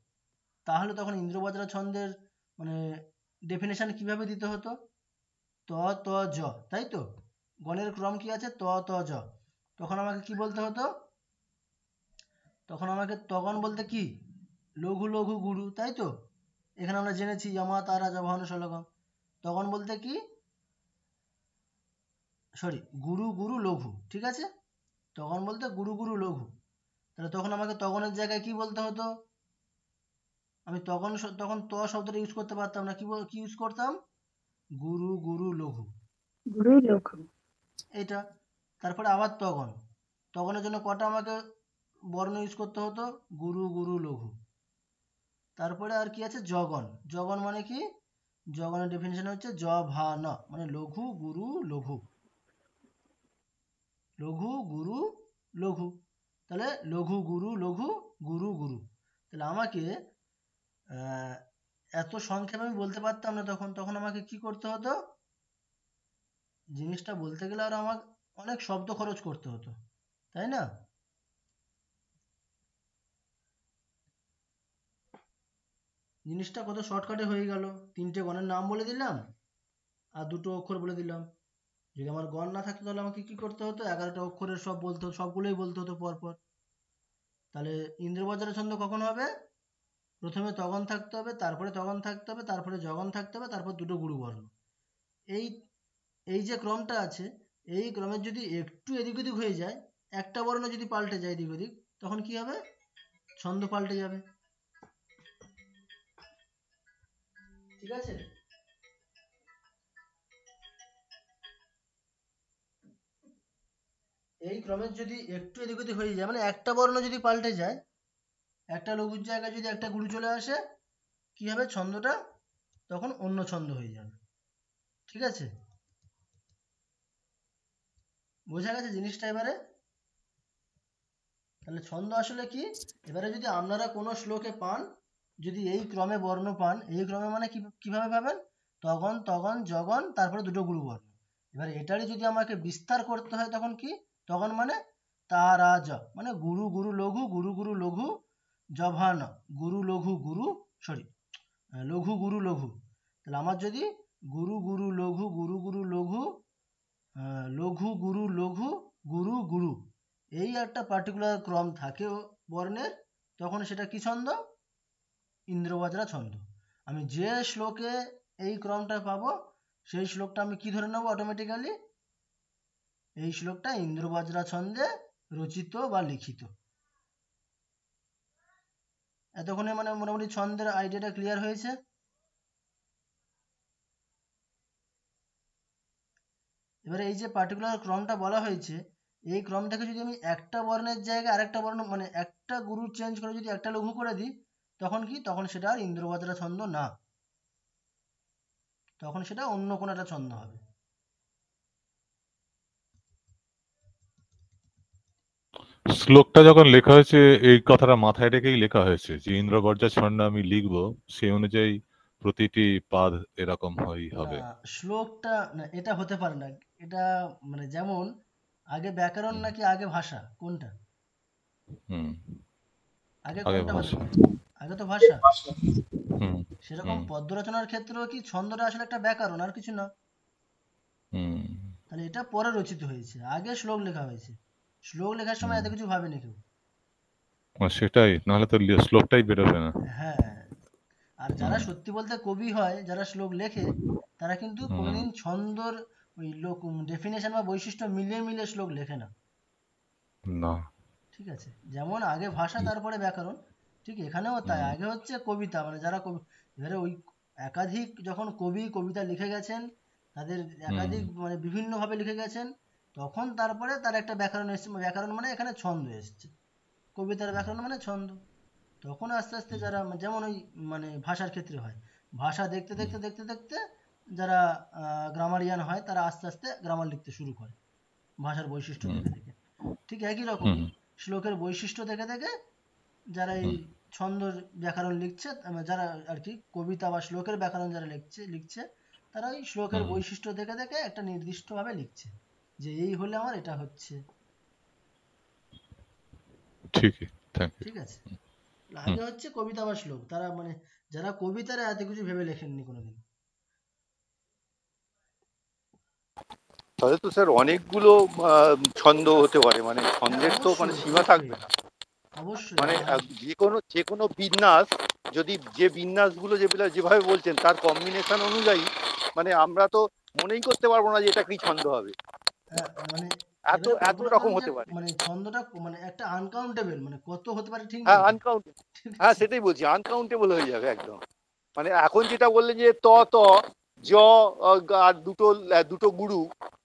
তাহলে তখন ইন্দ্রবজ্রা ছন্দের মানে ডেফিনেশন কিভাবে দিতে হতো, ত ত জ, তাই তো? গণের ক্রম কি আছে, ত ত জ। তখন আমাকে কি বলতে হতো, তখন আমাকে তগণ বলতে কি, লঘু লঘু গুরু, তাই তো? এখানে আমরা জেনেছি যমা তারা জভানু শলগম। তগণ বলতে কি, সরি গুরু গুরু লঘু, ঠিক আছে? তগণ বলতে গুরু গুরু লঘু। তাহলে তখন আমাকে তগণের জায়গায় কি বলতে হতো, আমি তখন ত শব্দটা ইউজ করতে পারতাম না, কি ইউজ করতাম, গুরু গুরু লঘু, গুরু লঘু। এটা। তারপরে আবার তগণ, তগণের জন্য কটা আমাকে বর্ণ ইউজ করতে হতো, গুরু গুরু লঘু। তারপরে আর কি আছে, জগণ, জগণ মানে কি, জগণের ডেফিনেশন হচ্ছে জ ভা ন, মানে লঘু গুরু লঘু, লঘু গুরু লঘু। তাহলে লঘু গুরু লঘু, গুরু গুরু। তাহলে আমাকে এত সংক্ষেপে আমি বলতে পারতাম না, তখন আমাকে কি করতে হতো, জিনিসটা বলতে গেলে আর আমার অনেক শব্দ খরচ করতে হতো, তাই না? জিনিসটা কত শর্টকাটে হয়ে গেল, 3টে গণের নাম বলে দিলাম আর দুটো অক্ষর বলে দিলাম। যদি আমার গণ না থাকতো তাহলে আমাকে কি করতে হতো, 11টা অক্ষরের সবগুলোই বলতে হতো পরপর। তাহলে ইন্দ্রবজ্রা ছন্দ কখন হবে, প্রথমে তগণ থাকতে হবে, তারপরে তগণ থাকতে হবে, তারপরে জগণ থাকতে হবে, তারপর দুটো গুরুবর্ণ। এই এই যে ক্রমটা আছে, এই ক্রমের যদি একটু এদিক ওদিক হয়ে যায়, একটা বর্ণ যদি পাল্টে যায় এদিক ওদিক, তখন কি হবে, ছন্দ পাল্টে যাবে, ঠিক আছে? এই ক্রমের যদি একটু এদিক ওদিক হয়ে যায়, মানে একটা বর্ণ যদি পাল্টে যায়, একটা লঘুর জায়গায় যদি একটা গুরু চলে আসে, কি হবে, ছন্দটা তখন অন্য ছন্দ হয়ে যাবে, ঠিক আছে? বোঝা গেছে জিনিসটা এবারে? তাহলে ছন্দ আসলে কি, এবারে যদি আপনারা কোনো শ্লোকে পান, যদি এই ক্রমে বর্ণ পান, এই ক্রমে মানে কিভাবে পাবেন, তগণ তগণ জগণ, তারপরে দুটো গুরুবর্ণ। এবার এটারই যদি আমাকে বিস্তার করতে হয় তখন কি, তগণ মানে তারা জ, মানে গুরু গুরু লঘু, গুরু গুরু লঘু, জভান গুরু লঘু গুরু, সরি লঘু গুরু লঘু। তাহলে আমার যদি গুরু গুরু লঘু, গুরু গুরু লঘু, লঘু গুরু লঘু, গুরু গুরু, এই একটা পার্টিকুলার ক্রম থাকে বর্ণের, তখন সেটা কি ছন্দ, ইন্দ্রবজ্রা ছন্দ। আমি যে শ্লোকে এই ক্রমটা পাবো সেই শ্লোকটা আমি কি ধরে নেবো অটোমেটিক্যালি, এই শ্লোকটা ইন্দ্রবজ্রা ছন্দে রচিত বা লিখিত। এতক্ষণে মানে মোটামুটি ছন্দের আইডিয়াটা ক্লিয়ার হয়েছে। এবারে এই যে পার্টিকুলার ক্রমটা বলা হয়েছে, এই ক্রমটাকে যদি আমি একটা বর্ণের জায়গায় আরেকটা বর্ণ মানে একটা গুরু চেঞ্জ করে যদি একটা লঘু করে দিই, তখন কি, তখন সেটা আর ইন্দ্রবজ্রা ছন্দ না, তখন সেটা অন্য কোনো একটা ছন্দ হবে। শ্লোকটা যখন লেখা হয়েছে এই কথাটা মাথায় রেখেই লেখা হয়েছে যে ইন্দ্রবর্জা ছন্দ আমি লিখবো, সেই অনুযায়ী প্রতিটি পাদ এরকম হয়েই না, হবে। শ্লোকটা না, এটা হতে পারে না। এটা মানে যেমন আগে ব্যাকরণ হুম নাকি আগে ভাষা, কোনটা? হুম আগে আগে কোনটা হতে ভাষা। পারে? আগে তো ভাষা। হুম সেরকম হুম পদ্য রচনার ক্ষেত্রেও কি ছন্দটা আসলে একটা ব্যাকরণ, আর কিছু না। হুম তাহলে এটা পরে রচিত হয়েছে, আগে শ্লোক লেখা হয়েছে। শ্লোক লেখার সময় হুম এত কিছু ভাবেনি কেউ। সেটাই, নাহলে তো শ্লোকটাই বেরোবে না। হ্যাঁ, আর যারা হুম সত্যি বলতে কবি হয়, যারা শ্লোক লেখে, তারা কিন্তু হুম কোনোদিন ছন্দর ওই লোক ডেফিনেশন বা বৈশিষ্ট্য মিলিয়ে মিলিয়ে শ্লোক লেখে না। না। ঠিক আছে, যেমন আগে ভাষা তারপরে ব্যাকরণ, ঠিক এখানেও তাই। হুম আগে হচ্ছে কবিতা, মানে যারা কবি, এবারে ওই একাধিক যখন কবি কবিতা লিখে গেছেন, তাদের হুম একাধিক মানে বিভিন্নভাবে লিখে গেছেন, তখন তারপরে তার একটা ব্যাকরণ এসছে। ব্যাকরণ মানে এখানে ছন্দ এসছে, কবিতার ব্যাকরণ মানে ছন্দ। তখন আস্তে আস্তে যারা যেমন ওই মানে ভাষার ক্ষেত্রে হয়, ভাষা দেখতে দেখতে দেখতে দেখতে যারা গ্রামারিয়ান হয়, তারা আস্তে আস্তে গ্রামার লিখতে শুরু করে ভাষার বৈশিষ্ট্য হুম দেখে দেখে। ঠিক একই হুম রকমই শ্লোকের বৈশিষ্ট্য দেখে দেখে যারা এই হুম ছন্দর ব্যাকরণ লিখছে, যারা আর কি কবিতা বা শ্লোকের ব্যাকরণ যারা লিখছে, তারা ওই শ্লোকের হুম বৈশিষ্ট্য দেখে দেখে একটা নির্দিষ্টভাবে লিখছে, যে এই হলে আমার এটা হচ্ছে। ঠিকই। Thank you. ঠিক আছে, হুম আগে হচ্ছে কবিতা বা শ্লোক, তারা মানে যারা কবিতারা এত কিছু ভেবে লেখেননি কোনোদিন। তাহলে তো স্যার অনেকগুলো ছন্দ হতে পারে, মানে হ্যাঁ, ছন্দের তো মানে অবশ্যই সীমা অবশ্যই থাকবে না। অবশ্যই। মানে যে কোনো বিন্যাস, যদি যে বিন্যাসগুলো যেভাবে বলছেন তার কম্বিনেশন অনুযায়ী, মানে আমরা তো মনেই করতে পারবো না যে এটা কি ছন্দ হবে। হ্যাঁ, মানে এত এবারে এত প্রবলেম রকম হচ্ছে হতে পারে। মানে ছন্দটা মানে একটা আনকাউন্টেবল, মানে কত হতে পারে ঠিক হ্যাঁ নেই তো। আনকাউন্ট, ঠিক হ্যাঁ আছে। সেটাই বলছি, আনকাউন্টেবল হয়ে যাবে একদম। মানে এখন যেটা বললেন যে ত ত জ, আর দুটো দুটো গুরু,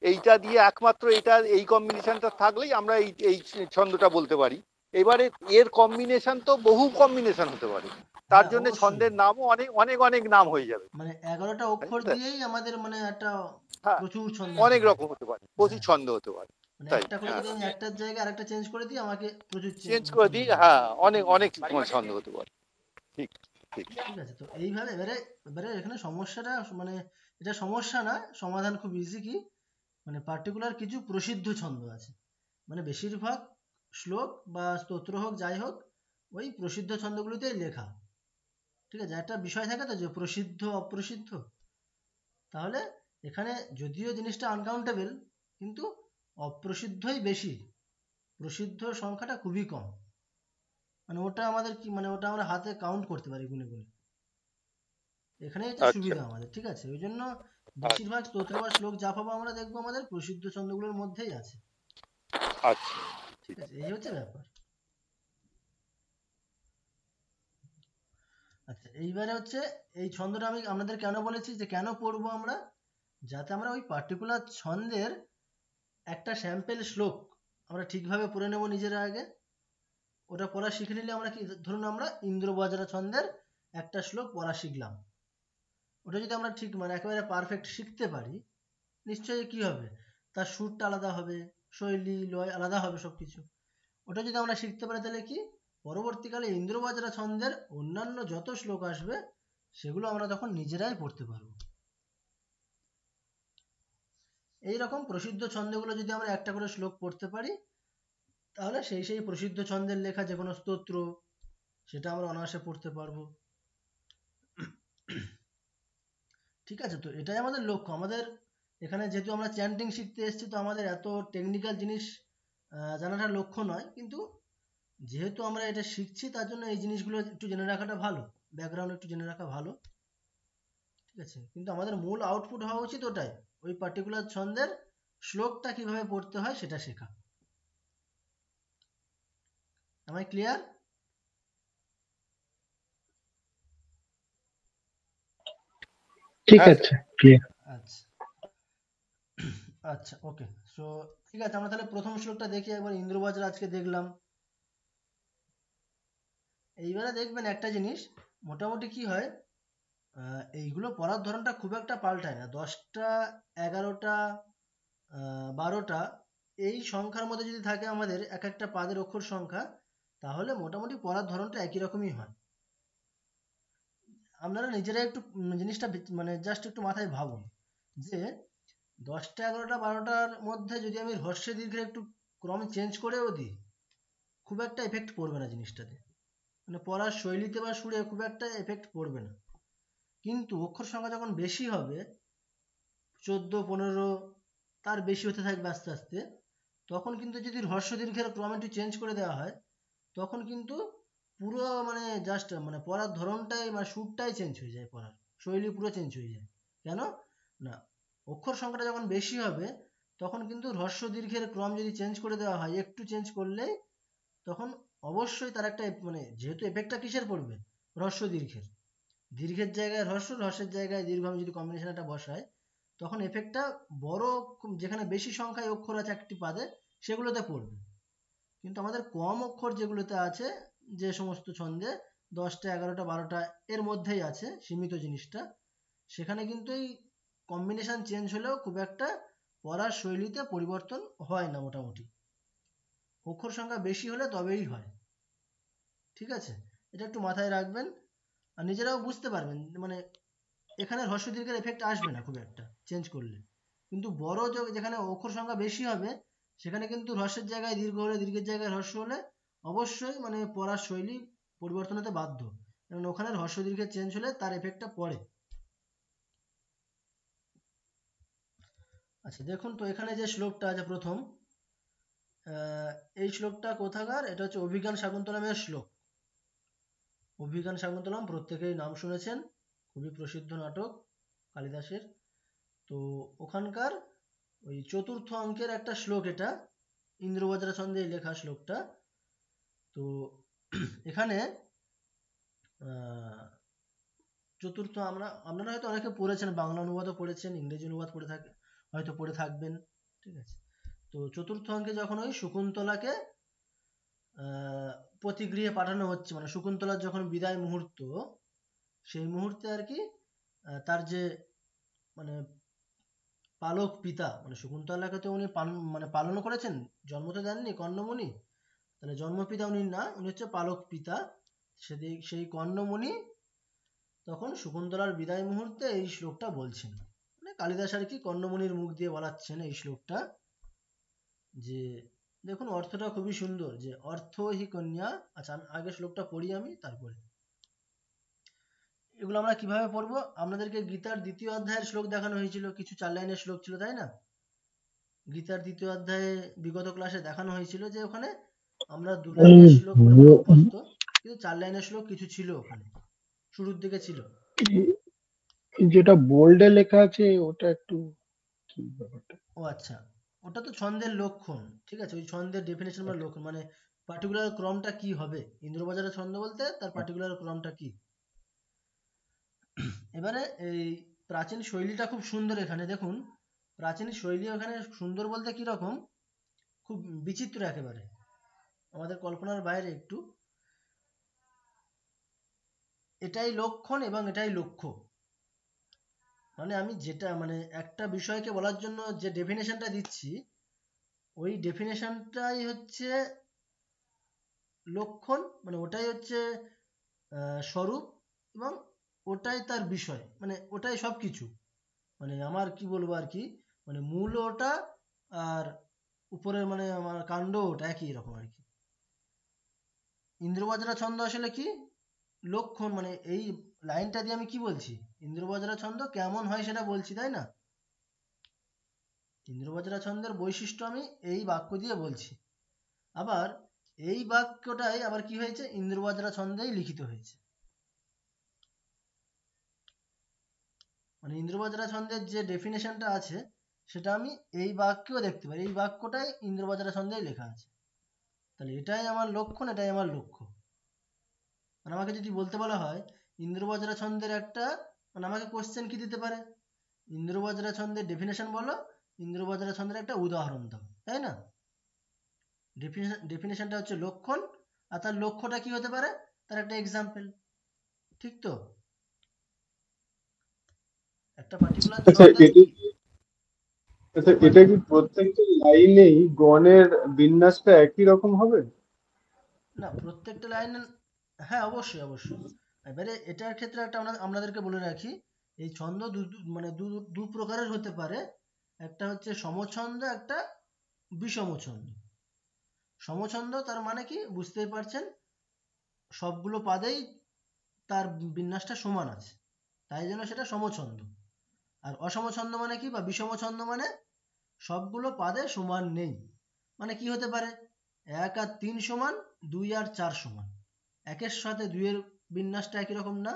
এইটা দিয়ে একমাত্র এটা এই কম্বিনেশনটা থাকলেই আমরা এই এই ছন্দটা বলতে পারি। এবারে এর কম্বিনেশন তো বহু কম্বিনেশন হতে পারে, তার হ্যাঁ, জন্য অবশ্যই। ছন্দের নামও অনেক অনেক অনেক নাম হয়ে যাবে, মানে 11টা তাই অক্ষর না স্যার? দিয়েই আমাদের মানে একটা হ্যাঁ, প্রচুর ছন্দ হতে অনেক পারে। রকম হতে পারে, প্রচুর হ্যাঁ, ছন্দ হতে পারে। মানে তাই একটা করে হ্যাঁ, যদি আমি একটার জায়গায় আরেকটা চেঞ্জ করে দিই, আমাকে প্রচুর চেঞ্জ করে ছন্দ দিই, পাবো। হ্যাঁ অনেক অনেক তোমার ছন্দ হতে পারে। ঠিক ঠিক। ঠিক আছে, তো এইভাবে এবারে এবারে এখানে সমস্যাটা মানে, এটা সমস্যা না, সমাধান খুব ইজি। কি মানে পার্টিকুলার কিছু প্রসিদ্ধ ছন্দ আছে, মানে বেশিরভাগ শ্লোক বা স্তোত্র হোক যাই হোক, ওই প্রসিদ্ধ ছন্দগুলোতেই লেখা। ঠিক আছে, একটা বিষয় থাকে তো যে প্রসিদ্ধ অপ্রসিদ্ধ। তাহলে এখানে যদিও জিনিসটা আনকাউন্টেবল, কিন্তু অপ্রসিদ্ধই বেশি, প্রসিদ্ধ সংখ্যাটা খুবই কম। মানে ওটা আমাদের কি, মানে ওটা আমরা হাতে কাউন্ট করতে পারি গুনে গুনে। এখানেই হচ্ছে আচ্ছা সুবিধা আমাদের। ঠিক আছে, ওই জন্য আচ্ছা বেশিরভাগ স্তোত্র বা শ্লোক যা পাবো আমরা দেখবো আমাদের প্রসিদ্ধ ছন্দগুলোর মধ্যেই আছে। আচ্ছা। ঠিক আছে, এই হচ্ছে ব্যাপার। আচ্ছা, এইবারে হচ্ছে এই ছন্দটা আমি আপনাদের কেন বলেছি যে কেন পড়বো আমরা, যাতে আমরা ওই পার্টিকুলার ছন্দের একটা স্যাম্পেল শ্লোক আমরা ঠিকভাবে পড়ে নেব নিজেরা আগে। ওটা পড়া শিখে নিলে আমরা কি, ধরুন আমরা ইন্দ্রবজ্রা ছন্দের একটা শ্লোক পড়া শিখলাম, ওটা যদি আমরা ঠিক মানে একেবারে পারফেক্ট শিখতে পারি, নিশ্চয়ই কি হবে, তার সুরটা আলাদা হবে, শৈলী লয় আলাদা হবে সবকিছু। ওটা যদি আমরা শিখতে পারি, তাহলে কি পরবর্তীকালে ইন্দ্রবজ্রা ছন্দের অন্যান্য যত শ্লোক আসবে, সেগুলো আমরা তখন নিজেরাই পড়তে পারবো। এইরকম প্রসিদ্ধ ছন্দগুলো যদি আমরা একটা করে শ্লোক পড়তে পারি, তাহলে সেই সেই প্রসিদ্ধ ছন্দের লেখা যে কোনো স্তোত্র, সেটা আমরা অনায়াসে পড়তে পারবো। ঠিক আছে, তো এটাই আমাদের লক্ষ্য। আমাদের এখানে যেহেতু আমরা চ্যান্টিং শিখতে এসেছি, তো আমাদের এত টেকনিক্যাল জিনিস জানাটা লক্ষ্য নয়, কিন্তু যেহেতু আমরা এটা শিখছি, তার জন্য এই জিনিসগুলো একটু জেনে রাখাটা ভালো, ব্যাকগ্রাউন্ড একটু জেনে রাখা ভালো। ঠিক আছে, কিন্তু আমাদের মূল আউটপুট হওয়া উচিত ওটাই, ওই পার্টিকুলার ছন্দের শ্লোকটা কিভাবে পড়তে হয় সেটা শেখা। Am I clear? ঠিক হ্যাঁ আছে, স্যার। ক্লিয়ার। আচ্ছা আচ্ছা, ওকে। সো ঠিক আছে, আমরা তাহলে প্রথম শ্লোকটা দেখি একবার। ইন্দ্রবজ্র আজকে দেখলাম। এইবারে দেখবেন একটা জিনিস, মোটামুটি কি হয়, এইগুলো পড়ার ধরনটা খুব একটা পাল্টায় না। 10টা 11টা 12টা এই সংখ্যার মধ্যে যদি থাকে আমাদের এক একটা পাদের অক্ষর সংখ্যা, তাহলে মোটামুটি পড়ার ধরনটা একই রকমই হয়। আপনারা নিজেরা একটু জিনিসটা মানে জাস্ট একটু মাথায় ভাবুন যে 10টা 11টা 12টার মধ্যে যদি আমি হ্রস্ব দীর্ঘের একটু ক্রম চেঞ্জ করেও দিই, খুব একটা এফেক্ট পড়বে না জিনিসটাতে, মানে পড়ার শৈলীতে বা সুরে খুব একটা এফেক্ট পড়বে না। কিন্তু অক্ষর সংখ্যা যখন বেশি হবে, 14 15 তার বেশি হতে থাকবে আস্তে আস্তে, তখন কিন্তু যদি হ্রস্ব দীর্ঘের ক্রম একটু চেঞ্জ করে দেওয়া হয়, তখন কিন্তু পুরো মানে জাস্ট মানে পড়ার ধরনটাই মানে সুরটাই চেঞ্জ হয়ে যায়, পড়ার শৈলী পুরো চেঞ্জ হয়ে যায়। কেন না, অক্ষর সংখ্যাটা যখন বেশি হবে তখন কিন্তু হ্রস্ব দীর্ঘের ক্রম যদি চেঞ্জ করে দেওয়া হয়, একটু চেঞ্জ করলেই তখন অবশ্যই তার একটা মানে যেহেতু এফেক্টটা কিসের পড়বে, হ্রস্ব দীর্ঘের, দীর্ঘের জায়গায় হ্রস্ব, হ্রস্বের জায়গায় দীর্ঘ আমি যদি কম্বিনেশন একটা বসাই, তখন এফেক্টটা বড় যেখানে বেশি সংখ্যায় অক্ষর আছে একটি পাদে সেগুলোতে পড়বে। কিন্তু আমাদের কম অক্ষর যেগুলোতে আছে, যে সমস্ত ছন্দে 10টা 11টা 12টা এর মধ্যেই আছে সীমিত জিনিসটা, সেখানে কিন্তু এই কম্বিনেশন চেঞ্জ হলেও খুব একটা পড়ার শৈলীতে পরিবর্তন হয় না। মোটামুটি অক্ষর সংখ্যা বেশি হলে তবেই হয়। ঠিক আছে, এটা একটু মাথায় রাখবেন, আর নিজেরাও বুঝতে পারবেন মানে এখানে হ্রস্ব দীর্ঘের এফেক্ট আসবে না খুব একটা চেঞ্জ করলে। কিন্তু বড় যেখানে অক্ষর সংখ্যা বেশি হবে, সেখানে কিন্তু হ্রস্বের জায়গায় দীর্ঘ হলে, দীর্ঘের জায়গায় হ্রস্ব হলে অবশ্যই মানে পড়ার শৈলী পরিবর্তন হতে বাধ্য, কারণ ওখানে হ্রস্ব দীর্ঘের চেঞ্জ হলে তার এফেক্টটা পড়ে। আচ্ছা দেখুন তো, এখানে যে শ্লোকটা আছে প্রথম, এই শ্লোকটা কোথাকার, এটা হচ্ছে অভিজ্ঞান শাকুন্তলমের শ্লোক। অভিজ্ঞান শাকুন্তলম প্রত্যেকেই নাম শুনেছেন, খুবই প্রসিদ্ধ নাটক কালিদাসের। তো ওখানকার ওই চতুর্থ অঙ্কের একটা শ্লোক, এটা ইন্দ্রবজ্রা ছন্দে লেখা শ্লোকটা। তো এখানে চতুর্থ আপনারা হয়তো অনেকে পড়েছেন, বাংলা অনুবাদও পড়েছেন, ইংরেজি অনুবাদ হয়তো পড়ে থাকবেন। ঠিক আছে, তো চতুর্থ অঙ্কে যখন ওই শকুন্তলাকে প্রতিগৃহে পাঠানো হচ্ছে, মানে শকুন্তলার যখন বিদায় মুহূর্ত, সেই মুহূর্তে আর কি তার যে মানে পালক পিতা, মানে শকুন্তলাকে তো উনি মানে পালন করেছেন, জন্ম তো দেননি কর্ণমুনি, তাহলে জন্মপিতা উনি না, উনি হচ্ছে পালক পিতা। সেই কর্ণমুনি তখন শকুন্তলার বিদায় মুহূর্তে এই শ্লোকটা বলছেন, মানে কালিদাস আর কি কর্ণমুনির মুখ দিয়ে বলাচ্ছেন এই শ্লোকটা। যে দেখুন অর্থটা খুবই সুন্দর, যে অর্থ হি কন্যা। আচ্ছা আমি আগে শ্লোকটা পড়ি আমি, তারপরে এগুলো আমরা কিভাবে পড়বো। আপনাদেরকে গীতার 2য় অধ্যায়ের শ্লোক দেখানো হয়েছিল, কিছু 4 লাইনের শ্লোক ছিল তাই না। গীতার 2য় অধ্যায়ে বিগত ক্লাসে দেখানো হয়েছিল যে ওখানে আমরা 2 লাইনের শ্লোক মানে পড়ে অভ্যস্ত, কিন্তু 4 লাইনের শ্লোক কিছু ছিল ওখানে, শুরুর দিকে ছিল। যেটা বোল্ডে লেখা আছে ওটা একটু কি ব্যাপারটা? ও আচ্ছা, ওটা তো ছন্দের লক্ষণ। ঠিক আছে, ওই ছন্দের ডেফিনেশন বা লক্ষণ, মানে পার্টিকুলার ক্রমটা কি হবে, ইন্দ্রবাজারের ছন্দ বলতে তার পার্টিকুলার ক্রমটা কি। এবারে এই প্রাচীন শৈলীটা খুব সুন্দর। এখানে দেখুন প্রাচীন শৈলী ওখানে সুন্দর বলতে কি রকম, খুব বিচিত্র একেবারে, আমাদের কল্পনার বাইরে একটু। এটাই লক্ষণ এবং এটাই লক্ষ্য, মানে আমি যেটা মানে একটা বিষয়কে বলার জন্য যে ডেফিনেশনটা দিচ্ছি, ওই ডেফিনেশনটাই হচ্ছে লক্ষণ, মানে ওটাই হচ্ছে স্বরূপ, এবং ওটাই তার বিষয়, মানে ওটাই সব কিছু। মানে আমার কি বলবো আর কি, মানে মূল ওটা আর উপরের মানে আমার কাণ্ড ওটা একই রকম আর কি। ইন্দ্রবজ্রা ছন্দ আসলে কি লক্ষণ, মানে এই লাইনটা দিয়ে আমি কি বলছি, ইন্দ্রবজ্রা ছন্দ কেমন হয় সেটা বলছি তাই না। ইন্দ্রবজ্রা ছন্দের বৈশিষ্ট্য আমি এই বাক্য দিয়ে বলছি। আবার এই বাক্যটাই আবার কি হয়েছে, ইন্দ্রবজ্রা ছন্দেই লিখিত হয়েছে। মানে ইন্দ্রবজ্রা ছন্দের যে ডেফিনেশনটা আছে সেটা আমি এই বাক্যেও দেখতে পারি, এই বাক্যটাই ইন্দ্রবজ্রা ছন্দেই লেখা আছে। তাহলে এটাই আমার লক্ষণ, এটাই আমার লক্ষ্য। মানে আমাকে যদি বলতে বলা হয় ইন্দ্রবজ্রা ছন্দের একটা, মানে আমাকে কোশ্চেন কি দিতে পারে, ইন্দ্রবজ্রা ছন্দের ডেফিনেশন বলো, ইন্দ্রবজ্রা ছন্দের একটা উদাহরণ দাও, তাই না। ডেফিনেশনটা হচ্ছে লক্ষণ, আর তার লক্ষ্যটা কি হতে পারে, তার একটা এক্সাম্পল। ঠিক তো, একটা পার্টিকুলার আচ্ছা ছন্দের আচ্ছা, মানে এটা কি প্রত্যেকটা লাইনেই গণের বিন্যাসটা একই রকম হবে? না, প্রত্যেকটা লাইনে, হ্যাঁ অবশ্যই অবশ্যই। এবারে এটার ক্ষেত্রে একটা আপনাদেরকে বলে রাখি, এই ছন্দ মানে দু প্রকারের হতে পারে। একটা হচ্ছে সমছন্দ, একটা বিষম ছন্দ। সমছন্দ তার মানে কি বুঝতেই পারছেন, সবগুলো পাদেই তার বিন্যাসটা সমান আছে, তাই জন্য সেটা সমছন্দ। আর অসম ছন্দ মানে কি, বা বিষম ছন্দ মানে সবগুলো পাদে সমান নেই। মানে কি হতে পারে, 1 আর 3 সমান, 2 আর 4 সমান। 1-এর সাথে 2-এর বিন্যাসটা একই রকম না,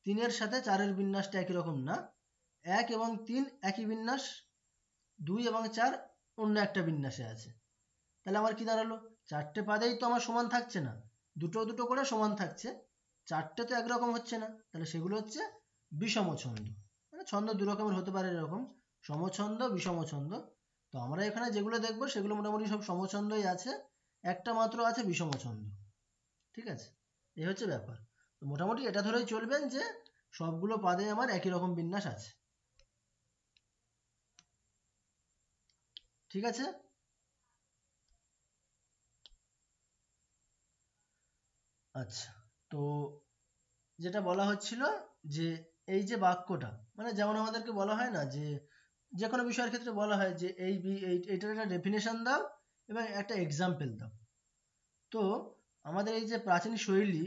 3-এর সাথে 4-এর বিন্যাসটা একই রকম না, 1 এবং 3 একই বিন্যাস, 2 এবং 4 অন্য একটা বিন্যাসে আছে। তাহলে আমার কি দাঁড়ালো, 4টে পাদেই তো আমার সমান থাকছে না, দুটো দুটো করে সমান থাকছে, 4টে তো একরকম হচ্ছে না, তাহলে সেগুলো হচ্ছে বিষম ছন্দ। মানে ছন্দ দু রকমের হতে পারে এরকম, সমছন্দ, বিষম ছন্দ। তো আমরা এখানে যেগুলো দেখবো সেগুলো মোটামুটি সব সমছন্দই আছে, একটা মাত্র আছে বিষম ছন্দ। ঠিক আছে, এই হচ্ছে ব্যাপার। তো মোটামুটি এটা ধরেই চলবেন যে সবগুলো পাদে আমার একই রকম বিন্যাস আছে। ঠিক আছে। আচ্ছা, তো যেটা বলা হচ্ছিল, যে এই যে বাক্যটা, মানে যেমন আমাদেরকে বলা হয় না যে যে কোনো বিষয়ের ক্ষেত্রে বলা হয় যে এইটার একটা ডেফিনেশন দাও এবং একটা এক্সাম্পল দাও। তো আমাদের এই যে প্রাচীন শৈলী,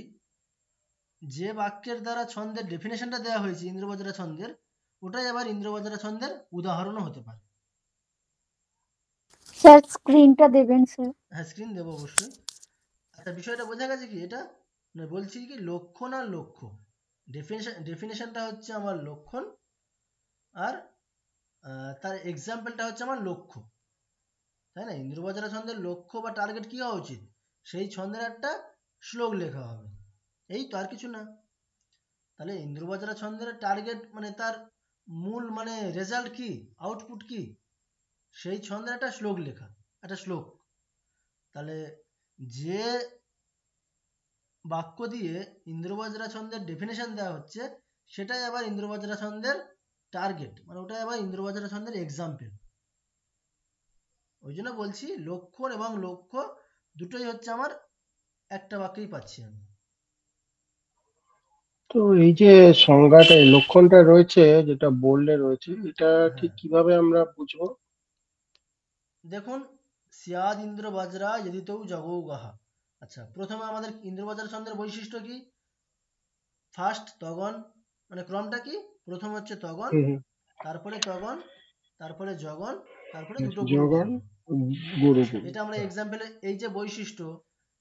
যে বাক্যের দ্বারা ছন্দের ডেফিনেশনটা দেওয়া হয়েছে ইন্দ্রবজ্রা ছন্দের, ওটাই আবার ইন্দ্রবজ্রা ছন্দের উদাহরণও হতে পারে। স্যার স্ক্রিনটা দেবেন স্যার। হ্যাঁ, স্ক্রিন দেবো অবশ্যই। আচ্ছা, বিষয়টা বোঝা গেছে কি, এটা না বলছি কি, লক্ষণ আর লক্ষ্য, ডেফিনেশনটা হচ্ছে আমার লক্ষণ, আর তার এক্সাম্পলটা হচ্ছে আমার লক্ষ্য, তাই না? ইন্দ্রবজ্রা ছন্দের লক্ষ্য বা টার্গেট কি হওয়া উচিত, সেই ছন্দের একটা শ্লোক লেখা হবে, এই তো, আর কিছু না। তাহলে ইন্দ্রবজ্রা ছন্দের টার্গেট মানে তার মূল মানে রেজাল্ট কি, আউটপুট কি, সেই ছন্দের একটা শ্লোক লেখা, একটা শ্লোক। তাহলে যে বাক্য দিয়ে ইন্দ্রবজ্রা ছন্দের ডেফিনেশন দেওয়া হচ্ছে, সেটাই আবার ইন্দ্রবজ্রা ছন্দের টার্গেট, মানে ওটাই আবার ইন্দ্রবজ্রা ছন্দের এক্সাম্পল। ওই জন্য বলছি লক্ষণ এবং লক্ষ্য দুটোই হচ্ছে আমার একটা বাক্যেই পাচ্ছি আমি। তো এই যে সংজ্ঞাটা, এই লক্ষণটা রয়েছে যেটা বললে রয়েছে, এটা ঠিক হ্যাঁ, কিভাবে আমরা বুঝবো? দেখুন, সিয়াদ ইন্দ্র বজ্রা যদি তৌ জগৌ গাহা। আচ্ছা, প্রথমে আমাদের ইন্দ্রবজ্রা ছন্দের বৈশিষ্ট্য কি, ফার্স্ট তগন, মানে ক্রমটা কি, প্রথম হচ্ছে তগন, হুম তারপরে তগন, তারপরে জগন, তারপরে হুম। দুটো জগন, গুরুবর্ণ। গুরু আচ্ছা, গুরু। এটা আমরা এক্সাম্পলে, এই যে বৈশিষ্ট্য,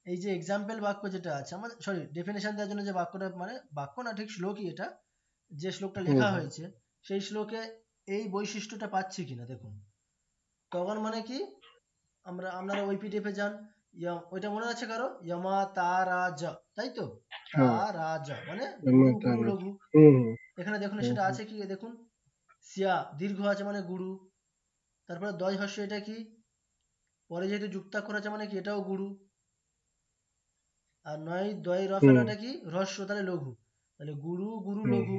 এই যে এক্সাম্পল বাক্য যেটা আছে আমাদের, সরি ডেফিনেশন দেওয়ার জন্য যে বাক্যটা, মানে বাক্য না ঠিক শ্লোকই এটা, যে শ্লোকটা হুম লেখা হুম হয়েছে, সেই শ্লোকে এই বৈশিষ্ট্যটা পাচ্ছি কিনা দেখুন। তখন মানে কি, আপনারা ওই পিডিএফে যান, ওইটা মনে আছে কারো, ইয়মা তারাজ, তাই তো, হ্যাঁ, তারাজ মানে গুরু, আমার গুরু তার লঘু। হুম হুম এখানে দেখুন হুম সেটা হুম আছে কি, দেখুন, সিয়া দীর্ঘ আছে মানে গুরু, তারপরে দয় হস্য, এটা কি, পরে যেহেতু যুক্তাক্ষর আছে মানে কি এটাও গুরু, আর নয় দয় র হুম ফেলাটা কি হ্রস্ব, তাহলে লঘু। তাহলে গুরু, গুরু হুম লঘু,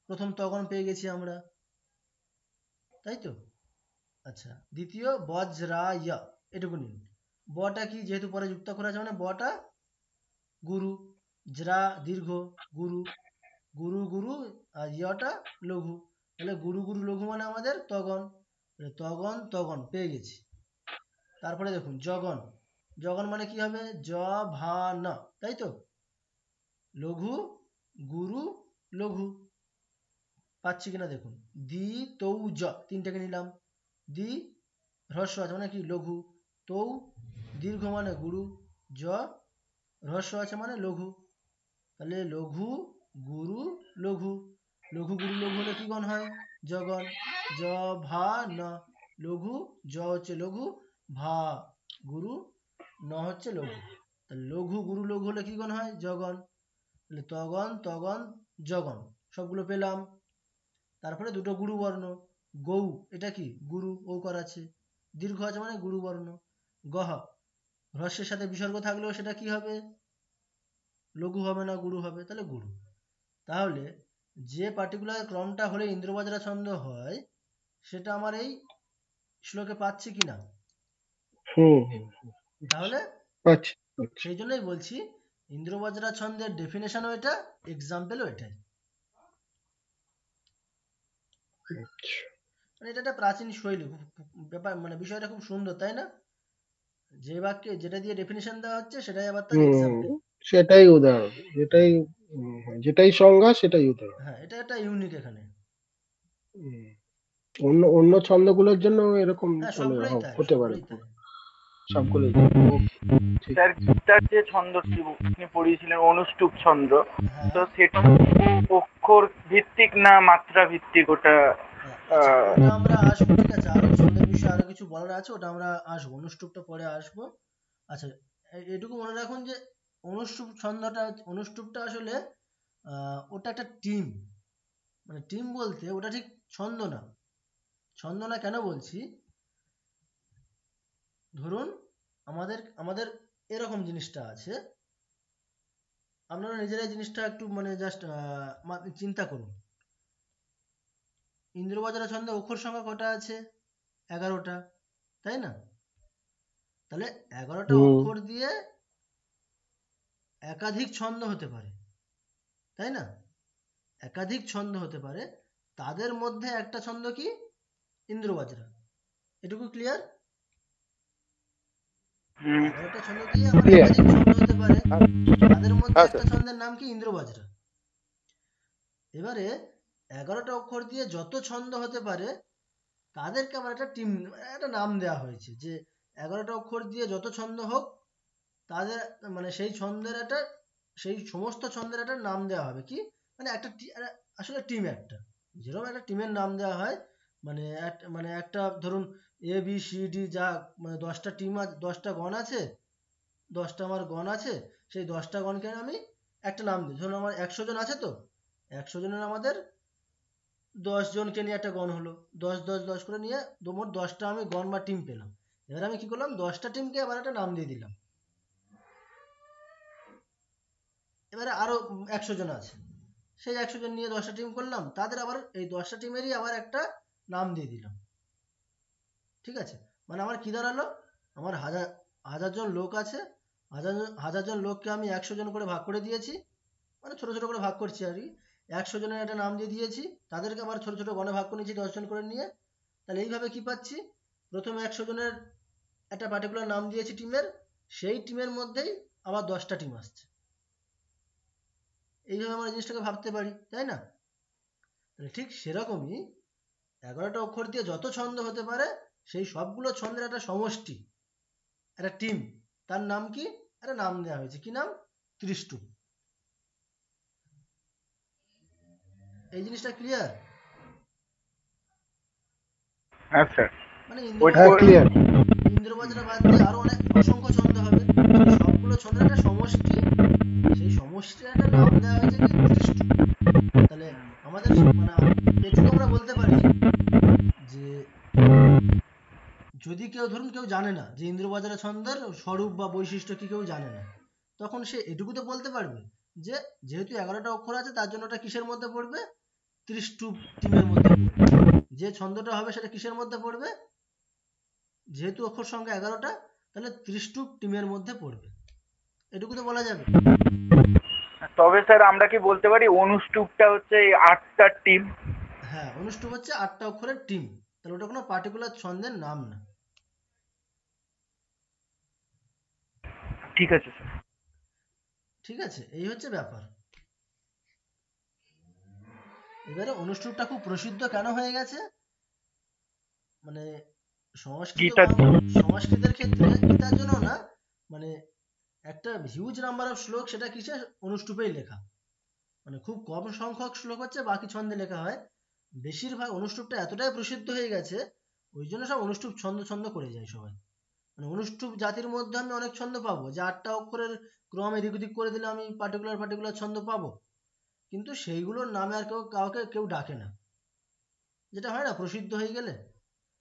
প্রথম তখন পেয়ে গেছি আমরা, তাই তো। আচ্ছা, দ্বিতীয় বজ্রায়, এটুকু নিন। বটা কি, যেহেতু পরে যুক্তাক্ষর আছে মানে বটা গুরু, জ্রা দীর্ঘ, গুরু, গুরু গুরু, আর ইয়টা লঘু, তাহলে গুরু গুরু লঘু মানে আমাদের তগন, তাহলে তগন তগন পেয়ে গেছি। তারপরে দেখুন জগন, জগন মানে কি হবে, জ ভা না, তাই তো, লঘু, গুরু, লঘু, পাচ্ছি কিনা দেখুন। দি তৌ জ, তিনটাকে নিলাম, দি হ্রস্ব আছে মানে কি লঘু, তৌ দীর্ঘ মানে গুরু, জ হ্রস্ব আছে মানে লঘু, তাহলে লঘু, গুরু, লঘু, লঘু গুরু লঘু হলে কি গণ হয়, জগণ, জ ভা ন, লঘু, জ হচ্ছে লঘু, ভা গুরু, ন হচ্ছে লঘু, তাহলে লঘু গুরু লঘু হলে কি গণ হয়, জগণ, তাহলে তগণ তগণ জগণ, সবগুলো পেলাম। তারপরে দুটো গুরু বর্ণ, গৌ, এটা কি গুরু, ঔকার আছে, দীর্ঘ আছে মানে গুরু বর্ণ, গহ, হ্রস্বের সাথে বিসর্গ থাকলেও সেটা কি হবে, লঘু হবে না গুরু হবে, তাহলে গুরু। তাহলে যে পার্টিকুলার ক্রমটা হলে ইন্দ্রবজ্রা ছন্দ হয়, সেটা আমার এই শ্লোকে পাচ্ছি কিনা? হুম হুম, তাহলে পাচ্ছি পাচ্ছি। সেই জন্যই বলছি ইন্দ্রবজ্রা ছন্দের ডেফিনেশনও এটা, এক্সাম্পলও এটাই। আচ্ছা। মানে এটা একটা প্রাচীন শৈলী, ব্যাপার মানে বিষয়টা খুব সুন্দর, তাই না? যে বাক্যে যেটা দিয়ে ডেফিনেশন দেওয়া হচ্ছে সেটাই আবার তার হুম, এক্সাম্পল। সেটাই উদাহরণ, যেটাই সংজ্ঞা সেটাই উদাহরণ। হ্যাঁ, এটা একটা ইউনিক এখানে। হুম। অন্য অন্য ছন্দগুলোর জন্য এরকম হ্যাঁ, চলে সবগুলোই তাই, হতে পারে, সবগুলোই তাই। সবগুলোই। ঠিক। স্যার গীতার যে ছন্দটি আপনি পড়িয়েছিলেন অনুষ্টুপ ছন্দ, তো হ্যাঁ সেটা অক্ষর ভিত্তিক না মাত্রা ভিত্তিক ওটা? হ্যাঁ, আচ্ছা ওটা আমরা আসবো, ঠিক আছে, আরো ছন্দের বিষয়ে আরো কিছু বলার আছে, ওটা আমরা আসবো, অনুষ্টুপটা পরে আসবো। আচ্ছা, এটুকু মনে রাখুন যে অনুষ্টুপ ছন্দটা, অনুষ্টুপটা আসলে ওটা একটা টিম, মানে টিম বলতে ওটা ঠিক ছন্দ না। ছন্দ না কেন বলছি, ধরুন আমাদের আমাদের এরকম জিনিসটা আছে, আপনারা নিজেরাই জিনিসটা একটু মানে জাস্ট চিন্তা করুন। ইন্দ্রবজ্রা ছন্দে অক্ষর সংখ্যা কটা আছে? 11টা, তাই না? তাহলে 11টা হুম অক্ষর দিয়ে একাধিক ছন্দ হতে পারে, তাই না? একাধিক ছন্দ হতে পারে, তাদের মধ্যে একটা ছন্দ কি? ইন্দ্রবজ্রা। এটুকু ক্লিয়ার? হুম, 11টা ছন্দ দিয়ে আমার ক্লিয়ার। একাধিক ছন্দ হতে পারে, তাদের মধ্যে হ্যাঁ একটা স্যার। ছন্দের নাম কি? ইন্দ্রবজ্রা। এবারে 11টা অক্ষর দিয়ে যত ছন্দ হতে পারে তাদেরকে আবার একটা টিম, একটা নাম দেওয়া হয়েছে, যে 11টা অক্ষর দিয়ে যত ছন্দ হোক তাদের মানে সেই ছন্দের একটা, সেই সমস্ত ছন্দের একটা নাম দেওয়া হবে, কি মানে একটা আসলে টিম একটা, যেরকম একটা টিমের নাম দেওয়া হয়, মানে মানে একটা ধরুন ABCD, যা মানে 10টা টিম আছে, 10টা গণ আছে, 10টা আমার গণ আছে, সেই 10টা গণকে আমি একটা নাম দিই। ধরুন আমার 100 জন আছে, তো 100 জনের আমাদের 10 জনকে নিয়ে একটা গণ হলো, 10 করে নিয়ে মোট 10টা আমি গণ বা টিম পেলাম। এবার আমি কি করলাম, 10টা টিমকে আবার একটা নাম দিয়ে দিলাম। এবারে আরো 100 জন আছে, সেই 100 জন নিয়ে 10টা টিম করলাম, তাদের আবার এই 10টা টিমেরই আবার একটা নাম দিয়ে দিলাম। ঠিক আছে, মানে আমার কি দাঁড়ালো, আমার হাজার হাজার জন লোক আছে, হাজার জন লোককে আমি 100 জন করে ভাগ করে দিয়েছি, মানে ছোট ছোট করে ভাগ করছি আর কি। 100 জনের একটা নাম দিয়ে দিয়েছি, তাদেরকে আবার ছোট ছোট গণে ভাগ করে নিয়েছি 10 জন করে নিয়ে। তাহলে এইভাবে কি পাচ্ছি, প্রথমে 100 জনের একটা পার্টিকুলার নাম দিয়েছি টিমের, সেই টিমের মধ্যেই আবার 10টা টিম আসছে। এইভাবে আমরা জিনিসটাকে ভাবতে পারি, তাই না? তাহলে ঠিক সেরকমই 11টা অক্ষর দিয়ে যত ছন্দ হতে পারে সেই সবগুলো ছন্দের একটা সমষ্টি, একটা টিম, তার নাম কি? একটা নাম দেওয়া হয়েছে, কি নাম? ত্রিষ্টু। এই জিনিসটা ক্লিয়ার? হ্যাঁ স্যার। মানে হ্যাঁ, ক্লিয়ার। ইন্দ্রবজ্রা বাদ দিয়ে আরো অনেক অসংখ্য ছন্দ হবে, সবগুলো ছন্দের একটা সমষ্টি, সেই সমষ্টির একটা নাম দেওয়া হয়েছে কি? ত্রিষ্টু। তাহলে আমাদের মানে এটুকু আমরা বলতে পারি যে যদি কেউ ধরুন কেউ জানে না যে ইন্দ্রবজ্রা ছন্দের স্বরূপ বা বৈশিষ্ট্য কি, কেউ জানে না, তখন সে এটুকু তো বলতে পারবে যে যেহেতু 11টা অক্ষর আছে তার জন্য ওটা কিসের মধ্যে পড়বে? ত্রিষ্টু টিমের মধ্যে পড়বে। যে ছন্দটা হবে সেটা কিসের মধ্যে পড়বে? যেহেতু অক্ষর সংখ্যা 11টা, তাহলে ত্রিষ্টু টিমের মধ্যে পড়বে। এটুকু তো বলা যাবে। তবে স্যার আমরা কি বলতে পারি অনুষ্টুপটা হচ্ছে এই 8টা টিম? হ্যাঁ, অনুষ্টুপ হচ্ছে 8টা অক্ষরের টিম, তাহলে ওটা কোনো পার্টিকুলার ছন্দের নাম না। ঠিক আছে স্যার। ঠিক আছে, এই হচ্ছে ব্যাপার। এবারে অনুষ্টুপটা খুব প্রসিদ্ধ কেন হয়ে গেছে, মানে গীতার সংস্কৃতের ক্ষেত্রে, গীতার জন্য না, মানে একটা হিউজ নাম্বার অফ শ্লোক সেটা কিসে? অনুষ্টুপেই লেখা। মানে খুব কম সংখ্যক শ্লোক হচ্ছে বাকি ছন্দে লেখা হয়, বেশিরভাগ অনুষ্টুপটা এতটাই প্রসিদ্ধ হয়ে গেছে, ওই জন্য সব অনুষ্টুপ ছন্দ ছন্দ করে যায় সবাই। মানে অনুষ্টুপ জাতির মধ্যে আমি অনেক ছন্দ পাবো, যে 8টা অক্ষরের ক্রম এদিক ওদিক করে দিলে আমি পার্টিকুলার ছন্দ পাবো, কিন্তু সেইগুলোর নামে আর কাউকে কেউ ডাকে না, যেটা হয় না প্রসিদ্ধ হয়ে গেলে।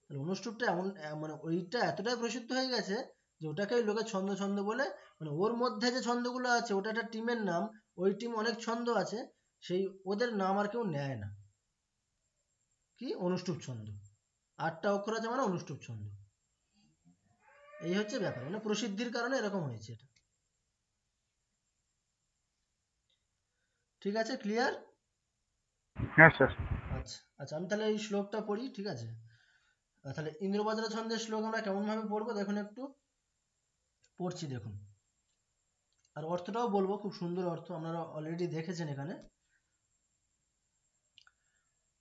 তাহলে অনুষ্টুপটা এমন মানে ওইটা এতটাই প্রসিদ্ধ হয়ে গেছে যে ওটাকেই লোকে ছন্দ ছন্দ বলে, মানে ওর মধ্যে যে ছন্দগুলো আছে ওটা একটা টিমের নাম, ওই টিম অনেক ছন্দ আছে, সেই ওদের নাম আর কেউ নেয় না, কি? অনুষ্টুপ ছন্দ। 8টা অক্ষর আছে মানে অনুষ্টুপ ছন্দ। এই হচ্ছে ব্যাপার, মানে প্রসিদ্ধির কারণে এরকম হয়েছে এটা। ঠিক আছে, ক্লিয়ার? হ্যাঁ স্যার। আচ্ছা আচ্ছা, আমি তাহলে এই শ্লোকটা পড়ি, ঠিক আছে? তাহলে ইন্দ্রবজ্র ছন্দের শ্লোক আমরা কেমন ভাবে পড়বো দেখুন, একটু পড়ছি দেখুন, আর অর্থটাও বলবো, খুব সুন্দর অর্থ, আপনারা অলরেডি দেখেছেন এখানে।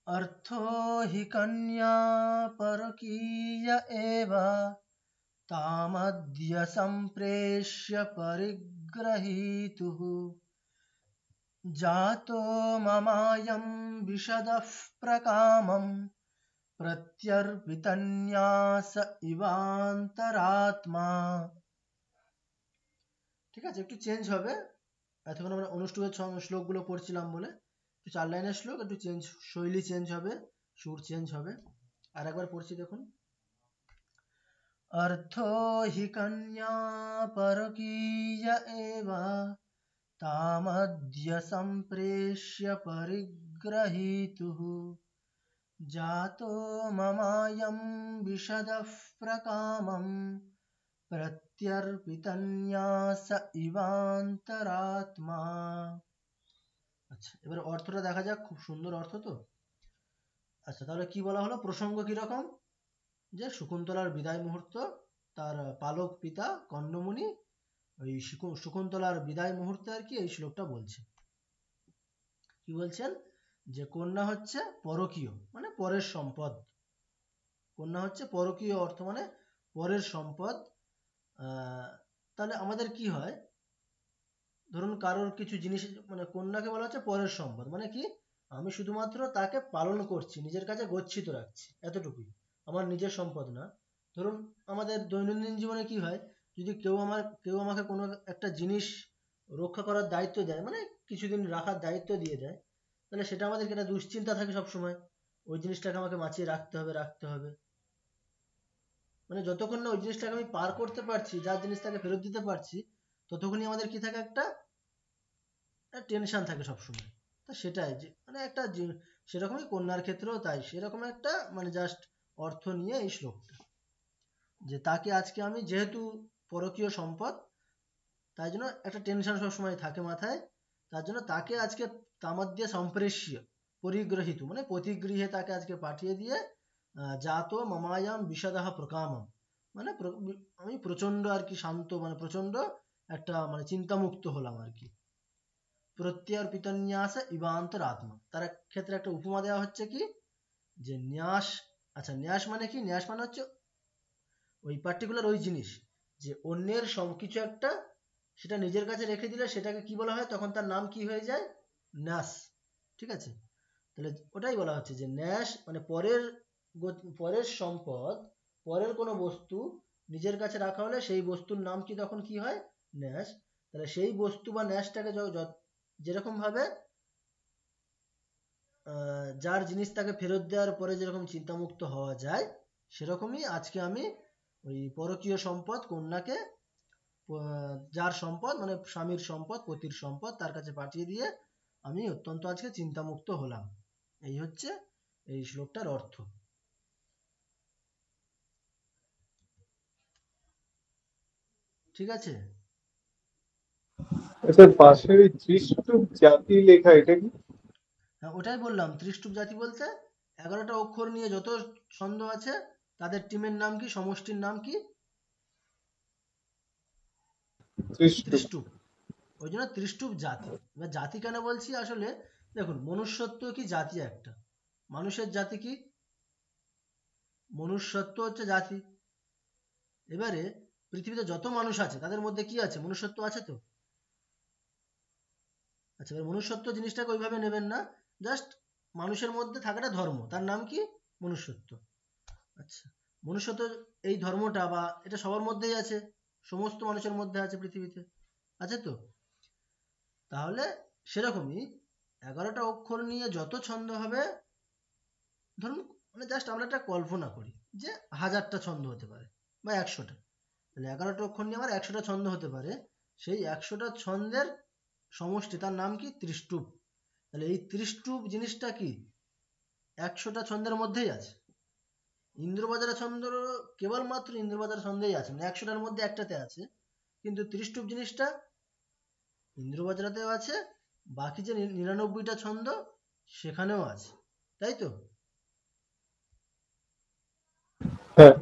অর্থ হি কন্যা পরকীয় এব তামদ্য সম্প্রেষ্য পরিগ্রহীতুঃ জাতো মমায়ং বিশদঃ প্রকামম প্রত্যর্পিতন্যাস ইবান্তরাত্মা। ঠিক আছে, একটু চেঞ্জ হবে, এতক্ষণ আমরা অনুষ্ঠুপের শ্লোকগুলো পড়ছিলাম বলে, একটু 4 লাইনের শ্লোক, একটু চেঞ্জ, শৈলী চেঞ্জ হবে, সুর চেঞ্জ হবে। আর একবার পড়ছি দেখুন। অর্থো হি কন্যা পরকীয় এব তামদ্য সম্প্রেষ্য পরিগ্রহীতুঃ জাতো মমায়ং বিশদঃ প্রকামম প্রত্যর্পিতন্যাস ইবান্তরাত্মা। আচ্ছা, এবার অর্থটা দেখা যাক, খুব সুন্দর অর্থ তো। আচ্ছা, তাহলে কি বলা হলো, প্রসঙ্গ কিরকম, যে শকুন্তলার বিদায় মুহূর্ত, তার পালক পিতা কন্যমুনি ওই শকুন্তলার বিদায় মুহূর্তে আর কি এই শ্লোকটা বলছে। কি বলছেন, যে কন্যা হচ্ছে পরকীয় মানে পরের সম্পদ, কন্যা হচ্ছে পরকীয় অর্থ মানে পরের সম্পদ। তাহলে আমাদের কি হয়, ধরুন কারোর কিছু জিনিস, মানে কন্যাকে বলা হচ্ছে পরের সম্পদ, মানে কি আমি শুধুমাত্র তাকে পালন করছি, নিজের কাছে গচ্ছিত রাখছি, এতটুকুই, আমার নিজের সম্পদ না। ধরুন আমাদের দৈনন্দিন জীবনে কি হয়, যদি কেউ আমাকে কোনো একটা জিনিস রক্ষা করার দায়িত্ব দেয়, মানে কিছুদিন রাখার দায়িত্ব দিয়ে দেয়, তাহলে সেটা আমাদেরকে একটা দুশ্চিন্তা থাকে সবসময়, ওই জিনিসটাকে আমাকে বাঁচিয়ে রাখতে হবে। মানে যতক্ষণ না ওই জিনিসটাকে আমি পার করতে পারছি, যার জিনিসটাকে ফেরত দিতে পারছি, ততক্ষণই আমাদের কি থাকে, একটা টেনশন থাকে সবসময়। তা সেটাই যে মানে একটা সেরকমই কন্যার ক্ষেত্রেও তাই, সেরকম একটা মানে জাস্ট অর্থ নিয়ে এই শ্লোকটা, যে তাকে আজকে আমি যেহেতু পরকীয় সম্পদ, তাই জন্য একটা টেনশন সবসময় থাকে মাথায়, তার জন্য তাকে আজকে তামদ্য সম্প্রেষ্য পরিগ্রহিত মানে প্রতিগৃহে তাকে আজকে পাঠিয়ে দিয়ে জাতো মমায়াম বিষদঃ প্রকামম, মানে আমি প্রচন্ড আর কি শান্ত, মানে প্রচন্ড একটা মানে চিন্তামুক্ত হলাম আর কি। প্রত্যর্পিতন্যাস ইবান্তরাত্মা, তার ক্ষেত্রে একটা উপমা দেওয়া হচ্ছে কি, যে ন্যাস। আচ্ছা, ন্যাস মানে কি, ন্যাস মানে হচ্ছে ওই পার্টিকুলার ওই জিনিস, যে অন্যের কিছু একটা সেটা নিজের কাছে রেখে দিলে সেটাকে কি বলা হয়, তখন তার নাম কি হয়ে যায়, ন্যাস। ঠিক আছে, তাহলে ওটাই বলা হচ্ছে যে ন্যাস মানে পরের সম্পদ, পরের কোনো বস্তু নিজের কাছে রাখা হলে সেই বস্তুর নাম কি, তখন কি হয়, ন্যাস। তাহলে সেই বস্তু বা ন্যাসটাকে যেরকম ভাবে যার জিনিস তাকে ফেরত দেওয়ার পরে যেরকম চিন্তামুক্ত হওয়া যায়, সেরকমই আজকে আমি ওই পরকীয় সম্পদ কন্যাকে, যার সম্পদ মানে স্বামীর সম্পদ, পতির সম্পদ, তার কাছে পাঠিয়ে দিয়ে আমি অত্যন্ত আজকে চিন্তামুক্ত হলাম। এই হচ্ছে এই শ্লোকটার অর্থ। ঠিক আছে, আচ্ছা, পাশের ওই ত্রিষ্টুপ জাতি লেখা, এটা কি? হ্যাঁ ওটাই বললাম, ত্রিষ্টুপ জাতি বলতে 11টা অক্ষর নিয়ে যত ছন্দ আছে তাদের টিমের নাম কি, সমষ্টির নাম কি, ত্রিষ্টুপ। ত্রিষ্টুপ। ওই জন্য ত্রিষ্টুপ জাতি। এবার জাতি কেন বলছি, আসলে দেখুন মনুষ্যত্ব কি জাতি একটা, মানুষের জাতি কি, মনুষ্যত্ব হচ্ছে জাতি। এবারে পৃথিবীতে যত মানুষ আছে তাদের মধ্যে কি আছে, মনুষ্যত্ব আছে তো। আচ্ছা, এবার মনুষ্যত্ব জিনিসটাকে ওইভাবে নেবেন না, জাস্ট মানুষের মধ্যে থাকাটা ধর্ম, তার নাম কি, মনুষ্যত্ব। আচ্ছা, মনুষ্যত্ব এই ধর্মটা বা এটা সবার মধ্যেই আছে, সমস্ত মানুষের মধ্যে আছে পৃথিবীতে, আছে তো। তাহলে সেরকমই 11টা অক্ষর নিয়ে যত ছন্দ হবে, ধরুন মানে জাস্ট আমরা একটা কল্পনা করি যে 1000টা ছন্দ হতে পারে বা 100টা, তাহলে 11টা অক্ষর নিয়ে আমার 100টা ছন্দ হতে পারে, সেই 100টা ছন্দের সমষ্টি, তার নাম কি, ত্রিষ্টুপ। তাহলে এই ত্রিষ্টুপ জিনিসটা কি 100টা ছন্দের মধ্যেই আছে। ইন্দ্রবাজারা ছন্দ কেবলমাত্র ইন্দ্রবাজারা ছন্দেই আছে, মানে 100টার মধ্যে একটাতে আছে, কিন্তু ত্রিষ্টুপ জিনিসটা ইন্দ্রবাজারাতেও আছে, বাকি যে 99টা ছন্দ সেখানেও আছে, তাই তো? হ্যাঁ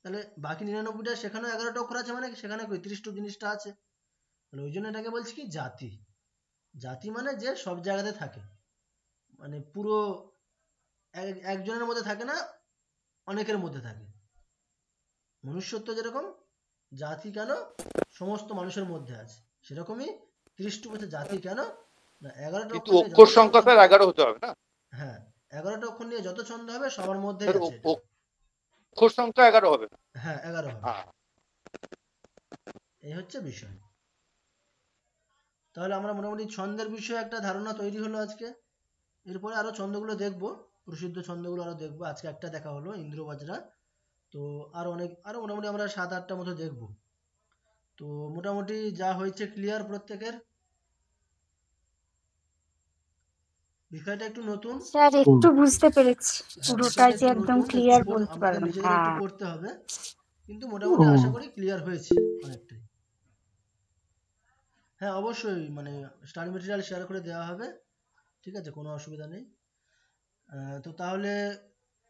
তাহলে বাকি 99টা সেখানেও 11টা অক্ষর আছে, মানে সেখানে কই ত্রিষ্টুপ জিনিসটা আছে, তাহলে ওই জন্য এটাকে বলছি কি জাতি। জাতি মানে যে সব জায়গাতে থাকে, মানে পুরো একজনের মধ্যে থাকে না, অনেকের মধ্যে থাকে। মনুষ্যত্ব যেরকম, জাতি কেন সমস্ত মানুষের মধ্যে আছে, সেরকমই ত্রিষ্টুপ হচ্ছে জাতি কেন না 11টা কিন্তু অক্ষর নিয়ে অক্ষর যত সংখ্যা ছন্দ, স্যার 11 হতে হবে না? হ্যাঁ 11টা অক্ষর নিয়ে যত ছন্দ হবে সবার মধ্যেই স্যার আছে এটা। অক্ষর সংখ্যা 11 হবে না? হ্যাঁ 11 হবে, হ্যাঁ এই হচ্ছে বিষয়। তাহলে আমরা মোটামুটি ছন্দের বিষয়ে একটা ধারণা তৈরি হলো আজকে। এরপরে আরো ছন্দগুলো দেখবো, প্রসিদ্ধ ছন্দগুলো আরো দেখবো। আজকে একটা দেখা হলো ইন্দ্রবাজরা, তো আরো মোটামুটি আমরা 7-8টা মতো দেখবো। তো মোটামুটি যা হয়েছে ক্লিয়ার প্রত্যেকের? বিষয়টা একটু নতুন, স্যার একটু বুঝতে পেরেছি, পুরোটাই বিষয়টা যে একটু একদম নতুন, ক্লিয়ার একটু বলতে আমাদের পারবো না। নিজেদের একটু হ্যাঁ পড়তে হবে, কিন্তু মোটামুটি আশা করি ক্লিয়ার হয়েছে অনেকটাই। হ্যাঁ অবশ্যই, মানে স্টাডি মেটেরিয়াল শেয়ার করে দেওয়া হবে, ঠিক আছে, কোনো অসুবিধা নেই। তো তাহলে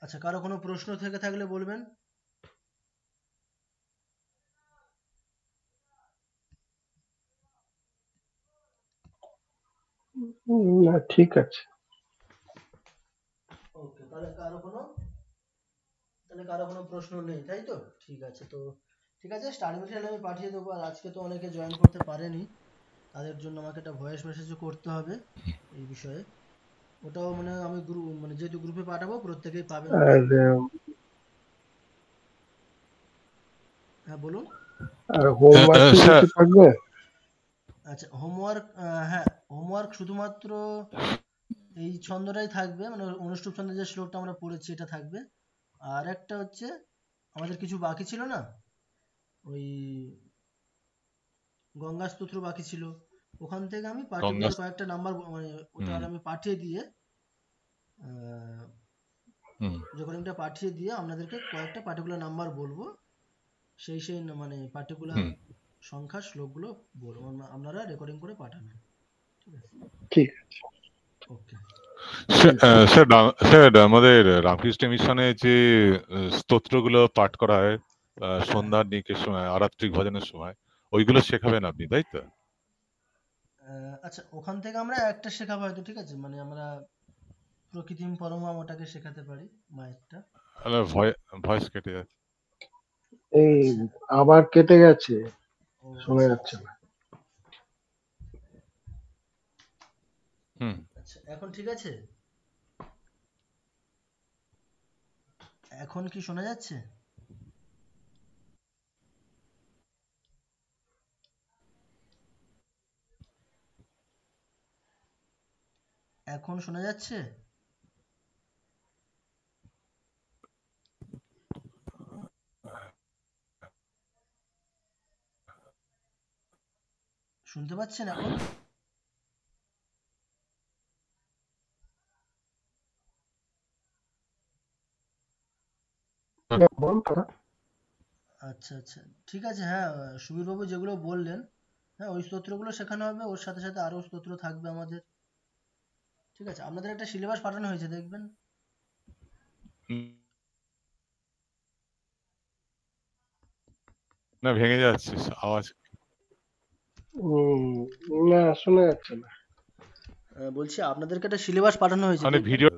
আচ্ছা, কারো কোনো প্রশ্ন থেকে থাকলে বলবেন। না ঠিক আছে। ওকে, তাহলে কারো কোনো প্রশ্ন নেই, তাই তো? ঠিক আছে, তো ঠিক আছে, স্টাডি মেটেরিয়াল আমি পাঠিয়ে দেবো। আর আজকে তো অনেকে জয়েন করতে পারেনি, তাদের জন্য আমাকে একটা ভয়েস মেসেজও করতে হবে এই বিষয়ে। ওটাও মানে আমি মানে যেহেতু গ্রুপে পাঠাবো প্রত্যেকেই পাবেন ওটা। আর হ্যাঁ বলুন। হোমওয়ার্ক কি স্যার কিছু থাকবে? আচ্ছা হোমওয়ার্ক, হ্যাঁ হোমওয়ার্ক শুধুমাত্র এই ছন্দটাই থাকবে, মানে অনুষ্টুপ ছন্দের যে শ্লোকটা আমরা পড়েছি এটা থাকবে। আর একটা হচ্ছে আমাদের কিছু বাকি ছিল না, ওই গঙ্গা স্তোত্র বাকি ছিল, ওখান থেকে আমি গঙ্গা পার্টিকুলার কয়েকটা নাম্বার, মানে ওটার আমি পাঠিয়ে দিয়ে রেকর্ডিংটা পাঠিয়ে দিয়ে আপনাদেরকে কয়েকটা পার্টিকুলার নাম্বার বলবো, সেই মানে পার্টিকুলার সংখ্যার শ্লোকগুলো বলবো, আপনারা রেকর্ডিং করে পাঠাবেন, ঠিক আছে? ঠিক আছে। ওকে স্যার আমাদের রামকৃষ্ণ মিশনে যে স্তোত্রগুলো পাঠ করা হয় সন্ধ্যার দিকের সময়, আরাত্রিক ভজনের সময়, ওইগুলো শেখাবেন আপনি, তাই তো? আচ্ছা ওখান থেকে আমরা একটা শেখাবো হয়তো, ঠিক আছে, মানে আমরা প্রকৃতিম পরমা ওটাকে শেখাতে পারি, মায়েরটা। ভয়েস কেটে যাচ্ছে। এই আবার কেটে গেছে, ও শোনা আচ্ছা যাচ্ছে আচ্ছা না। আচ্ছা, এখন ঠিক আছে? এখন কি শোনা যাচ্ছে? এখন শোনা যাচ্ছে? শুনতে পাচ্ছেন এখন? আচ্ছা আচ্ছা ঠিক আছে, হ্যাঁ সুবীর বাবু যেগুলো বললেন, হ্যাঁ ওই স্তোত্রগুলো শেখানো হবে, ওর সাথে সাথে আরো স্তোত্র থাকবে আমাদের, ঠিক আছে? আপনাদের একটা সিলেবাস পাঠানো হয়েছে, দেখবেন। না ভেঙে যাচ্ছে আওয়াজ। না শোনা যাচ্ছে না। বলছি আপনাদেরকে একটা সিলেবাস পাঠানো হয়েছে, মানে দেখবেন। ভিডিও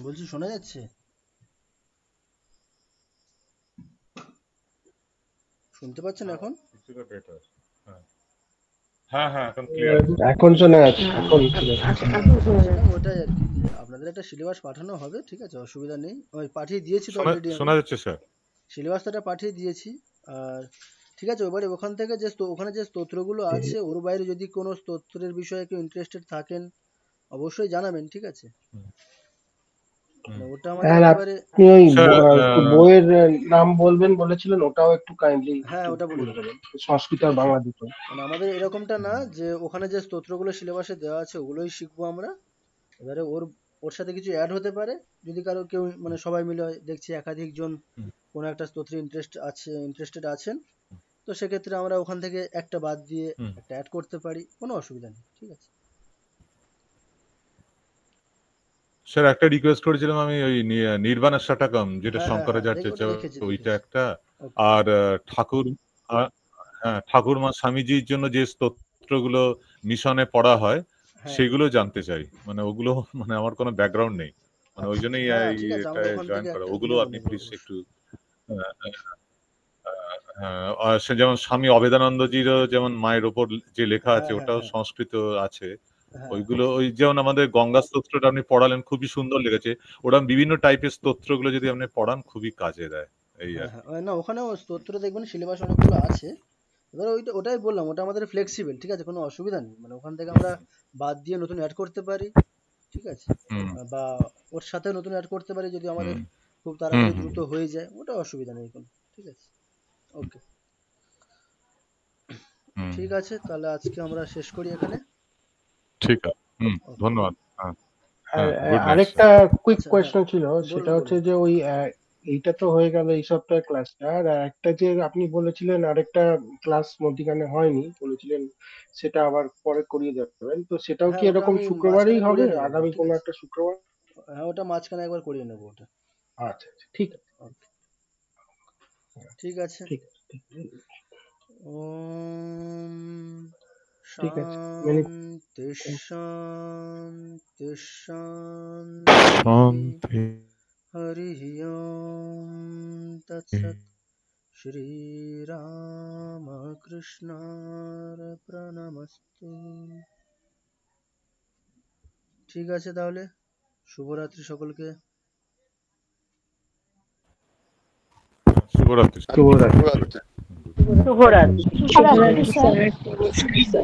বলছি শোনা যাচ্ছে? শুনতে পাচ্ছেন এখন? হ্যাঁ হ্যাঁ এখন ক্লিয়ার। এখন শোনা যাচ্ছে, এখন ওটাই আর কি, আপনাদের একটা সিলেবাস পাঠানো হবে, ঠিক আছে, অসুবিধা নেই। ওই পাঠিয়ে দিয়েছি তো অলরেডি, শোনা যাচ্ছে স্যার? সিলেবাসটা পাঠিয়ে দিয়েছি। আর ঠিক আছে, এবারে ওখান থেকে যে ওখানে যে স্তোত্রগুলো আছে ওর বাইরে যদি কোনো স্তোত্রের বিষয়ে কেউ ইন্টারেস্টেড থাকেন অবশ্যই জানাবেন, ঠিক আছে? মানে ওটা আমাদের আর একেবারে আপনি ওই স্যার একটু বইয়ের নাম বলবেন বলেছিলেন, ওটাও একটু কাইন্ডলি হ্যাঁ ওটা বলে বলে দেবো, দেবেন, সংস্কৃত ঠিক আর আছে? বাংলা দুটো। মানে আমাদের এরকমটা না যে ওখানে যে স্তোত্রগুলো সিলেবাসে দেওয়া আছে ওগুলোই শিখবো আমরা, এবারে ওর সাথে কিছু অ্যাড হতে পারে যদি কারো কেউ মানে সবাই মিলে দেখছি একাধিক জন কোনো একটা স্তোত্রে ইন্টারেস্টেড আছেন, তো সেক্ষেত্রে আমরা ওখান থেকে একটা বাদ দিয়ে একটা অ্যাড করতে পারি, কোনো অসুবিধা নেই, ঠিক আছে? স্যার একটা রিকোয়েস্ট করেছিলাম আমি, ওই নির্বাণা শতকম যেটা হ্যাঁ হ্যাঁ হ্যাঁ শঙ্করাচার্য দেখেছি ওইটা দেখেছি। একটা, ওকে। আর হ্যাঁ ঠাকুরমা স্বামীজির জন্য যে স্তোত্রগুলো মিশনে পড়া হয় হ্যাঁ সেগুলো জানতে চাই, মানে ওগুলো মানে আমার কোনো ব্যাকগ্রাউন্ড নেই, মানে ওই আচ্ছা জন্যই হ্যাঁ ঠিক আছে, আমরা এটায় ওখান জয়েন থেকে করা, একটা ওগুলো নেবো আপনি নেবো প্লিজ অবশ্যই। একটু সে যেমন স্বামী অবেদানন্দজিরও যেমন মায়ের ওপর যে লেখা হ্যাঁ আছে হ্যাঁ ওটাও হ্যাঁ সংস্কৃত আছে, হ্যাঁ ওইগুলো ওই যেমন আমাদের গঙ্গা স্তোত্রটা আপনি পড়ালেন খুবই সুন্দর লেগেছে, ওরা বিভিন্ন টাইপের স্তোত্রগুলো যদি আপনি পড়ান খুবই কাজে দেয় এই হ্যাঁ আর কি। হ্যাঁ না ওখানেও স্তোত্র দেখবেন সিলেবাস অনেকগুলো আছে, এবার ওটাই বললাম ওটা আমাদের ফ্লেক্সিবল, ঠিক আছে, কোনো অসুবিধা নেই, মানে ওখান থেকে আমরা বাদ দিয়ে নতুন অ্যাড করতে পারি, ঠিক আছে? হুম বা ওর সাথে নতুন অ্যাড করতে পারি যদি আমাদের হুম খুব হুম তাড়াতাড়ি হুম দ্রুত হয়ে যায়, ওটা অসুবিধা নেই কোনো, ঠিক আছে? ওকে, হুম ঠিক আছে, তাহলে আজকে আমরা শেষ করি এখানে। ঠিক আছে, ওকে, ধন্যবাদ, হ্যাঁ আর হ্যাঁ, গুড নাইট স্যার। আরেকটা কুইক আচ্ছা হ্যাঁ কোয়েশ্চেন ছিল, সেটা বলুন হচ্ছে বলুন। যে ওই এইটা তো হয়ে গেল এই সপ্তাহের ক্লাসটা, আর একটা যে আপনি বলেছিলেন আরেকটা ক্লাস মধ্যিখানে হয়নি বলেছিলেন, সেটা আবার পরে করিয়ে দেবেন, তো সেটাও কি হ্যাঁ ওটা এরকম আমি শুক্রবারেই মাঝখানে হবে, করিয়ে নেবো একবার, আগামী ঠিক কোনো আছে? একটা শুক্রবার? হ্যাঁ ওটা মাঝখানে একবার করিয়ে নেবো ওটা। আচ্ছা আচ্ছা, ঠিক আছে। ওকে, ঠিক আছে। ঠিক আছে, ঠিক আছে, ওম ঠিক আছে, মেনি শান্তি থ্যাঙ্কস। শান্তি শান্তি শান্তি। হরি ওম তৎসৎ শ্রী রামকৃষ্ণার্পণমস্তু। ঠিক আছে তাহলে, শুভরাত্রি সকলকে। শুভরাত্রি স্যার। শুভরাত্রি। শুভরাত্রি। শুভরাত্রি। শুভরাত্রি স্যার। শুভরাত্রি স্যার।